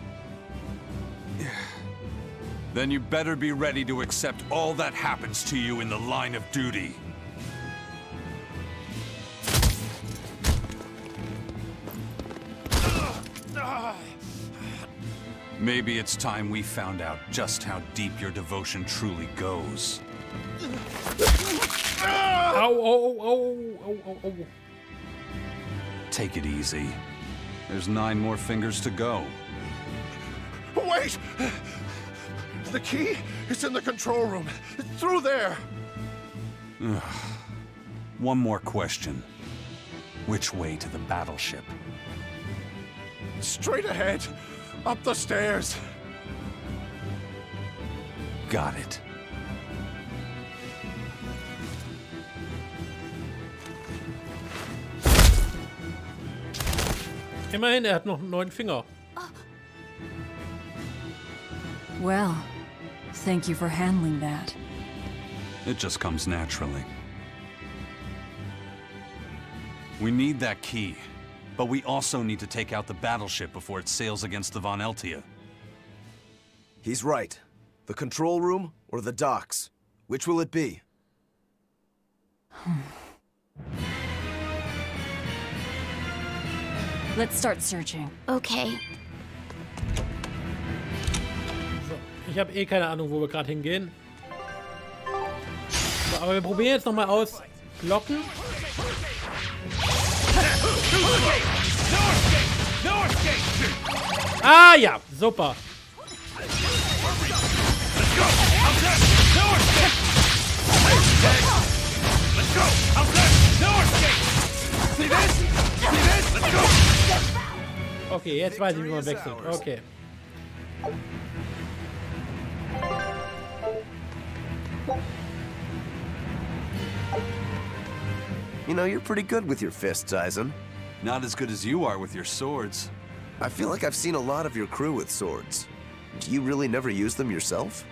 Then you better be ready to accept all that happens to you in the line of duty. Maybe it's time we found out just how deep your devotion truly goes. Au. Take it easy. There's 9 more fingers to go. Wait! The key is in the control room. Through there. One more question. Which way to the battleship? Straight ahead. Up the stairs. Got it. Immerhin, hat noch einen 9 Finger. Well, thank you for handling that. It just comes naturally. We need that key, but we also need to take out the battleship before it sails against the Von Eltia. He's right. The control room or the docks? Which will it be? Let's start searching. Okay. So, ich habe eh keine Ahnung, wo wir gerade hingehen. So, aber wir probieren jetzt nochmal aus. Locken. Ah ja, super. Okay, jetzt weiß ich, wie man wechselt. Okay. You know, you're pretty good with your fists, Eisen. Not as good as you are with your swords. I feel like I've seen a lot of your crew with swords. Do you really never use them yourself?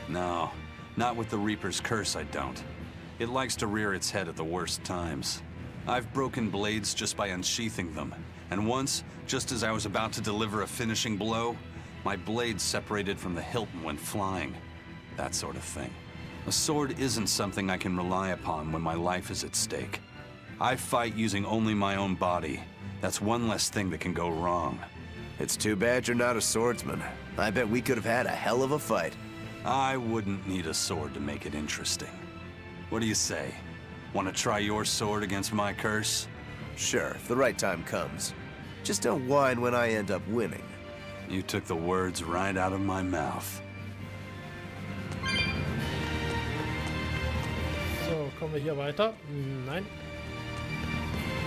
No, not with the Reaper's curse, I don't. It likes to rear its head at the worst times. I've broken blades just by unsheathing them, and once, just as I was about to deliver a finishing blow, my blade separated from the hilt and went flying. That sort of thing. A sword isn't something I can rely upon when my life is at stake. I fight using only my own body. That's one less thing that can go wrong. It's too bad you're not a swordsman. I bet we could have had a hell of a fight. I wouldn't need a sword to make it interesting. What do you say? Want to try your sword against my curse? Sure, if the right time comes. Just don't whine when I end up winning. You took the words right out of my mouth. So, kommen wir hier weiter? Nein.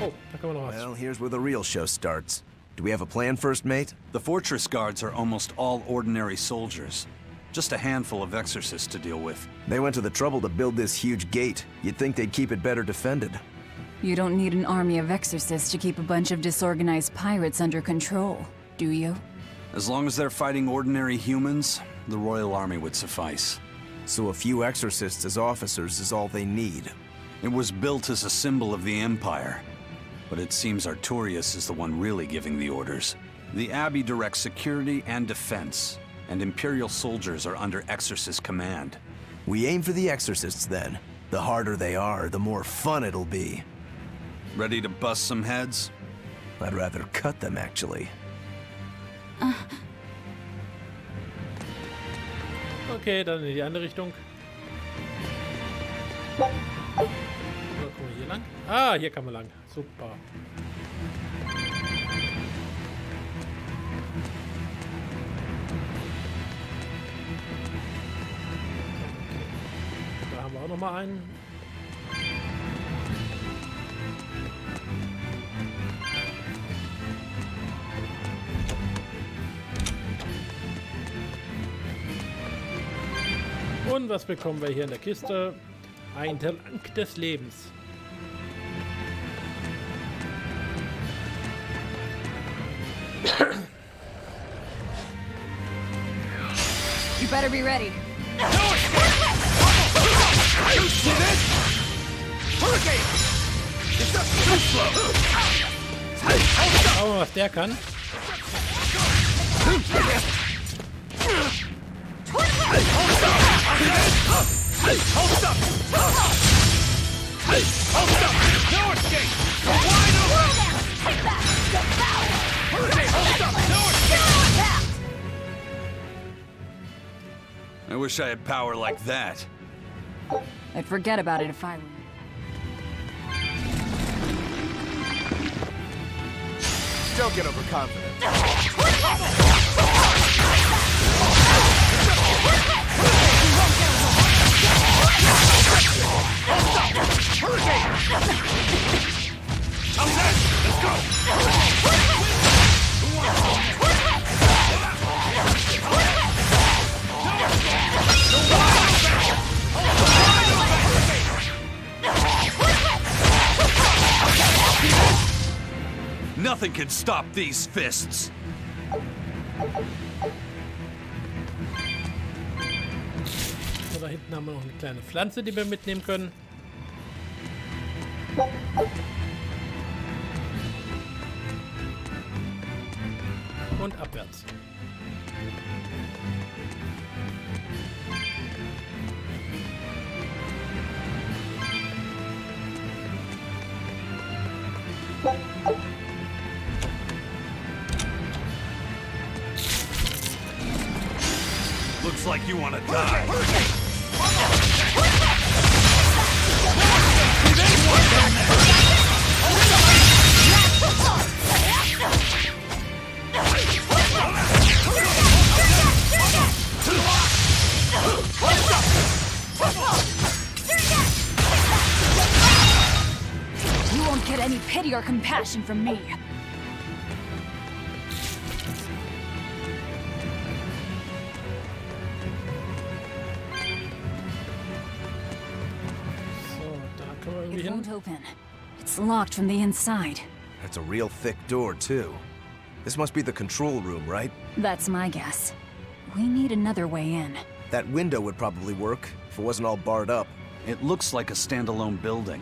Oh, da können wir noch was. Well, here's where the real show starts. Do we have a plan, First Mate? The fortress guards are almost all ordinary soldiers. Just a handful of exorcists to deal with. They went to the trouble to build this huge gate. You'd think they'd keep it better defended. You don't need an army of exorcists to keep a bunch of disorganized pirates under control, do you? As long as they're fighting ordinary humans, the Royal Army would suffice. So a few exorcists as officers is all they need. It was built as a symbol of the Empire. But it seems Artorias is the one really giving the orders. The Abbey directs security and defense, and Imperial soldiers are under Exorcist command. We aim for the exorcists then. The harder they are, the more fun it'll be. Ready to bust some heads? I'd rather cut them, actually. Okay, dann in die andere Richtung. So, kommen wir hier lang? Ah, hier kann man lang. Super. Da haben wir auch noch mal einen. Und was bekommen wir hier in der Kiste? Ein Trank des Lebens. You better be ready. Schauen wir mal, was der kann. I wish I had power like that. I'd forget about it if I were you. Don't get overconfident. Let's go! Nothing can stop these fists. So, da hinten haben wir noch eine kleine Pflanze, die wir mitnehmen können. Und abwärts. Looks like you want to die. You won't get any pity or compassion from me. It won't open. It's locked from the inside. That's a real thick door, too. This must be the control room, right? That's my guess. We need another way in. That window would probably work, if it wasn't all barred up. It looks like a standalone building.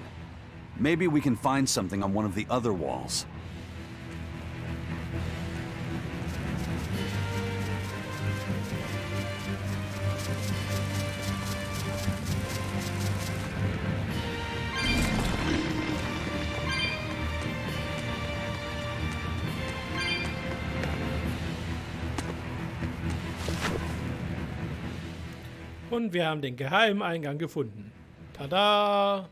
Maybe we can find something on one of the other walls. Und wir haben den geheimen Eingang gefunden. Tada!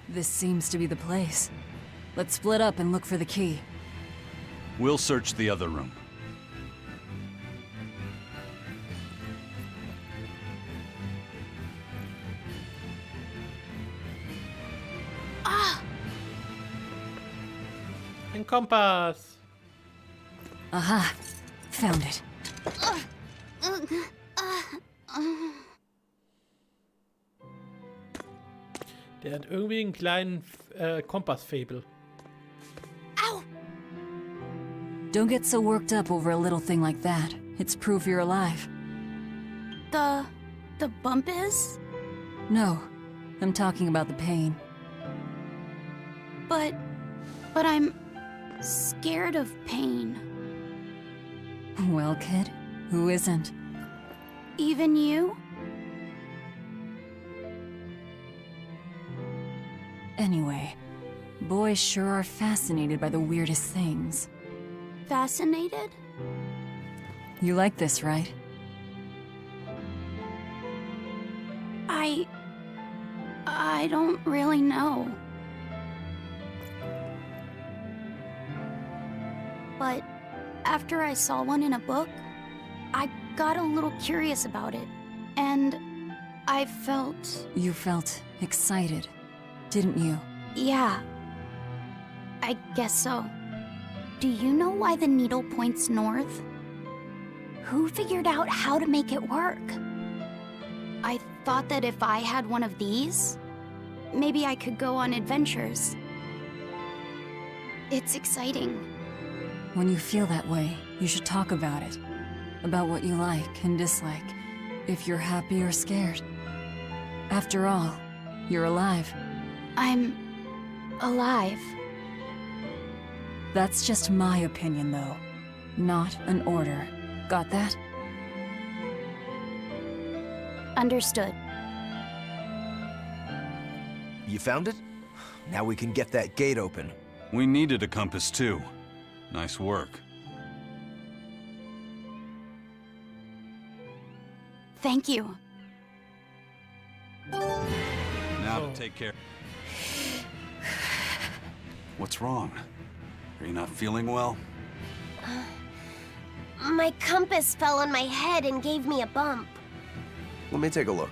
This seems to be the place. Let's split up and look for the key. We'll search the other room. Ein Kompass. Aha. Found it. Der hat irgendwie einen kleinen Kompass-Fable. Don't get so worked up over a little thing like that. It's proof you're alive. The bump is? No, I'm talking about the pain. But I'm scared of pain. Well, kid, who isn't? Even you? Anyway, boys sure are fascinated by the weirdest things. Fascinated? You like this, right? I don't really know. But after I saw one in a book, I got a little curious about it, and I felt... You felt excited, didn't you? Yeah. I guess so. Do you know why the needle points north? Who figured out how to make it work? I thought that if I had one of these, maybe I could go on adventures. It's exciting. When you feel that way, you should talk about it. About what you like and dislike. If you're happy or scared. After all, you're alive. I'm... alive. That's just my opinion, though. Not an order. Got that? Understood. You found it? Now we can get that gate open. We needed a compass, too. Nice work. Thank you. Now to take care. What's wrong? Are you not feeling well? My compass fell on my head and gave me a bump. Let me take a look.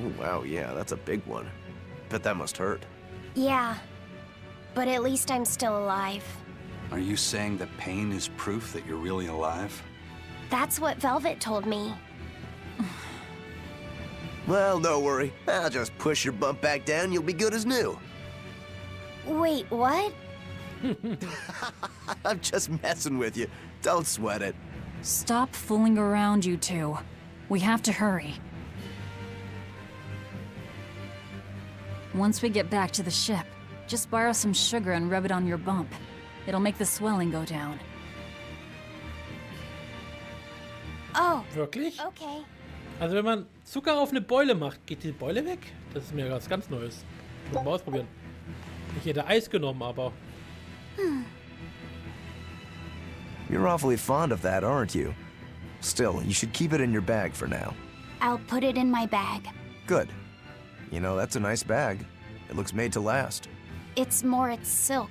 Oh, wow, yeah, that's a big one. Bet that must hurt. Yeah, but at least I'm still alive. Are you saying that pain is proof that you're really alive? That's what Valvet told me. Well, don't worry. I'll just push your bump back down, you'll be good as new. Wait, what? I'm just messing with you. Don't sweat it. Stop fooling around, you two. We have to hurry. Once we get back to the ship, just borrow some sugar and rub it on your bump. It'll make the swelling go down. Oh. Wirklich? Okay. Also wenn man Zucker auf eine Beule macht, geht die Beule weg? Das ist mir was ganz Neues. Muss mal ausprobieren. Ich hätte Eis genommen, aber... You're awfully fond of that, aren't you? Still, you should keep it in your bag for now. I'll put it in my bag. Good. You know, that's a nice bag. It looks made to last. It's Moritz silk.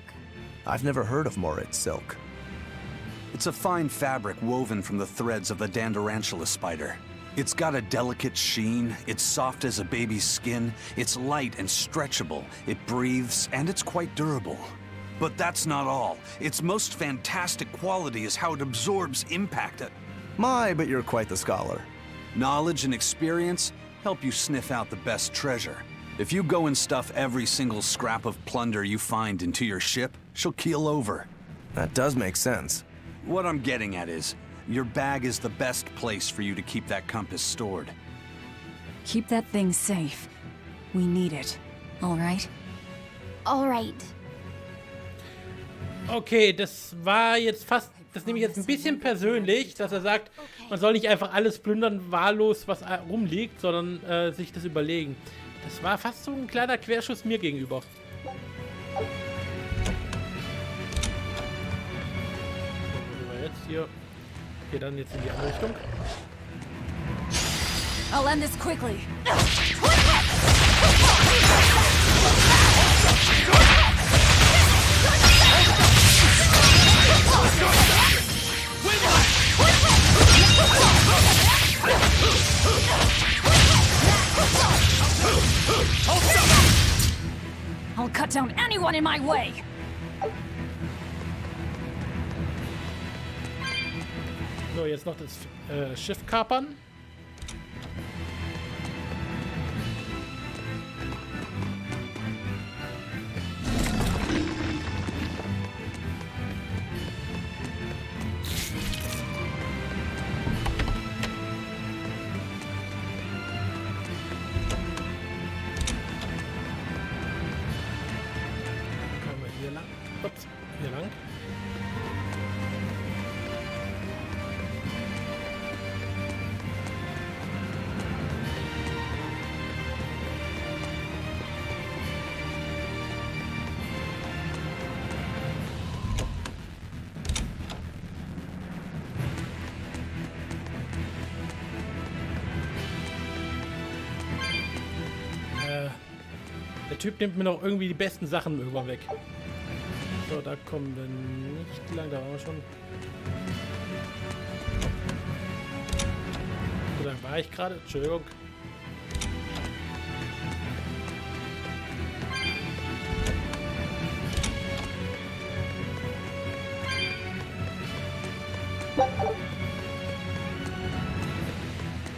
I've never heard of Moritz silk. It's a fine fabric woven from the threads of the Dandarantula spider. It's got a delicate sheen, it's soft as a baby's skin, it's light and stretchable, it breathes, and it's quite durable. But that's not all. Its most fantastic quality is how it absorbs impact. My, but you're quite the scholar. Knowledge and experience help you sniff out the best treasure. If you go and stuff every single scrap of plunder you find into your ship, she'll keel over. That does make sense. What I'm getting at is, your bag is the best place for you to keep that compass stored. Keep that thing safe. We need it. All right? All right. Okay, das war jetzt fast... Das nehme ich jetzt ein bisschen persönlich, dass er sagt, man soll nicht einfach alles plündern, wahllos, was rumliegt, sondern sich das überlegen. Das war fast so ein kleiner Querschuss mir gegenüber. Wo sind wir jetzt hier? Okay, dann jetzt in die andere Richtung. I'll end this quickly. I'll cut down anyone in my way. So, jetzt noch das Schiff kapern. Ups, hier lang. Der Typ nimmt mir noch irgendwie die besten Sachen irgendwann weg. So, da kommen wir nicht lang, da waren wir schon. So, dann war ich gerade. Entschuldigung.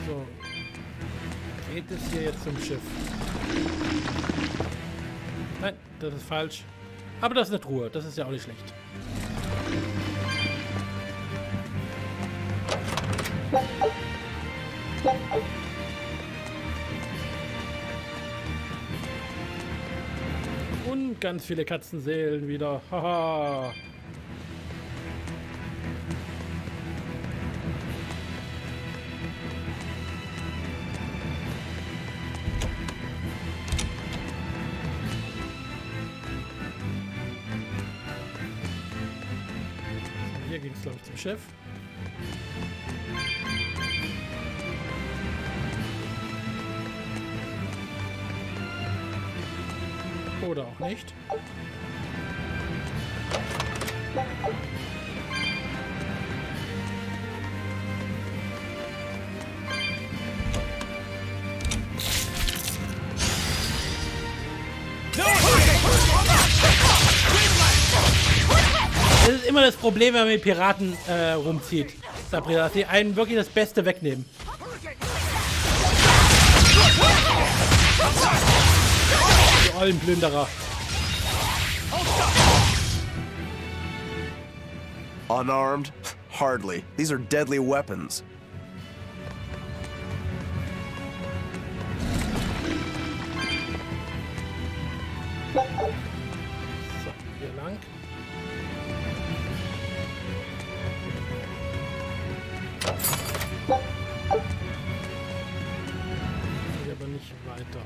So. Geht es hier jetzt zum Schiff? Nein, das ist falsch. Aber das ist eine Truhe, das ist ja auch nicht schlecht. Und ganz viele Katzenseelen wieder. Haha. Hier ging es, glaube ich, zum Schiff. Oder auch nicht. Das ist immer das Problem, wenn man mit Piraten rumzieht, Sabrina, dass sie einen wirklich das Beste wegnehmen. Die ollen Plünderer. Unarmed? Hardly. These are deadly weapons. So, hier lang. Hier aber nicht weiter.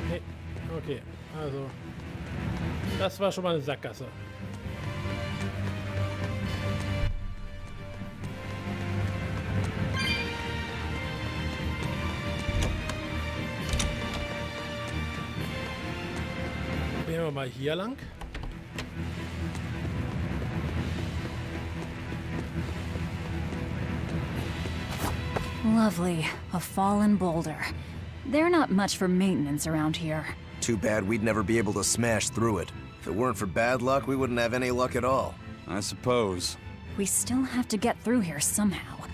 Nee, okay. Also, das war schon mal eine Sackgasse. Gehen wir mal hier lang. Lovely. A fallen boulder. They're not much for maintenance around here. Too bad we'd never be able to smash through it. If it weren't for bad luck, we wouldn't have any luck at all. I suppose. We still have to get through here somehow.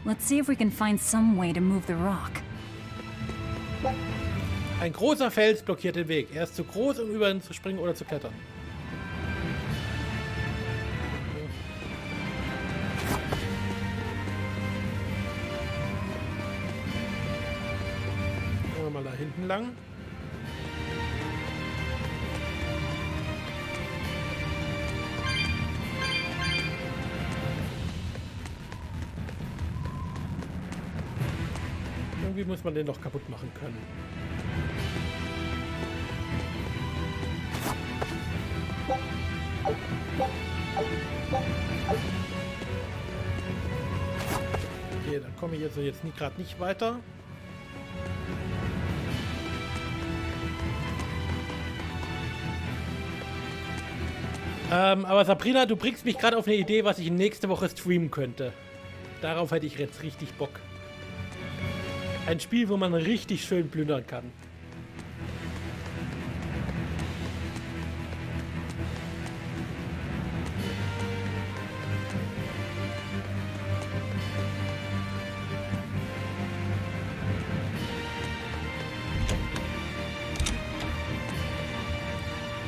Let's see if we can find some way to move the rock. Ein großer Fels blockiert den Weg. Er ist zu groß, um über ihn zu springen oder zu klettern. Gehen wir mal da hinten lang. Irgendwie muss man den doch kaputt machen können. Okay, dann komme ich jetzt gerade nicht weiter. Aber Sabrina, du bringst mich gerade auf eine Idee, was ich nächste Woche streamen könnte. Darauf hätte ich jetzt richtig Bock. Ein Spiel, wo man richtig schön plündern kann.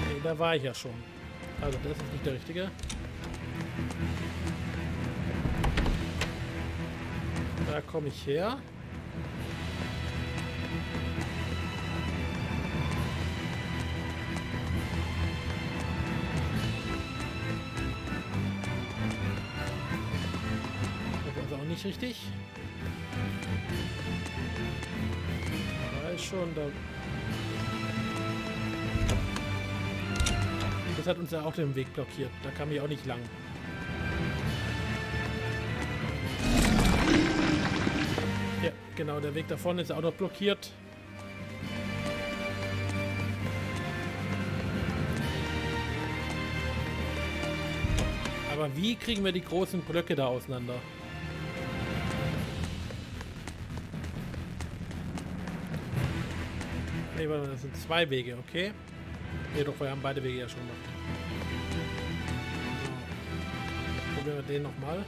Okay, da war ich ja schon. Also das ist nicht der richtige. Da komme ich her. Nicht richtig. Da ist schon da. Das hat uns ja auch den Weg blockiert. Da kam ich auch nicht lang. Ja, genau, der Weg da vorne ist auch noch blockiert. Aber wie kriegen wir die großen Blöcke da auseinander? Nee, warte mal, das sind zwei Wege, okay? Ne, doch, wir haben beide Wege ja schon gemacht. So. Probieren wir den nochmal.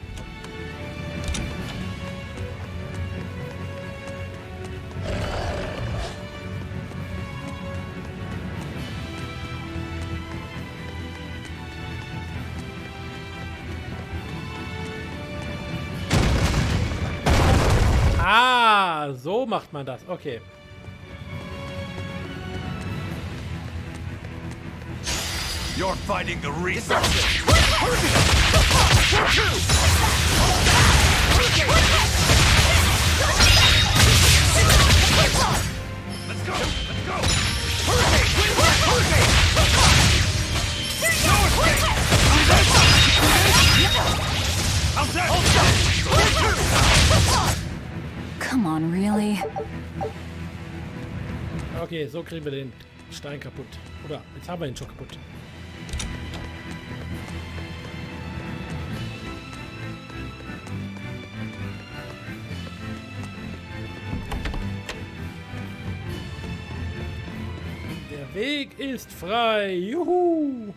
Ah, so macht man das. Okay. You're fighting the Reaper. Let's go. Come on, really? Okay, so kriegen wir den Stein kaputt. Oder, jetzt haben wir ihn schon kaputt. Der Weg ist frei. Juhu!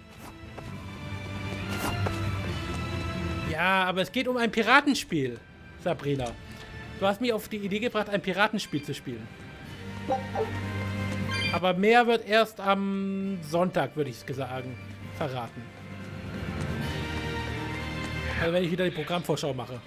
Ja, aber es geht um ein Piratenspiel, Sabrina. Du hast mich auf die Idee gebracht, ein Piratenspiel zu spielen. Aber mehr wird erst am Sonntag, würde ich sagen, verraten. Also wenn ich wieder die Programmvorschau mache.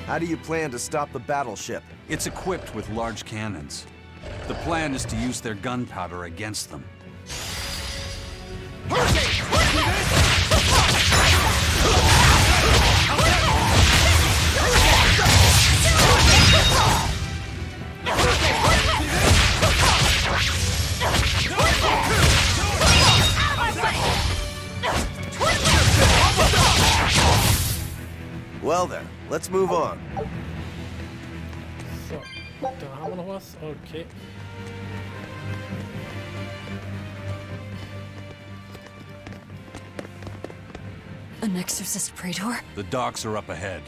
How do you plan to stop the battleship? It's equipped with large cannons. The plan is to use their gunpowder against them. Well then, let's move on. So, da haben wir noch was. Okay. An exorcist praetor? The docks are up ahead.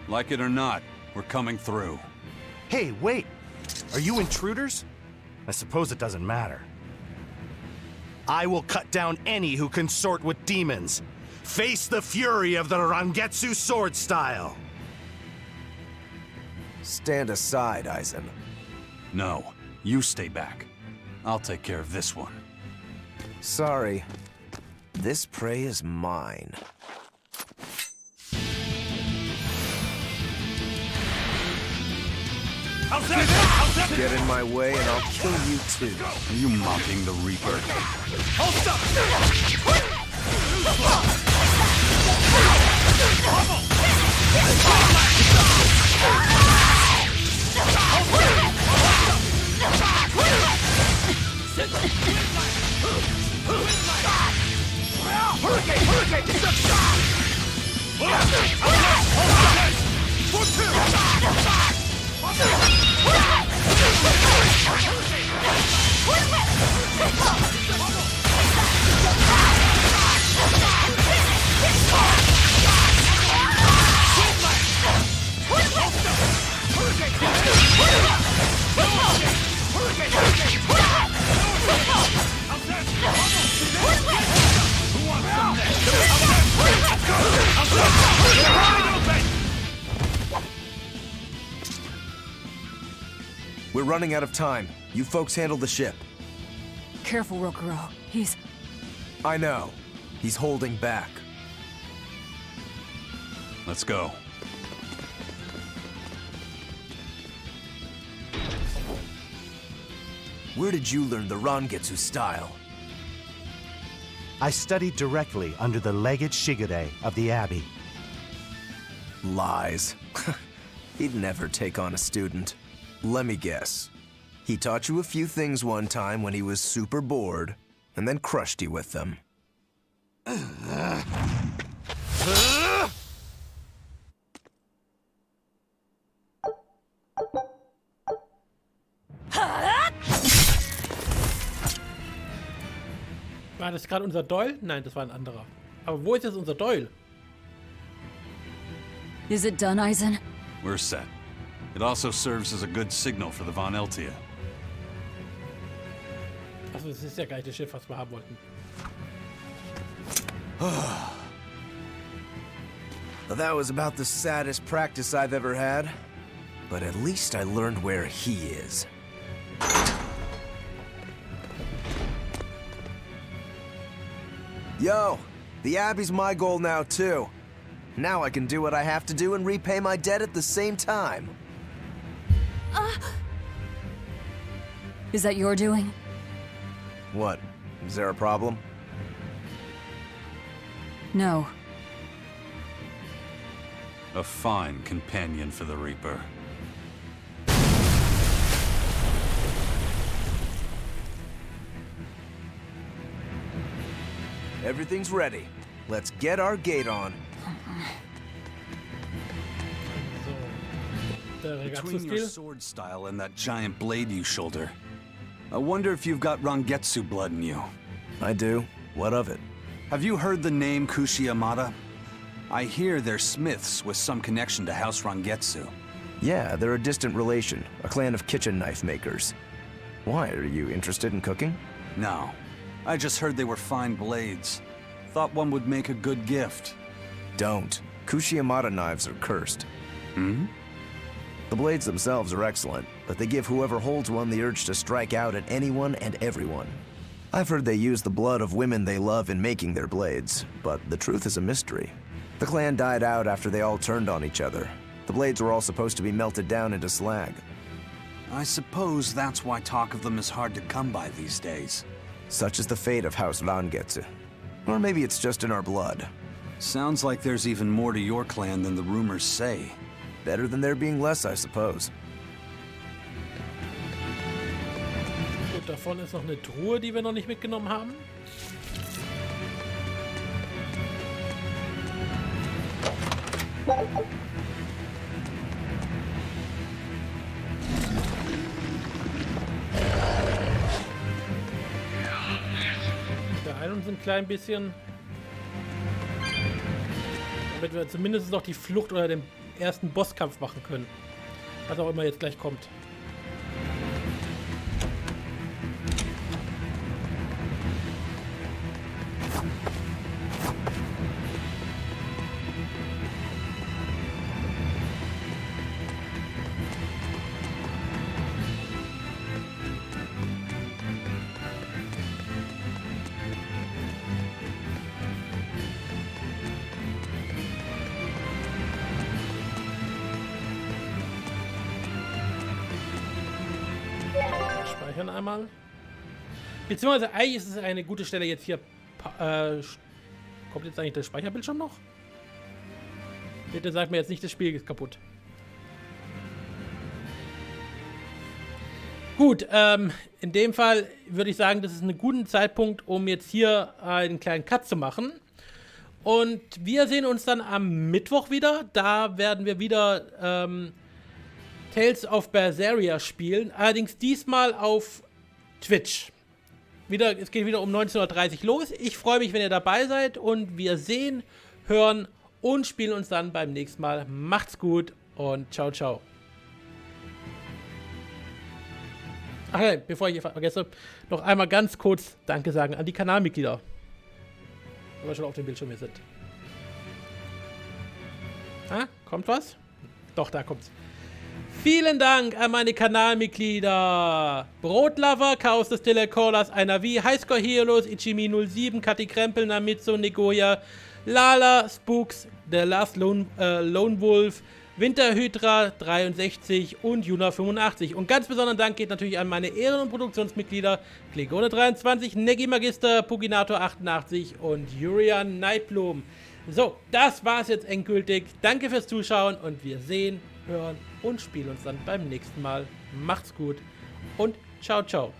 Like it or not, we're coming through. Hey, wait! Are you intruders? I suppose it doesn't matter. I will cut down any who consort with demons. Face the fury of the Rangetsu sword style. Stand aside, Eisen. No, you stay back. I'll take care of this one. Sorry. This prey is mine. Get in my way and I'll kill you too. Are you mocking the Reaper? We're running out of time. You folks handle the ship. Careful, Rokuro. He's... I know. He's holding back. Let's go. Where did you learn the Rangetsu style? I studied directly under the Legate Shigure of the Abbey. Lies. He'd never take on a student. Let me guess. He taught you a few things one time when he was super bored, and then crushed you with them. War das gerade unser Doyle? Nein, das war ein anderer. Aber wo ist jetzt unser Doyle? Is it done, Eisen? We're set. It also serves as a good signal for the Von Eltia. Achso, das ist ja gar nicht das Schiff, was wir haben wollten. Well, that was about the saddest practice I've ever had. But at least I learned where he is. Yo, the Abbey's my goal now too. Now I can do what I have to do and repay my debt at the same time. Is that your doing? What? Is there a problem? No. A fine companion for the Reaper. Everything's ready. Let's get our gate on. Between your sword style and that giant blade you shoulder, I wonder if you've got Rangetsu blood in you. I do. What of it? Have you heard the name Kushi-Yamada? I hear they're smiths with some connection to House Rangetsu. Yeah, they're a distant relation, a clan of kitchen knife makers. Why, are you interested in cooking? No. I just heard they were fine blades. Thought one would make a good gift. Don't. Kushi-Yamada knives are cursed. Hmm? The blades themselves are excellent, but they give whoever holds one the urge to strike out at anyone and everyone. I've heard they use the blood of women they love in making their blades, but the truth is a mystery. The clan died out after they all turned on each other. The blades were all supposed to be melted down into slag. I suppose that's why talk of them is hard to come by these days. Such is the fate of House Rangetsu. Or maybe it's just in our blood. Sounds like there's even more to your clan than the rumors say. Better than there being less, I suppose. Gut, da vorne ist noch eine Truhe, die wir noch nicht mitgenommen haben. Wir beeilen uns ein klein bisschen, damit wir zumindest noch die Flucht oder den ersten Bosskampf machen können. Was auch immer jetzt gleich kommt. Speichern einmal. Beziehungsweise eigentlich ist es eine gute Stelle jetzt hier. Kommt jetzt eigentlich der Speicherbildschirm noch? Bitte sagt mir jetzt nicht, das Spiel ist kaputt. Gut, in dem Fall würde ich sagen, das ist ein guter Zeitpunkt, um jetzt hier einen kleinen Cut zu machen. Und wir sehen uns dann am Mittwoch wieder. Da werden wir wieder Tales of Berseria spielen. Allerdings diesmal auf Twitch. Es geht wieder um 19:30 Uhr los. Ich freue mich, wenn ihr dabei seid. Und wir sehen, hören und spielen uns dann beim nächsten Mal. Macht's gut und ciao, ciao. Ach ja, bevor ich vergesse, noch einmal ganz kurz Danke sagen an die Kanalmitglieder. Wenn wir schon auf dem Bildschirm hier sind. Ah, kommt was? Doch, da kommt's. Vielen Dank an meine Kanalmitglieder. Brotlover, Chaos des Telecallers, Einer Wie, Highscore Heroes, Ichimi07, Kathi Krempel, Namitsu, Negoya, Lala, Spooks, The Last Lone Wolf, Winterhydra 63 und Juna85. Und ganz besonderen Dank geht natürlich an meine Ehren- und Produktionsmitglieder Klegone 23, Negi Magister, Puginator 88 und Jurian Nightbloom. So, das war's jetzt endgültig. Danke fürs Zuschauen und wir sehen, hören und spielen uns dann beim nächsten Mal. Macht's gut und ciao, ciao.